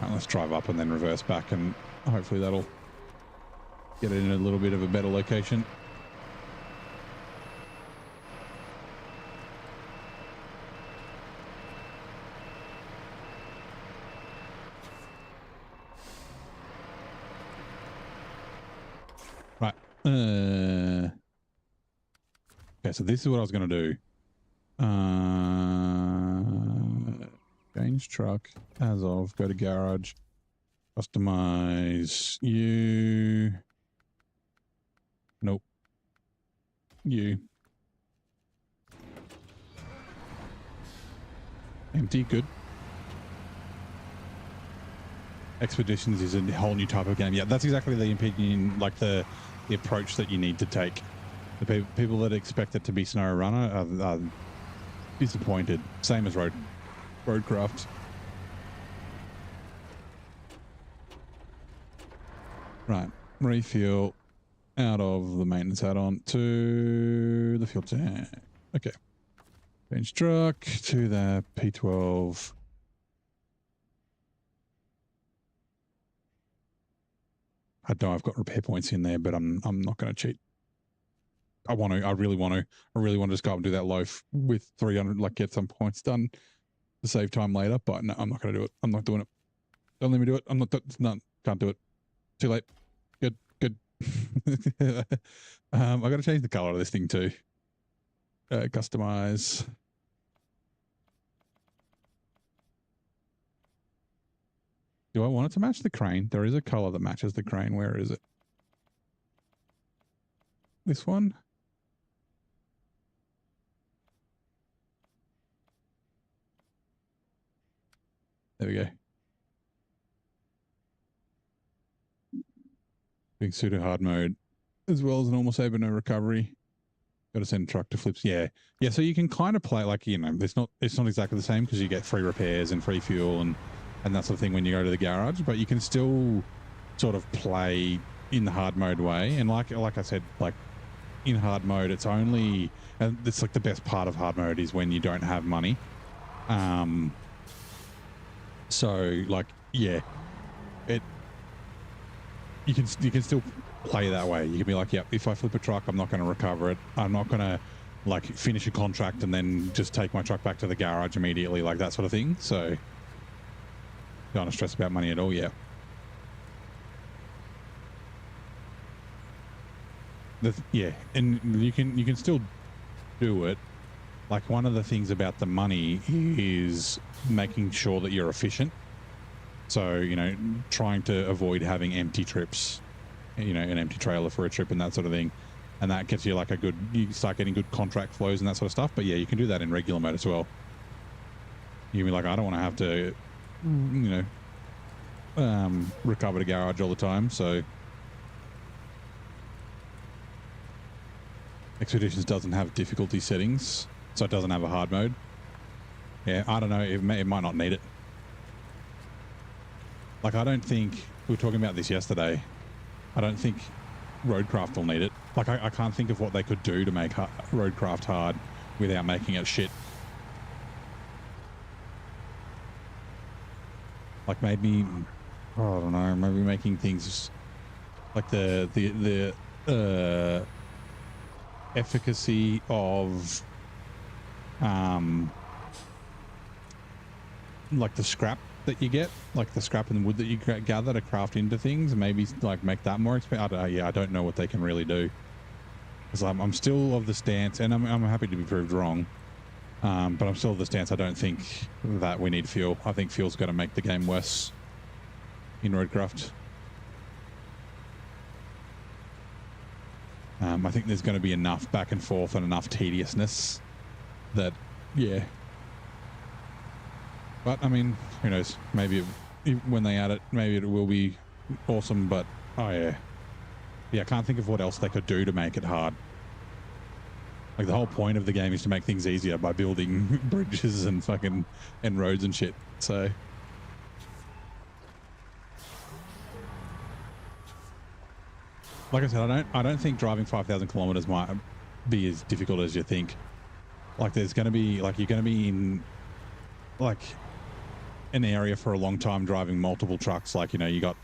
Right, let's drive up and then reverse back, and hopefully that'll get it in a little bit of a better location. Right. Okay, so this is what I was going to do. Change truck as of, go to garage, customize you. Nope. You. Empty, good. Expeditions is a whole new type of game. Yeah, that's exactly the opinion, like the approach that you need to take. The people that expect it to be SnowRunner are disappointed. Same as Roadcraft. Right, refuel out of the maintenance add-on to the fuel tank. Okay. Change truck to the P12. I know I've got repair points in there, but I'm not going to cheat. I really want to just go up and do that loaf with 300, like get some points done to save time later, but no, I'm not going to do it. I'm not doing it. Don't let me do it. I'm not, no, can't do it. Too late. Good. I got to change the color of this thing too. Customize. Do I want it to match the crane? There is a color that matches the crane. Where is it? This one? There we go. Doing pseudo hard mode as well as normal save but no recovery. Got to send truck to flips. Yeah. Yeah. So you can kind of play like, you know, it's not exactly the same because you get free repairs and free fuel and that sort of thing when you go to the garage, but you can still sort of play in the hard mode way. And like I said, like in hard mode, it's only, and it's like the best part of hard mode is when you don't have money. So like, yeah, you can still play that way. You can be like, yep, if I flip a truck, I'm not going to recover it. I'm not going to like finish a contract and then just take my truck back to the garage immediately, like that sort of thing. So don't stress about money at all. Yeah. Yeah. And you can still do it. Like one of the things about the money is making sure that you're efficient. So, you know, trying to avoid having empty trips, you know, an empty trailer for a trip and that sort of thing. And that gets you like you start getting good contract flows and that sort of stuff. But yeah, you can do that in regular mode as well. You can be like, I don't want to have to, you know, recover the garage all the time. So Expeditions doesn't have difficulty settings. So it doesn't have a hard mode. Yeah, I don't know. It might not need it. Like, I don't think, we were talking about this yesterday, I don't think Roadcraft will need it. Like, I can't think of what they could do to make Roadcraft hard without making it shit. Like, maybe, oh, I don't know, maybe making things like the efficacy of, like the scrap that you get, like the scrap and wood that you gather to craft into things, maybe like make that more expensive. I don't know what they can really do. Because I'm still of the stance, and I'm happy to be proved wrong, but I'm still of the stance I don't think that we need fuel. I think fuel's going to make the game worse in Roadcraft. I think there's going to be enough back and forth and enough tediousness that, yeah. But, I mean, who knows? Maybe when they add it, maybe it will be awesome, but, oh, yeah. Yeah, I can't think of what else they could do to make it hard. Like, the whole point of the game is to make things easier by building bridges and fucking and roads and shit. So, like I said, I don't think driving 5,000 kilometers might be as difficult as you think. Like, there's going to be, like, you're going to be in, like, an area for a long time driving multiple trucks. Like, you know, you got,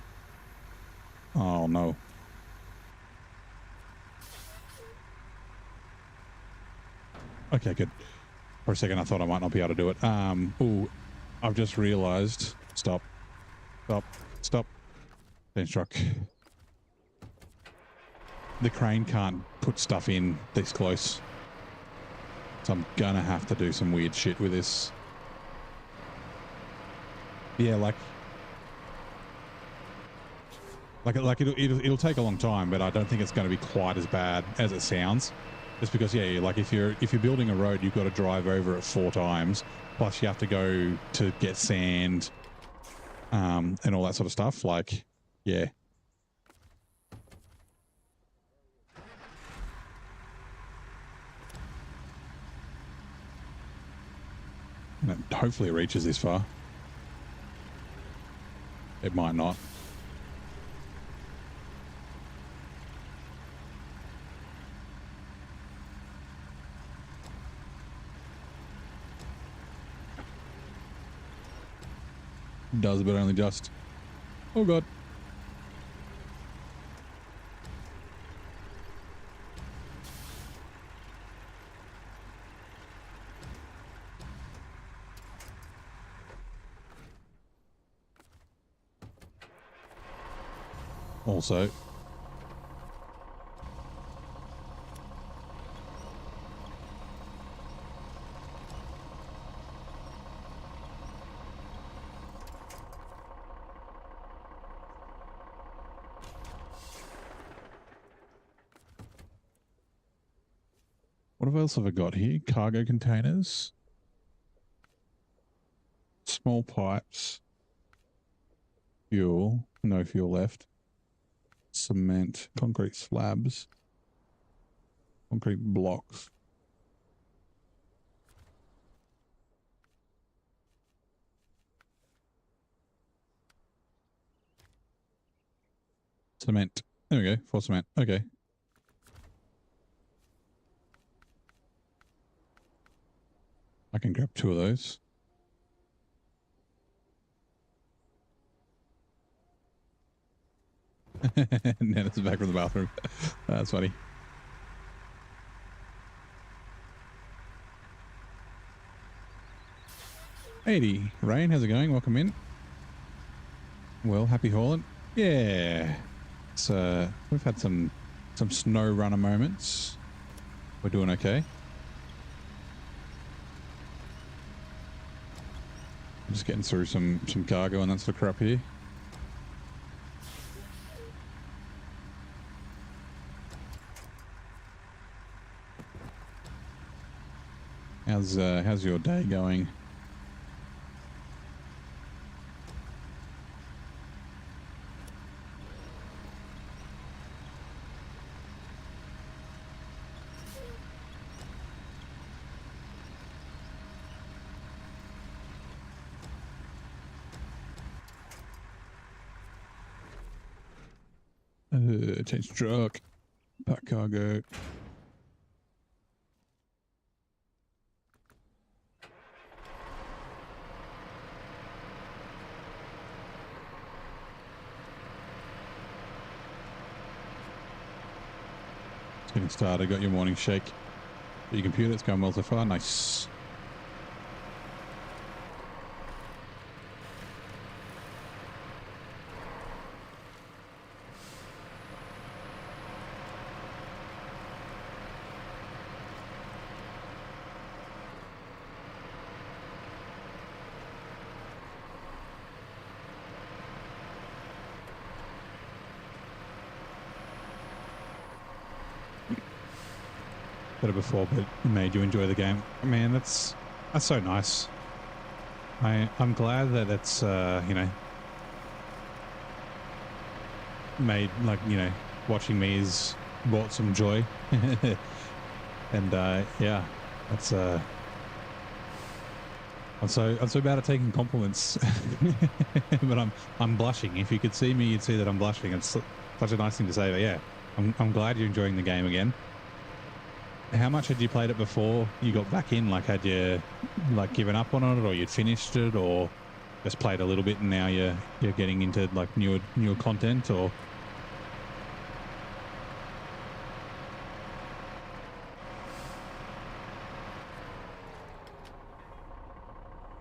oh no. Okay, good. For a second, I thought I might not be able to do it. Oh, I've just realized. Stop. Bench truck. The crane can't put stuff in this close. So I'm gonna have to do some weird shit with this. Yeah, like it'll take a long time, but I don't think it's going to be quite as bad as it sounds. Just because, yeah, like if you're building a road, you've got to drive over it 4 times. Plus, you have to go to get sand, and all that sort of stuff. Like, yeah. And hopefully, it reaches this far. It might not. Does, but only just. Oh god. Also, what else have I got here? Cargo containers, small pipes. Fuel. No fuel left. Cement. Concrete slabs. Concrete blocks. Cement. There we go. For cement. Okay. I can grab 2 of those. And then it's back from the bathroom. That's funny. Hey, Rain, how's it going? Welcome in. Well, happy hauling. Yeah. So we've had some SnowRunner moments. We're doing okay. I'm just getting through some cargo and that sort of crap here. How's your day going? Change truck, pack cargo. It's getting started. Got your morning shake. Your computer, it's going well so far. Nice. Better before, but made you enjoy the game. Man, that's so nice. I'm glad that it's you know, made, like, you know, watching me has brought some joy. And yeah, that's I'm so bad at taking compliments. But I'm blushing. If you could see me, you'd see that I'm blushing. It's such a nice thing to say. But yeah, I'm glad you're enjoying the game again. How much had you played it before you got back in? Like, had you like given up on it, or you'd finished it, or just played a little bit and now you're getting into like newer content? Or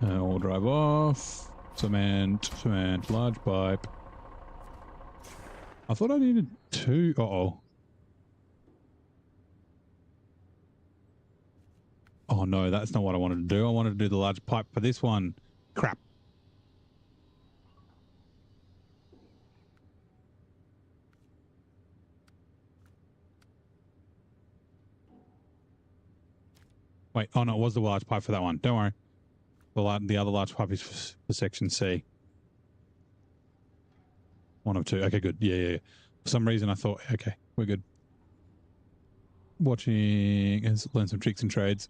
all drive off. Cement, large pipe. I thought I needed 2. Uh-oh. Oh no, that's not what I wanted to do. I wanted to do the large pipe for this one. Crap. Wait, oh no, it was the large pipe for that one. Don't worry. The other large pipe is for section C. 1 of 2. Okay, good. Yeah. For some reason I thought, okay, we're good. Watching, learn some tricks and trades.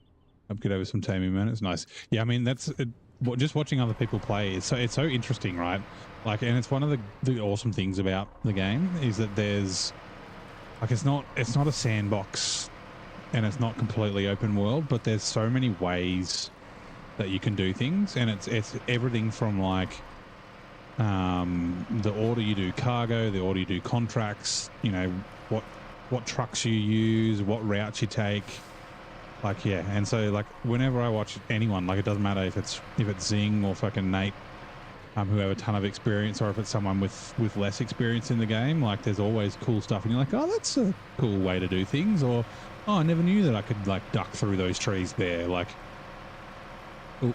Get over some taming, man. It's nice. Yeah, I mean, that's it. Just watching other people play. It's so interesting, right? Like, and it's one of the awesome things about the game is that there's like, it's not a sandbox and it's not completely open world, but there's so many ways that you can do things, and it's everything from like the order you do cargo, the order you do contracts, you know, what trucks you use, what routes you take. Like, yeah, and so like whenever I watch anyone, like, it doesn't matter if it's Zing or fucking Nate, who have a ton of experience, or if it's someone with less experience in the game, like, there's always cool stuff, and you're like, oh, that's a cool way to do things, or oh, I never knew that I could like duck through those trees there. Like, oh,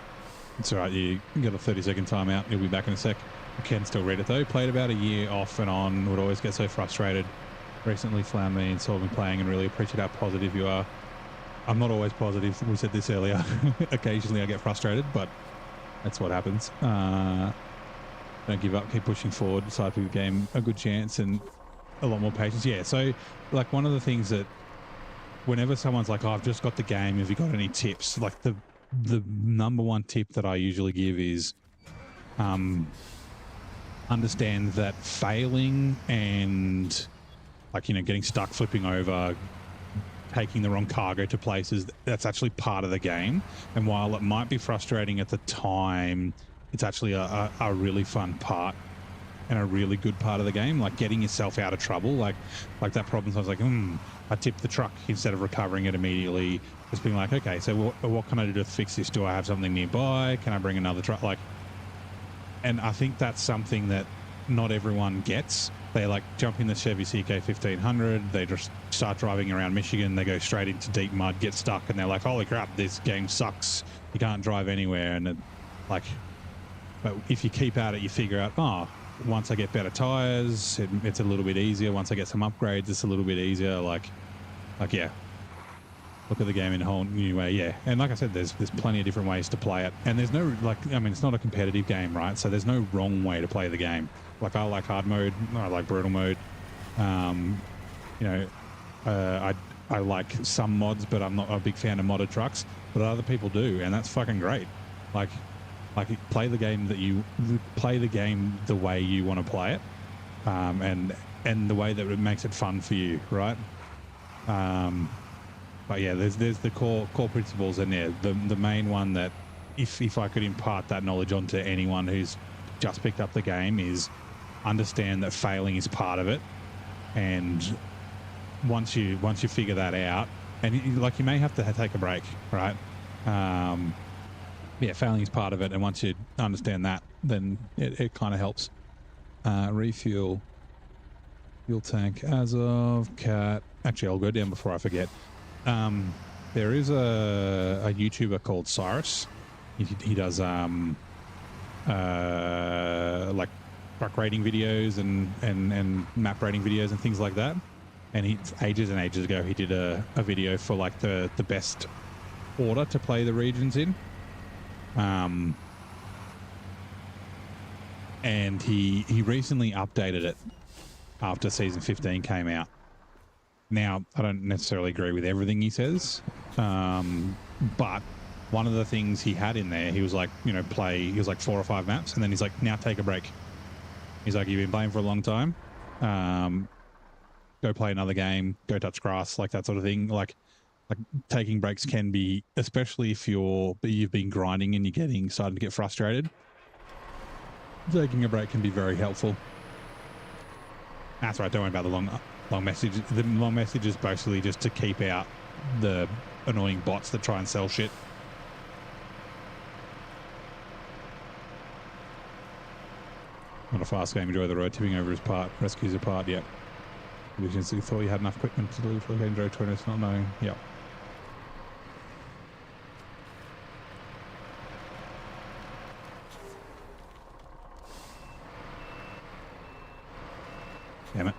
it's all right, you got a 30-second timeout. You'll be back in a sec. I can still read it though. Played about a year off and on. Would always get so frustrated. Recently found me and saw me playing, and really appreciate how positive you are. I'm not always positive. We said this earlier. Occasionally I get frustrated, but that's what happens. don't give up, keep pushing forward, decide to give the game a good chance and a lot more patience. Yeah, so like one of the things that whenever someone's like, oh, I've just got the game, have you got any tips? Like the number one tip that I usually give is understand that failing and like, you know, getting stuck, flipping over, taking the wrong cargo to places, that's actually part of the game. And while it might be frustrating at the time, it's actually a really fun part and a really good part of the game, like getting yourself out of trouble, like that problem. So I was like, I tipped the truck instead of recovering it immediately. Just being like, okay, so what can I do to fix this? Do I have something nearby? Can I bring another truck? Like, and I think that's something that not everyone gets. They like jump in the Chevy CK 1500. They just start driving around Michigan. They go straight into deep mud, get stuck, and they're like, holy crap, this game sucks. You can't drive anywhere. And it, like, but if you keep at it, you figure out, oh, once I get better tires, it's a little bit easier. Once I get some upgrades, it's a little bit easier. Like yeah, look at the game in a whole new way. Yeah, and like I said, there's plenty of different ways to play it, and there's no, like, I mean, it's not a competitive game, right? So there's no wrong way to play the game. Like, I like hard mode, I like brutal mode. You know, I like some mods, but I'm not a big fan of modded trucks. But other people do, and that's fucking great. Like play the game the way you want to play it, and the way that it makes it fun for you, right? But yeah, there's the core principles in there. The main one that if I could impart that knowledge onto anyone who's just picked up the game is understand that failing is part of it, and once you figure that out, and like you may have to take a break, right? Yeah, failing is part of it, and once you understand that, then it kind of helps. Refuel. Fuel tank as of cat. Actually, I'll go down before I forget. There is a YouTuber called Cyrus. He does like truck rating videos and map rating videos and things like that. And he ages and ages ago he did a video for like the best order to play the regions in. And he recently updated it after season 15 came out. Now, I don't necessarily agree with everything he says, but one of the things he had in there, he was like, you know, he was like 4 or 5 maps, and then he's like, now take a break. He's like, you've been playing for a long time. Go play another game, go touch grass, like that sort of thing. Like taking breaks can be, especially if you've been grinding and you're starting to get frustrated. Taking a break can be very helpful. That's right. Don't worry about the long message. The long message is basically just to keep out the annoying bots that try and sell shit. Not a fast game. Enjoy the road. Tipping over his part. Rescues a part. Yep. You thought you had enough equipment to deliver for the game. Drove 20. It's not knowing. Yep. Damn it.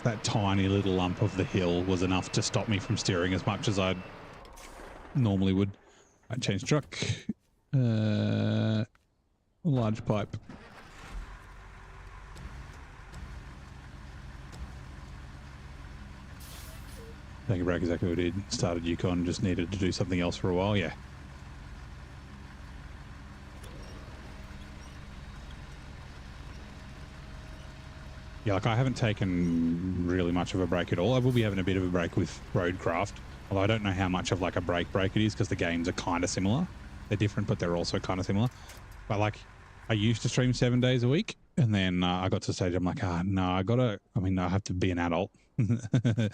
That tiny little lump of the hill was enough to stop me from steering as much as I normally would. I changed truck. Large pipe. Take a break, exactly what I did. Started Yukon, just needed to do something else for a while, yeah. Yeah, like I haven't taken really much of a break at all. I will be having a bit of a break with Roadcraft, although I don't know how much of like a break it is because the games are kind of similar. They're different, but they're also kind of similar. But like I used to stream 7 days a week, and then I got to the stage I'm like, no, I have to be an adult. I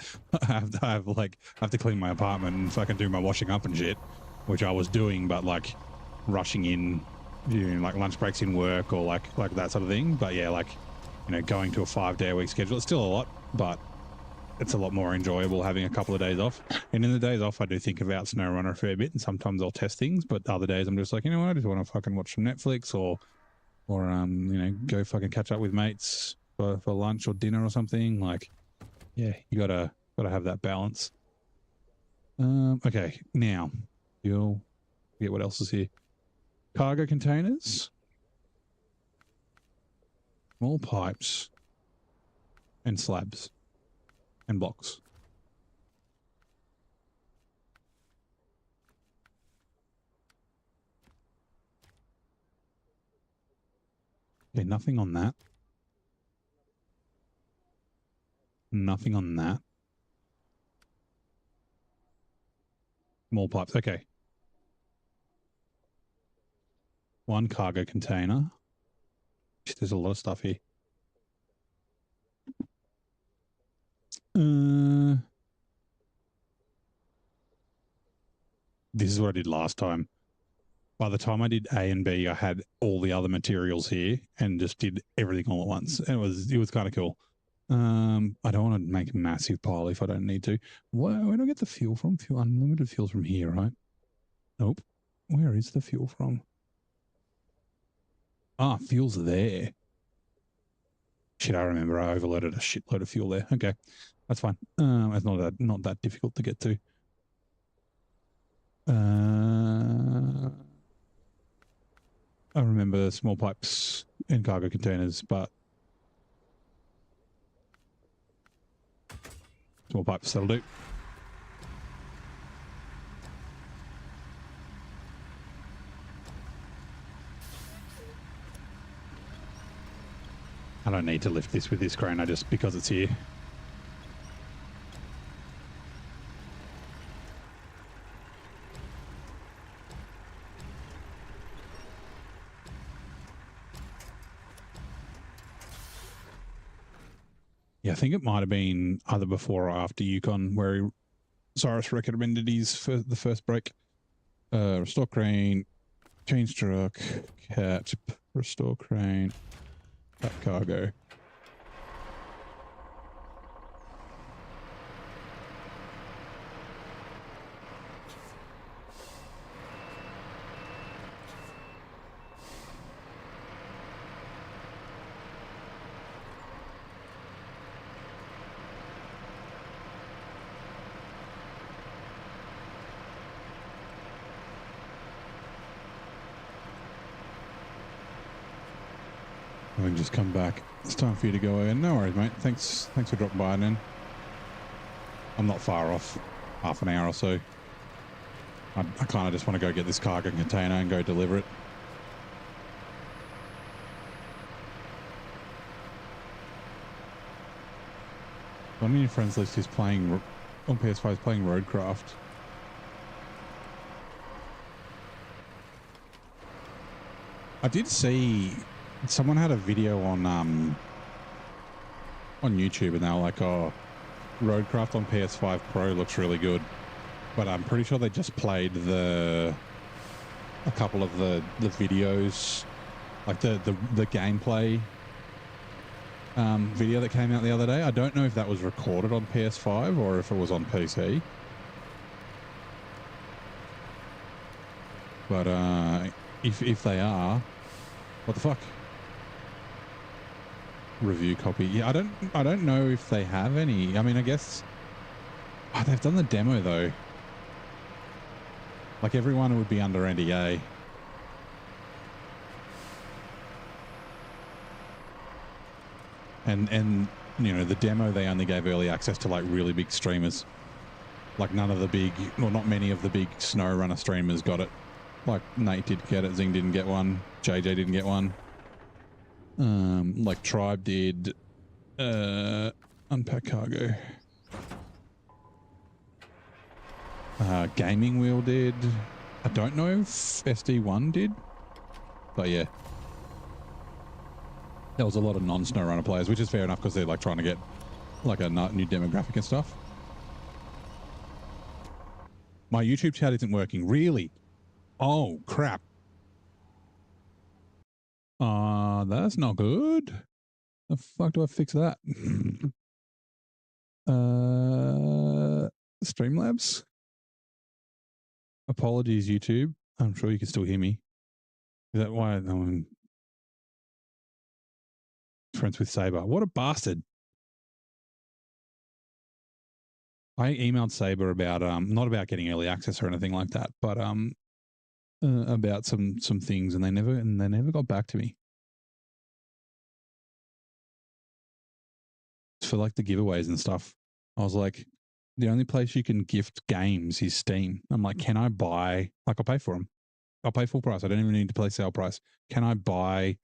have to clean my apartment and fucking do my washing up and shit, which I was doing, but like rushing in, doing like lunch breaks in work or like that sort of thing. But yeah, like, you know, going to a 5-day-a-week schedule, it's still a lot, but it's a lot more enjoyable having a couple of days off. And in the days off, I do think about SnowRunner a fair bit, and sometimes I'll test things, but other days I'm just like, you know what, I just want to fucking watch some Netflix or you know, go fucking catch up with mates for lunch or dinner or something. Like, yeah, you gotta have that balance. Okay, now you'll get what else is here. Cargo containers, small pipes, and slabs and blocks. Okay, nothing on that. Nothing on that. Small pipes. Okay. One cargo container. There's a lot of stuff here. This is what I did last time. By the time I did A and B, I had all the other materials here and just did everything all at once. And it was kind of cool. I don't want to make a massive pile if I don't need to. Where do I get the fuel from? Fuel, unlimited fuel's from here, right? Nope. Where is the fuel from? Ah, fuel's there. Shit, I remember I overloaded a shitload of fuel there. Okay, that's fine. It's not that difficult to get to. I remember small pipes and cargo containers, but small pipes, that'll do. I don't need to lift this with this crane, because it's here. Yeah, I think it might have been either before or after Yukon where Cyrus recommended his for the first break. Restore crane, change truck, cat, restore crane, cat cargo. I can just come back. It's time for you to go in. No worries, mate. Thanks for dropping by then. I'm not far off. Half an hour or so. I kind of just want to go get this cargo container and go deliver it. One of your friends list is playing on PS5 is playing Roadcraft. I did see someone had a video on YouTube and they were like, oh, Roadcraft on PS5 Pro looks really good. But I'm pretty sure they just played a couple of the videos, like the gameplay video that came out the other day. I don't know if that was recorded on PS5 or if it was on PC. But if they are, what the fuck? Review copy. Yeah, I don't know if they have any. I mean, I guess they've done the demo though. Like everyone would be under NDA. And you know, the demo they only gave early access to like really big streamers. Like none of the big, or not many of the big SnowRunner streamers got it. Like Nate did get it, Zing didn't get one, JJ didn't get one. Like Tribe did, Unpack Cargo. Gaming Wheel did. I don't know if SD1 did, but yeah. There was a lot of non-SnowRunner players, which is fair enough because they're like trying to get like a new demographic and stuff. My YouTube chat isn't working. Really? Oh, crap. That's not good. The fuck do I fix that? Streamlabs. Apologies, YouTube. I'm sure you can still hear me. Is that why I'm friends with Saber? What a bastard. I emailed Saber about not about getting early access or anything like that, but about some things, and they never got back to me. For like the giveaways and stuff. I was like, the only place you can gift games is Steam. I'm like, can I buy, like, I'll pay for them. I'll pay full price. I don't even need to pay sale price. Can I buy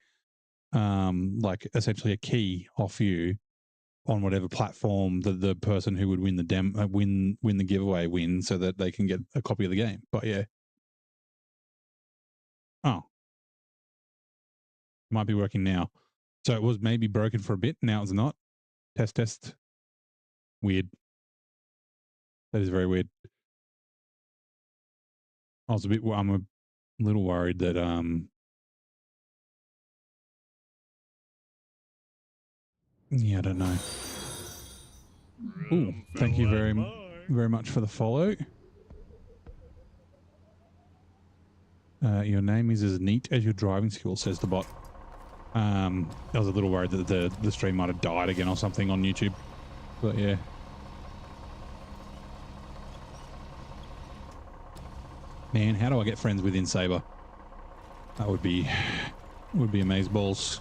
like essentially a key off you on whatever platform the person who would win the win the giveaway wins, so that they can get a copy of the game? But yeah. Oh. Might be working now. So it was maybe broken for a bit. Now it's not. Test. Weird. That is very weird. I'm a little worried that yeah, I don't know. Ooh, thank you very much for the follow. Your name is as neat as your driving skill, says the bot. I was a little worried that the stream might have died again or something on YouTube, but yeah. Man, how do I get friends within Saber? That would be amaze balls.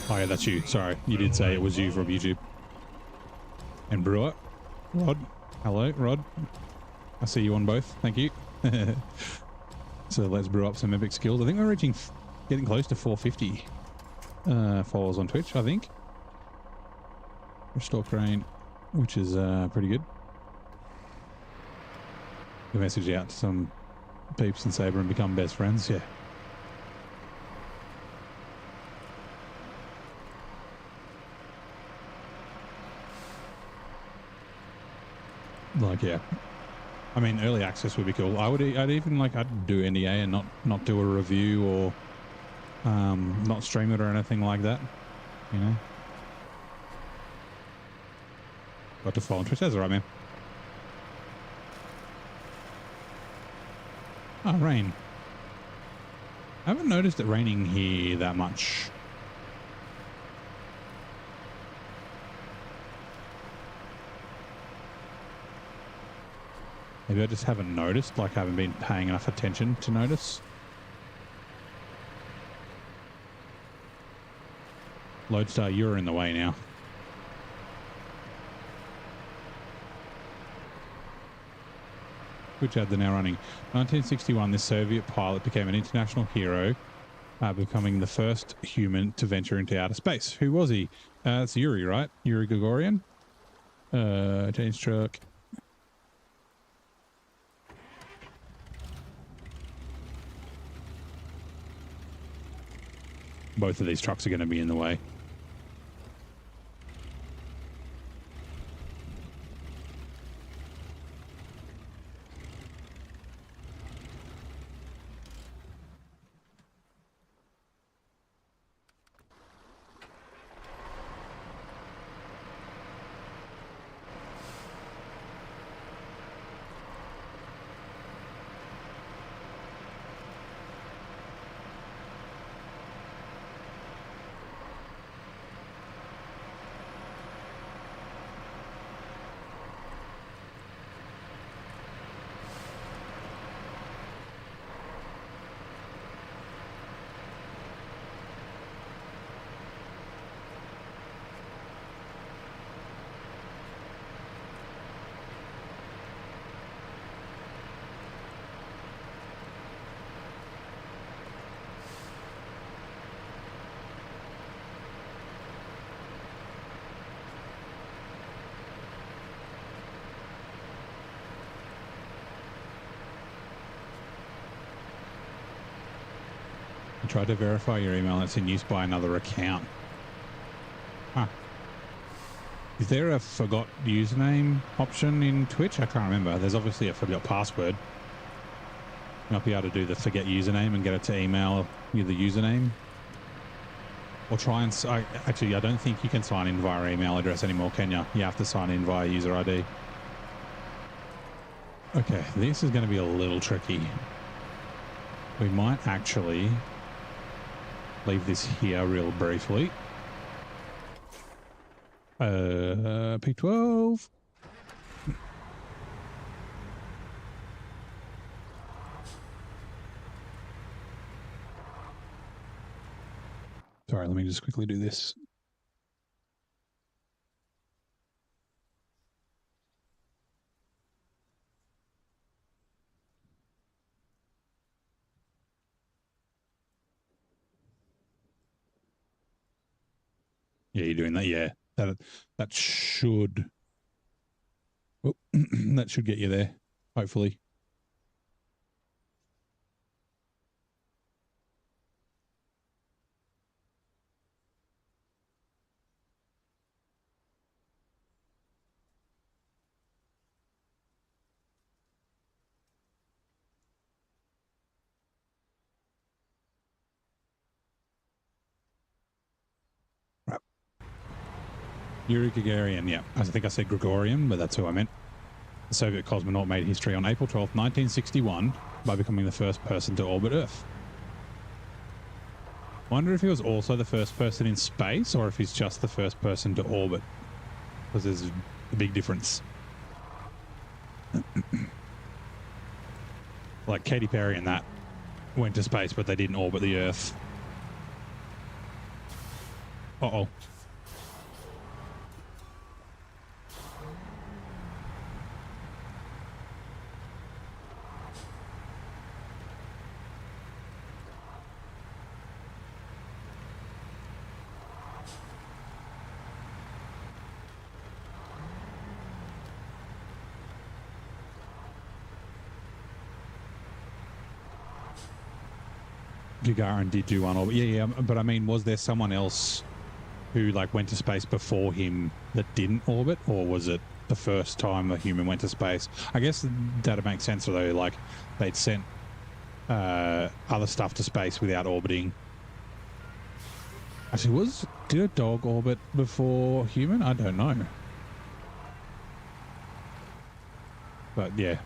Oh yeah, that's you. Sorry, you did say it was you from YouTube. And Brewer, Rod. Hello, Rod. I see you on both. Thank you. So let's brew up some epic skills. I think we're getting close to 450 followers on Twitch, I think. Restore crane, which is pretty good. We message out to some peeps in Saber and become best friends. Yeah. Like, yeah. I mean, early access would be cool. I'd even like, I'd do NDA and not do a review or not stream it or anything like that, you know. Got to follow on Twitch. That's all right, man. Oh, rain. I haven't noticed it raining here that much. Maybe I just haven't noticed, like I haven't been paying enough attention to notice. Lodestar, you're in the way now. Which ad they're now running. 1961, this Soviet pilot became an international hero, becoming the first human to venture into outer space. Who was he? It's Yuri, right? Yuri Gagarin? Change truck. Both of these trucks are going to be in the way. Try to verify your email that's in use by another account. Huh. Is there a forgot username option in Twitch? I can't remember. There's obviously a forgot password. You might be able to do the forget username and get it to email you the username. Or try and... actually, I don't think you can sign in via email address anymore, can you? You have to sign in via user ID. Okay, this is going to be a little tricky. We might actually leave this here real briefly. P12. Sorry, let me just quickly do this. Yeah, you're doing that. Yeah, that should... Oh, that should get you there, hopefully. Right. Yuri Gagarin, yeah. I think I said Gregorian, but that's who I meant. The Soviet cosmonaut made history on April 12, 1961 by becoming the first person to orbit Earth. I wonder if he was also the first person in space or if he's just the first person to orbit. Because there's a big difference. Like Katy Perry and that went to space, but they didn't orbit the Earth. Uh-oh. Gagarin did do one orbit. Yeah, but I mean, was there someone else who like went to space before him that didn't orbit, or was it the first time a human went to space? I guess that'd make sense though. Like they'd sent other stuff to space without orbiting. Actually, did a dog orbit before human? I don't know. But yeah.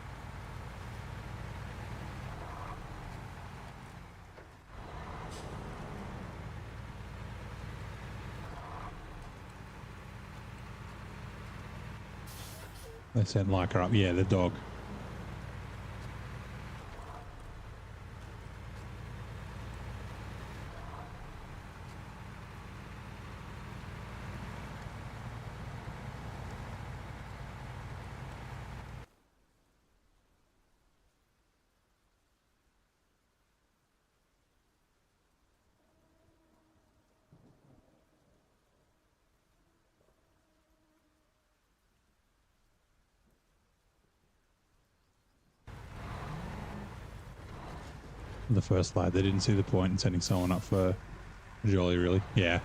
They sent Leica up. Yeah, the dog. The first lad, they didn't see the point in sending someone up for Jolly, really. Yeah.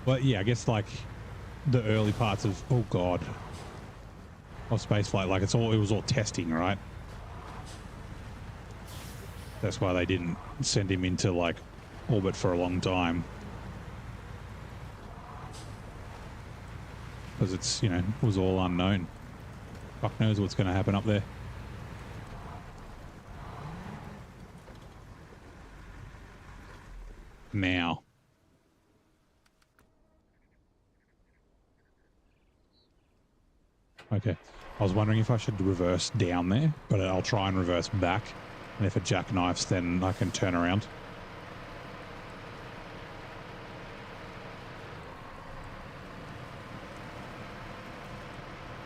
But yeah, I guess like the early parts of of spaceflight, like it was all testing, right? That's why they didn't send him into like orbit for a long time. Because it's, it was all unknown. Fuck knows what's going to happen up there. Now. Okay. I was wondering if I should reverse down there, but I'll try and reverse back. And if it jackknifes, then I can turn around.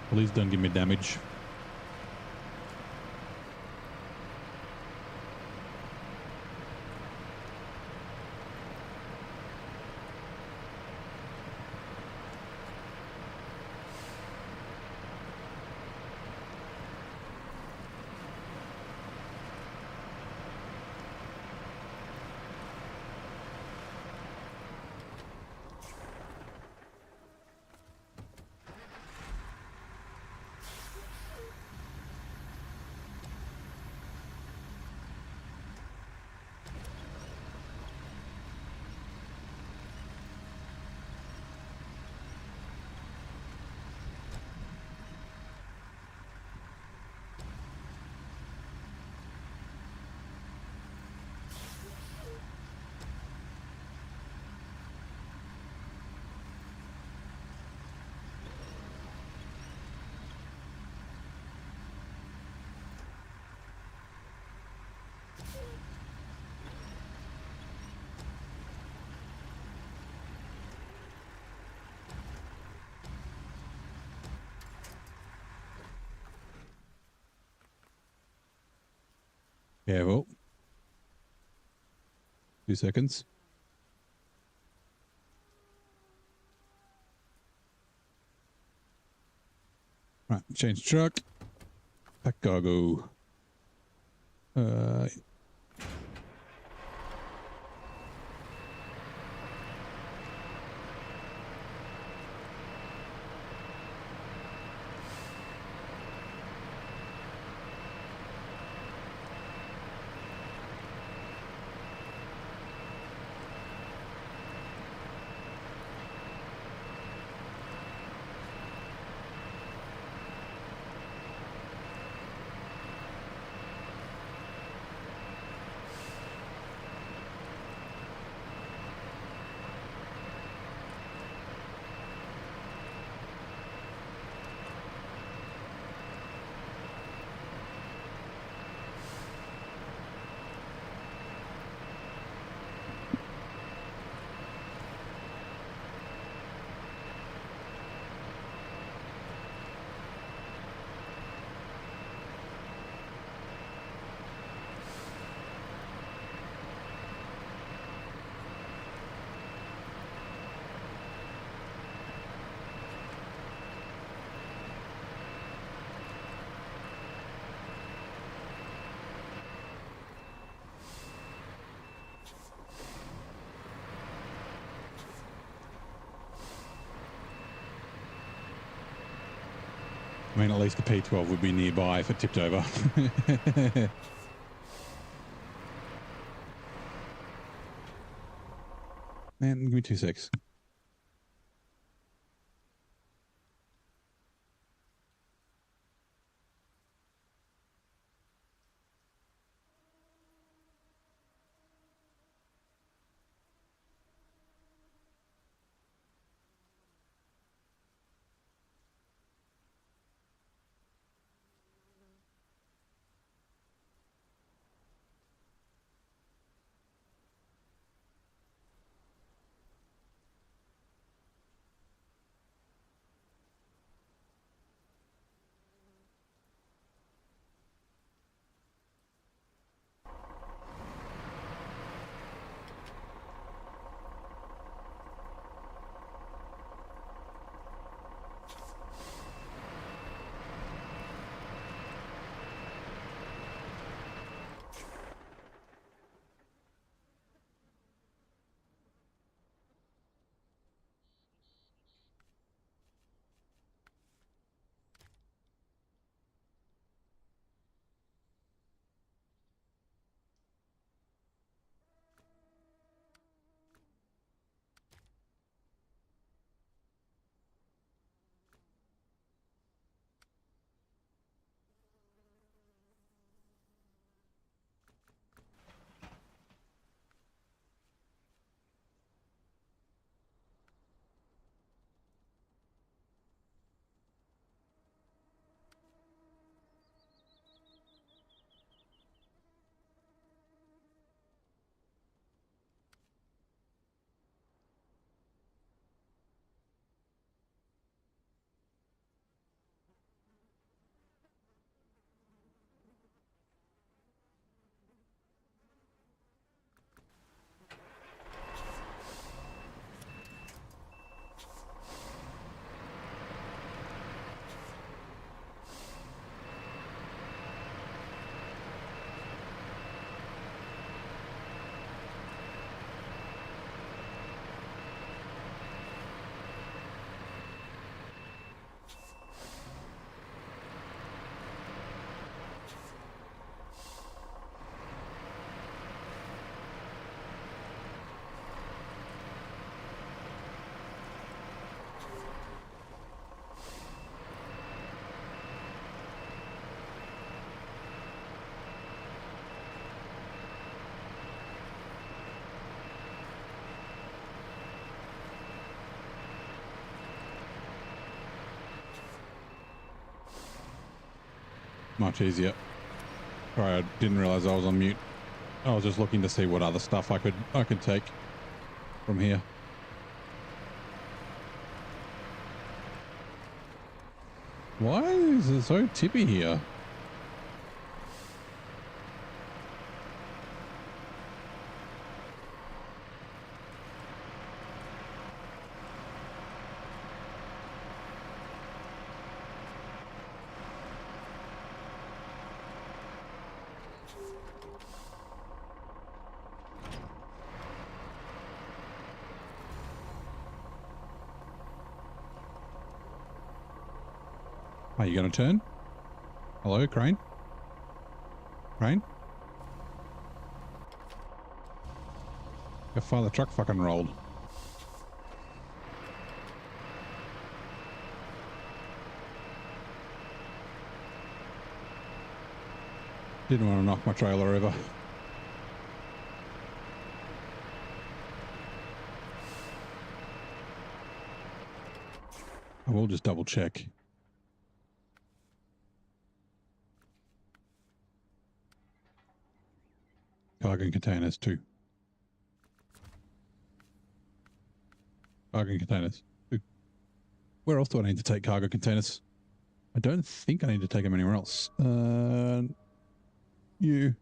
Please don't give me damage. Yeah, well, 2 seconds. Right, change truck. Pack cargo. I mean, at least the P12 would be nearby if it tipped over. Man, give me 2 secs. Much easier. Sorry, I didn't realize I was on mute. I was just looking to see what other stuff I could take from here. Why is it so tippy here? Are you going to turn? Hello, crane? Crane? How far the truck fucking rolled. Didn't want to knock my trailer over. I will just double check. Cargo containers too. Cargo containers. Ooh. Where else do I need to take cargo containers? I don't think I need to take them anywhere else. You.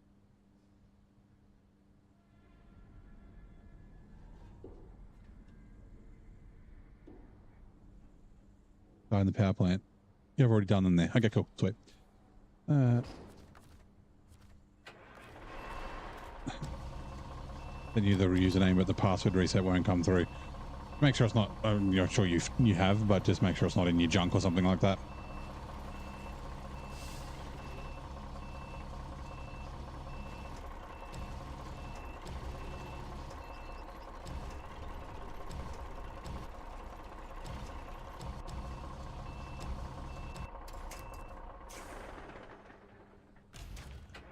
In the power plant. Yeah, I've already done them there. Okay, cool. Sweet. Then you the username, but the password reset won't come through. Make sure it's not. I'm sure you have, but just make sure it's not in your junk or something like that.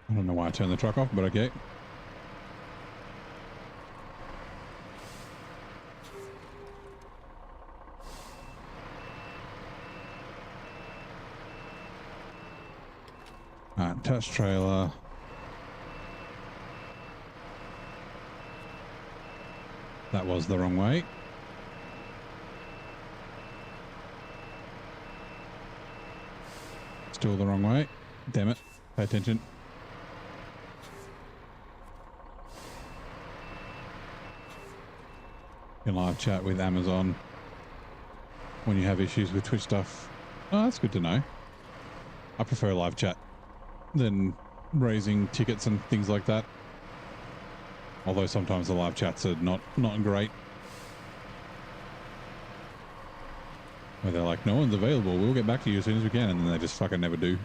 I don't know why I turned the truck off, but okay. Alright, touch trailer. That was the wrong way. Still the wrong way. Damn it. Pay attention. You can live chat with Amazon when you have issues with Twitch stuff. Oh, that's good to know. I prefer live chat than raising tickets and things like that. Although sometimes the live chats are not great. Where they're like, no one's available, we'll get back to you as soon as we can, and then they just fucking never do.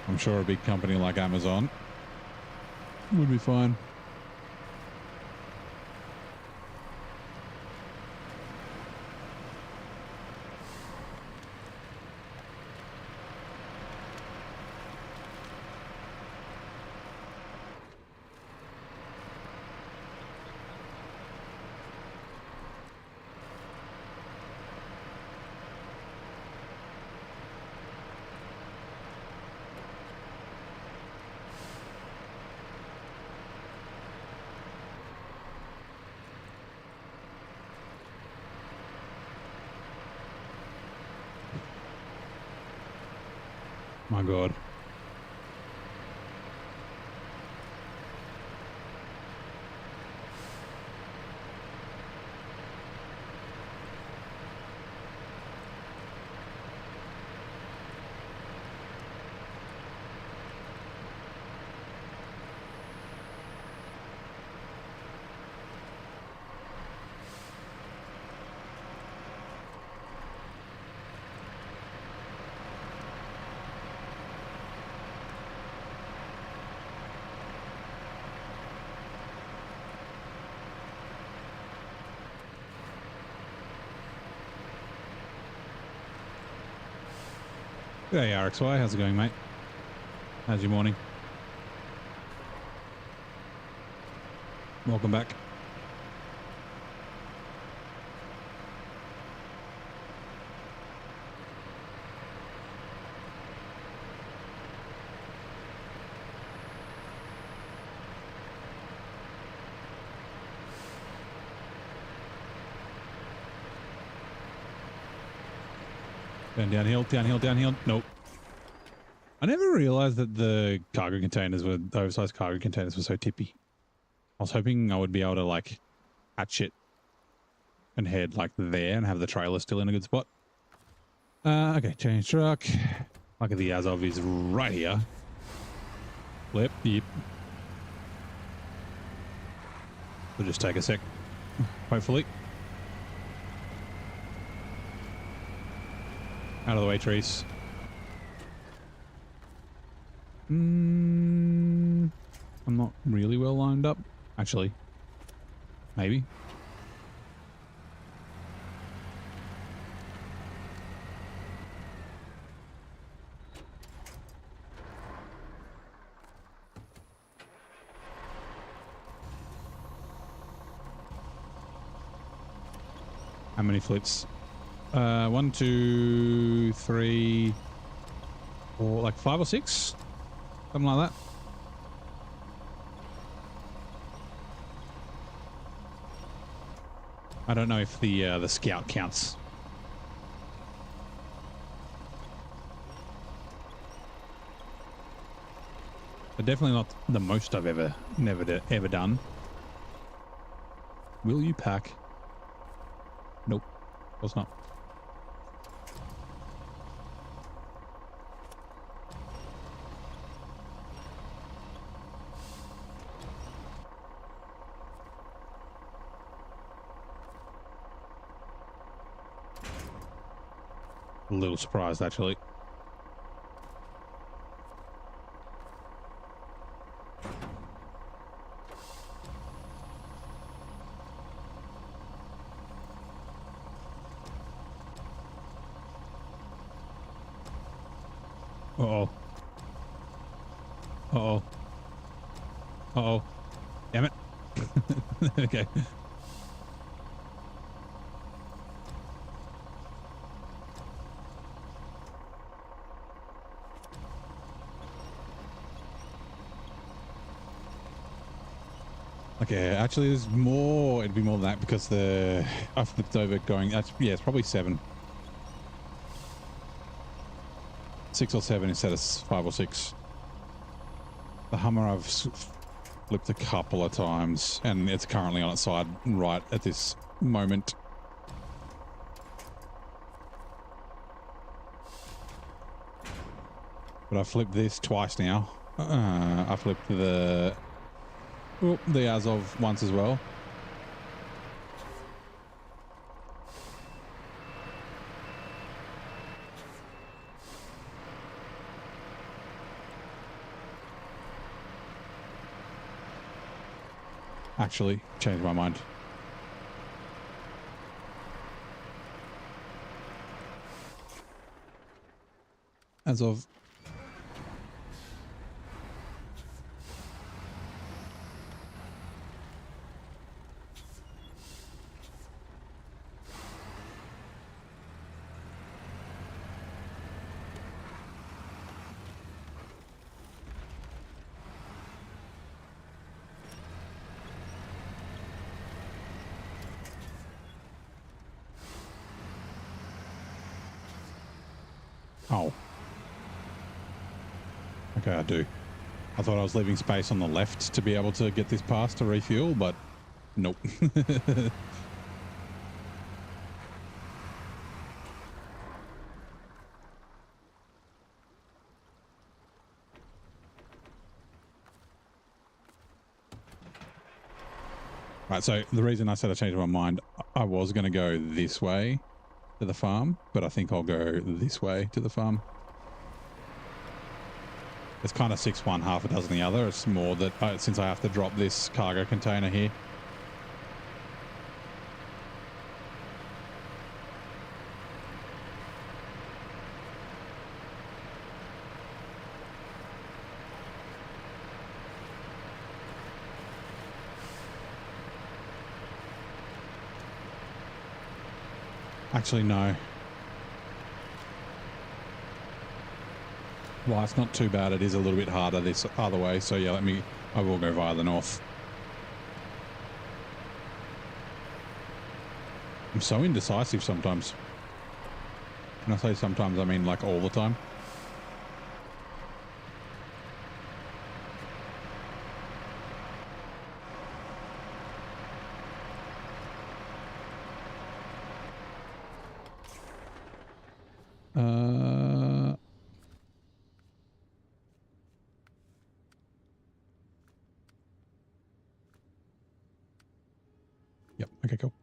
I'm sure a big company like Amazon would be fine. My God. Hey RXY, how's it going, mate? How's your morning? Welcome back. Downhill, downhill, downhill. Nope. I never realized that the cargo containers were, the oversized cargo containers were so tippy. I was hoping I would be able to like hatch it and head like there and have the trailer still in a good spot. Okay, change truck. Lucky the Azov is right here. Flip, yep. It'll just take a sec, hopefully. Out of the way, trees. I'm not really well lined up. Actually, maybe. How many flips? 1, 2, 3, 4, like 5 or 6, something like that. I don't know if the scout counts. But definitely not the most I've ever done. Will you pack? Nope, of course not. A little surprised, actually. Uh-oh. Uh-oh. Uh-oh. Damn it. Okay. Okay, actually there's more. It'd be more than that because I flipped over going, yeah, it's probably 7. 6 or 7 instead of 5 or 6. The Hummer I've flipped a couple of times and it's currently on its side right at this moment. But I flipped this twice now. I flipped the Azov once as well. Actually, changed my mind. Azov. Oh. Okay, I do. I thought I was leaving space on the left to be able to get this past to refuel, but nope. Right, so the reason I said I changed my mind, I was going to go this way to the farm, but I think I'll go this way to the farm. It's kind of 6 one, half a dozen the other. It's more that since I have to drop this cargo container here. Actually, no. Well, it's not too bad. It is a little bit harder this other way. So yeah, I will go via the north. I'm so indecisive sometimes. When I say sometimes, I mean like all the time. Yep. Okay, cool.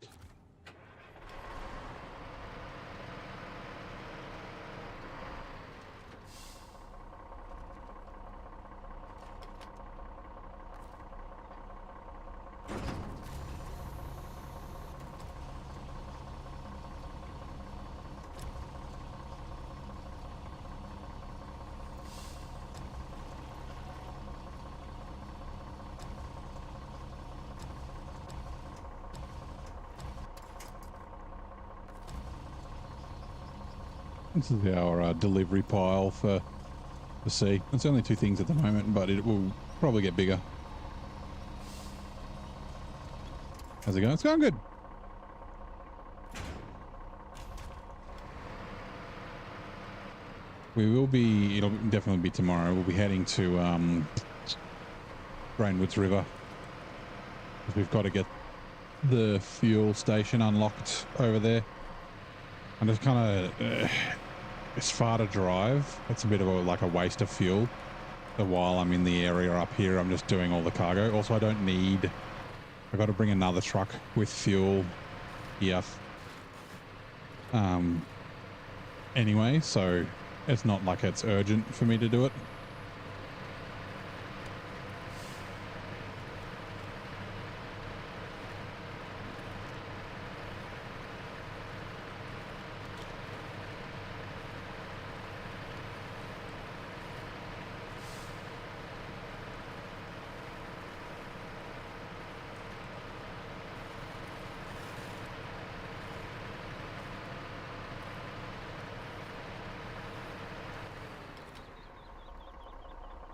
This is our delivery pile for the sea. It's only 2 things at the moment, but it will probably get bigger. How's it going? It's going good. We will be, it'll definitely be tomorrow. We'll be heading to Brainwoods River. We've got to get the fuel station unlocked over there. And it's kind of, it's far to drive. It's a bit of like a waste of fuel. So while I'm in the area up here, I'm just doing all the cargo. Also, I don't need, I've got to bring another truck with fuel here. Anyway, so it's not like it's urgent for me to do it.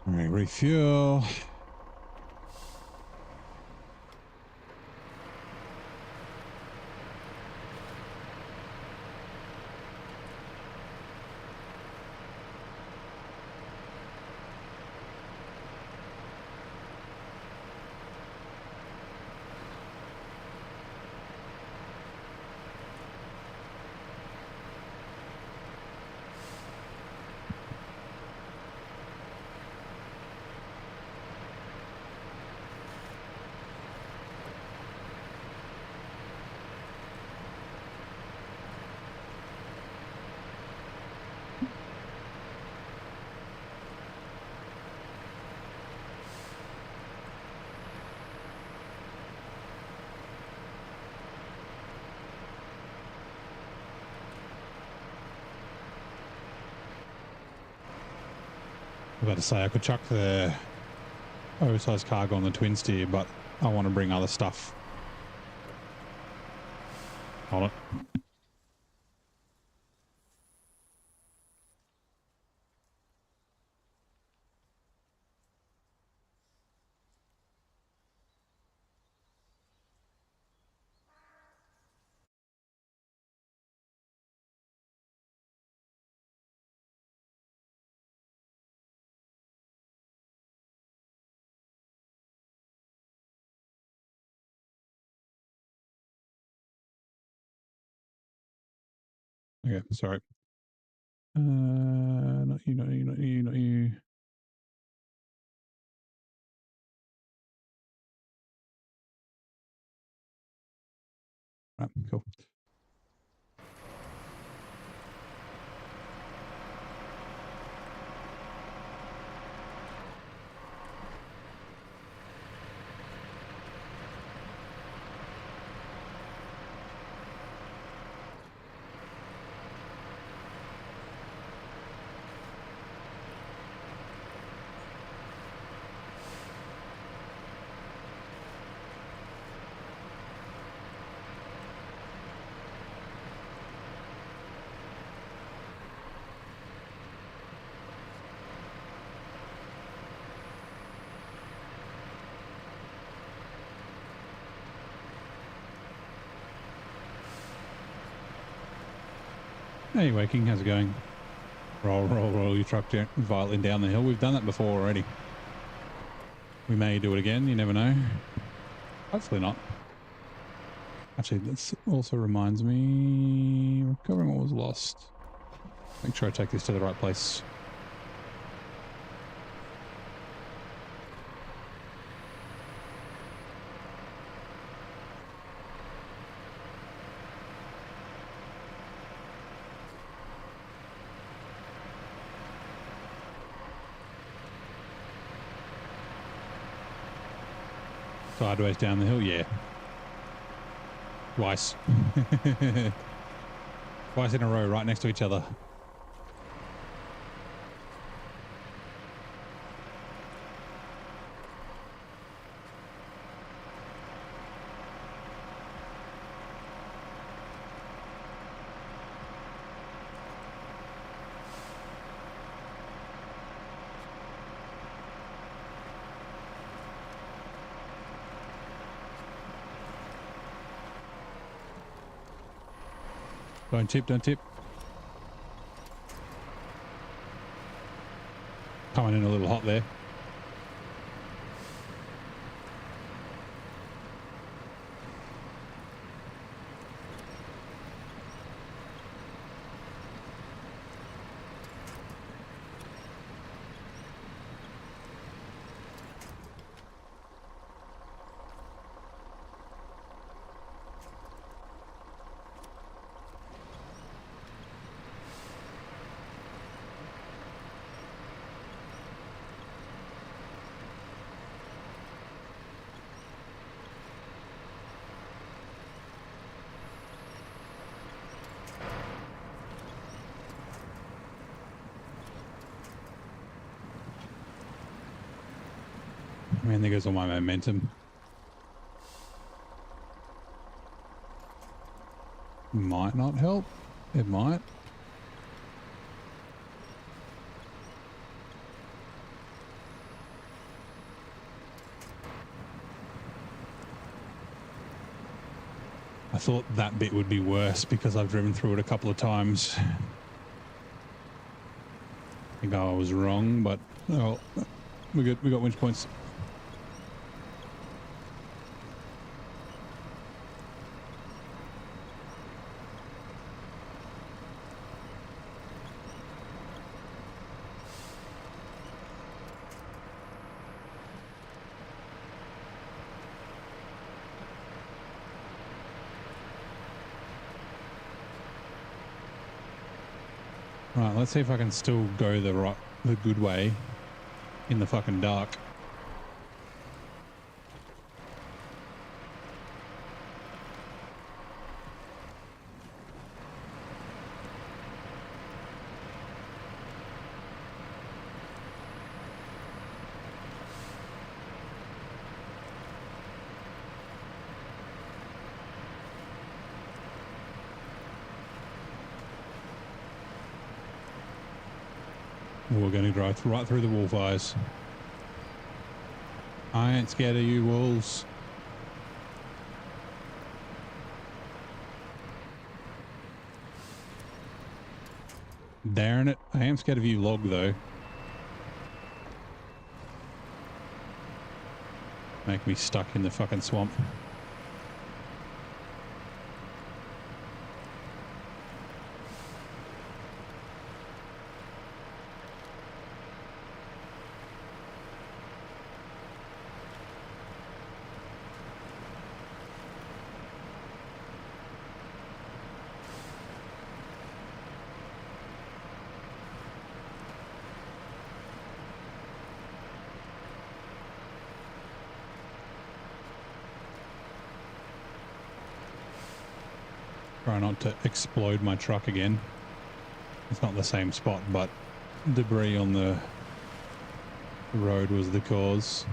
All right, refuel. I was about to say I could chuck the oversized cargo on the twin steer, but I want to bring other stuff. Hold it. Okay, sorry. Not you, not you, not you, not you. Right, cool. Hey, Waking, how's it going? Roll, roll, roll your truck down, violently down the hill. We've done that before already. We may do it again. You never know. Hopefully not. Actually, this also reminds me, recovering what was lost. Make sure I take this to the right place. Sideways down the hill, yeah. Twice. Twice in a row, right next to each other. Don't tip, don't tip. Coming in a little hot there. Man, there goes all my momentum. Might not help. It might. I thought that bit would be worse because I've driven through it a couple of times. I think I was wrong, but oh, we got winch points. Right, let's see if I can still go the good way in the fucking dark. We're going to drive right through the wolf eyes. I ain't scared of you, wolves. Darn it. I am scared of you, log, though. Make me stuck in the fucking swamp. Try not to explode my truck again. It's not the same spot, but debris on the road was the cause.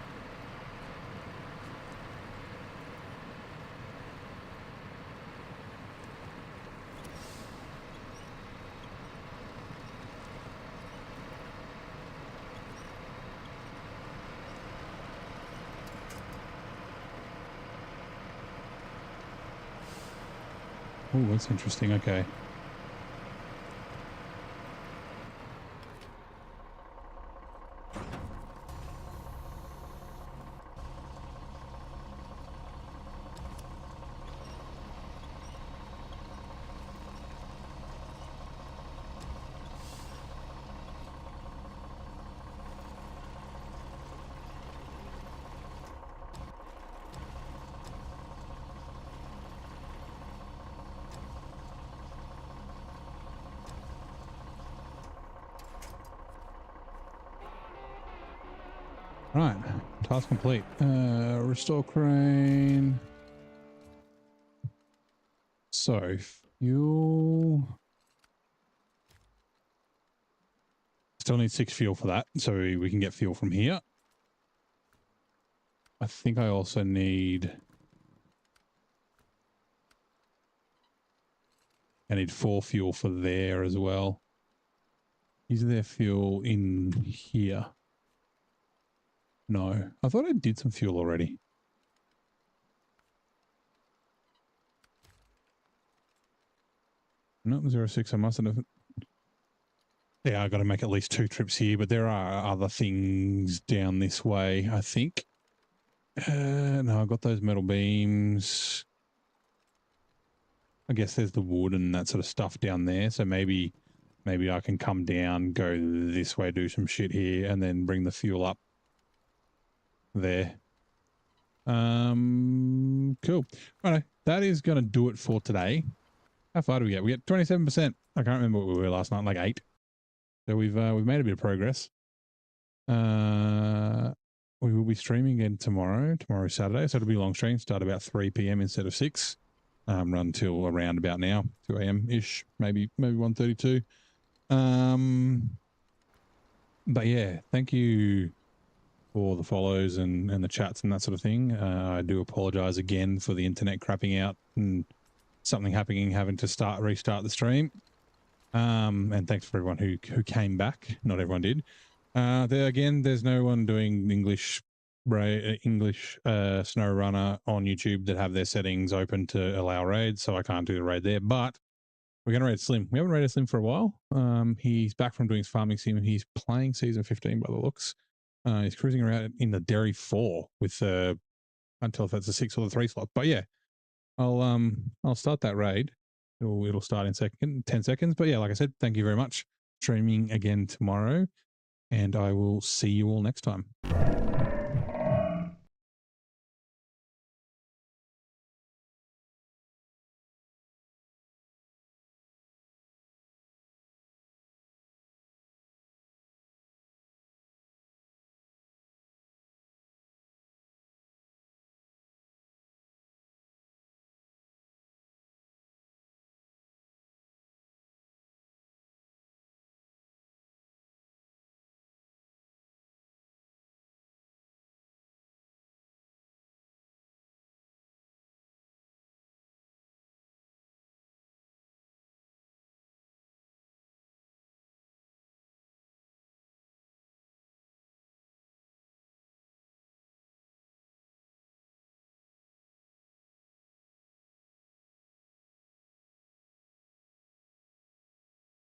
Oh, that's interesting. Okay. Right, task complete. Restore crane. So, fuel. Still need 6 fuel for that, so we can get fuel from here. I think I also need... I need 4 fuel for there as well. Is there fuel in here? No. I thought I did some fuel already. No, 06. I mustn't have. Yeah, I got to make at least 2 trips here, but there are other things down this way, I think. No, I've got those metal beams. I guess there's the wood and that sort of stuff down there. So maybe I can come down, go this way, do some shit here, and then bring the fuel up there. Cool. Right, that is going to do it for today. How far do we get? We get 27%. I can't remember what we were last night, like 8. So we've made a bit of progress. We will be streaming again tomorrow. Tomorrow's Saturday, so it'll be a long stream. Start about 3 p.m. instead of 6. Run till around about now, 2 a.m. ish, maybe 1:32. But yeah, thank you for the follows and the chats and that sort of thing. I do apologize again for the internet crapping out and something happening, having to restart the stream. And thanks for everyone who came back. Not everyone did. There's no one doing English SnowRunner on YouTube that have their settings open to allow raids, so I can't do the raid there. But we're going to raid Slim. We haven't raided Slim for a while. He's back from doing his farming sim. He's playing season 15 by the looks. He's cruising around in the Dairy 4 with until if that's a 6 or the 3 slot. But yeah, I'll start that raid. It'll start in 10 seconds. But yeah, like I said, thank you very much. Streaming again tomorrow, and I will see you all next time.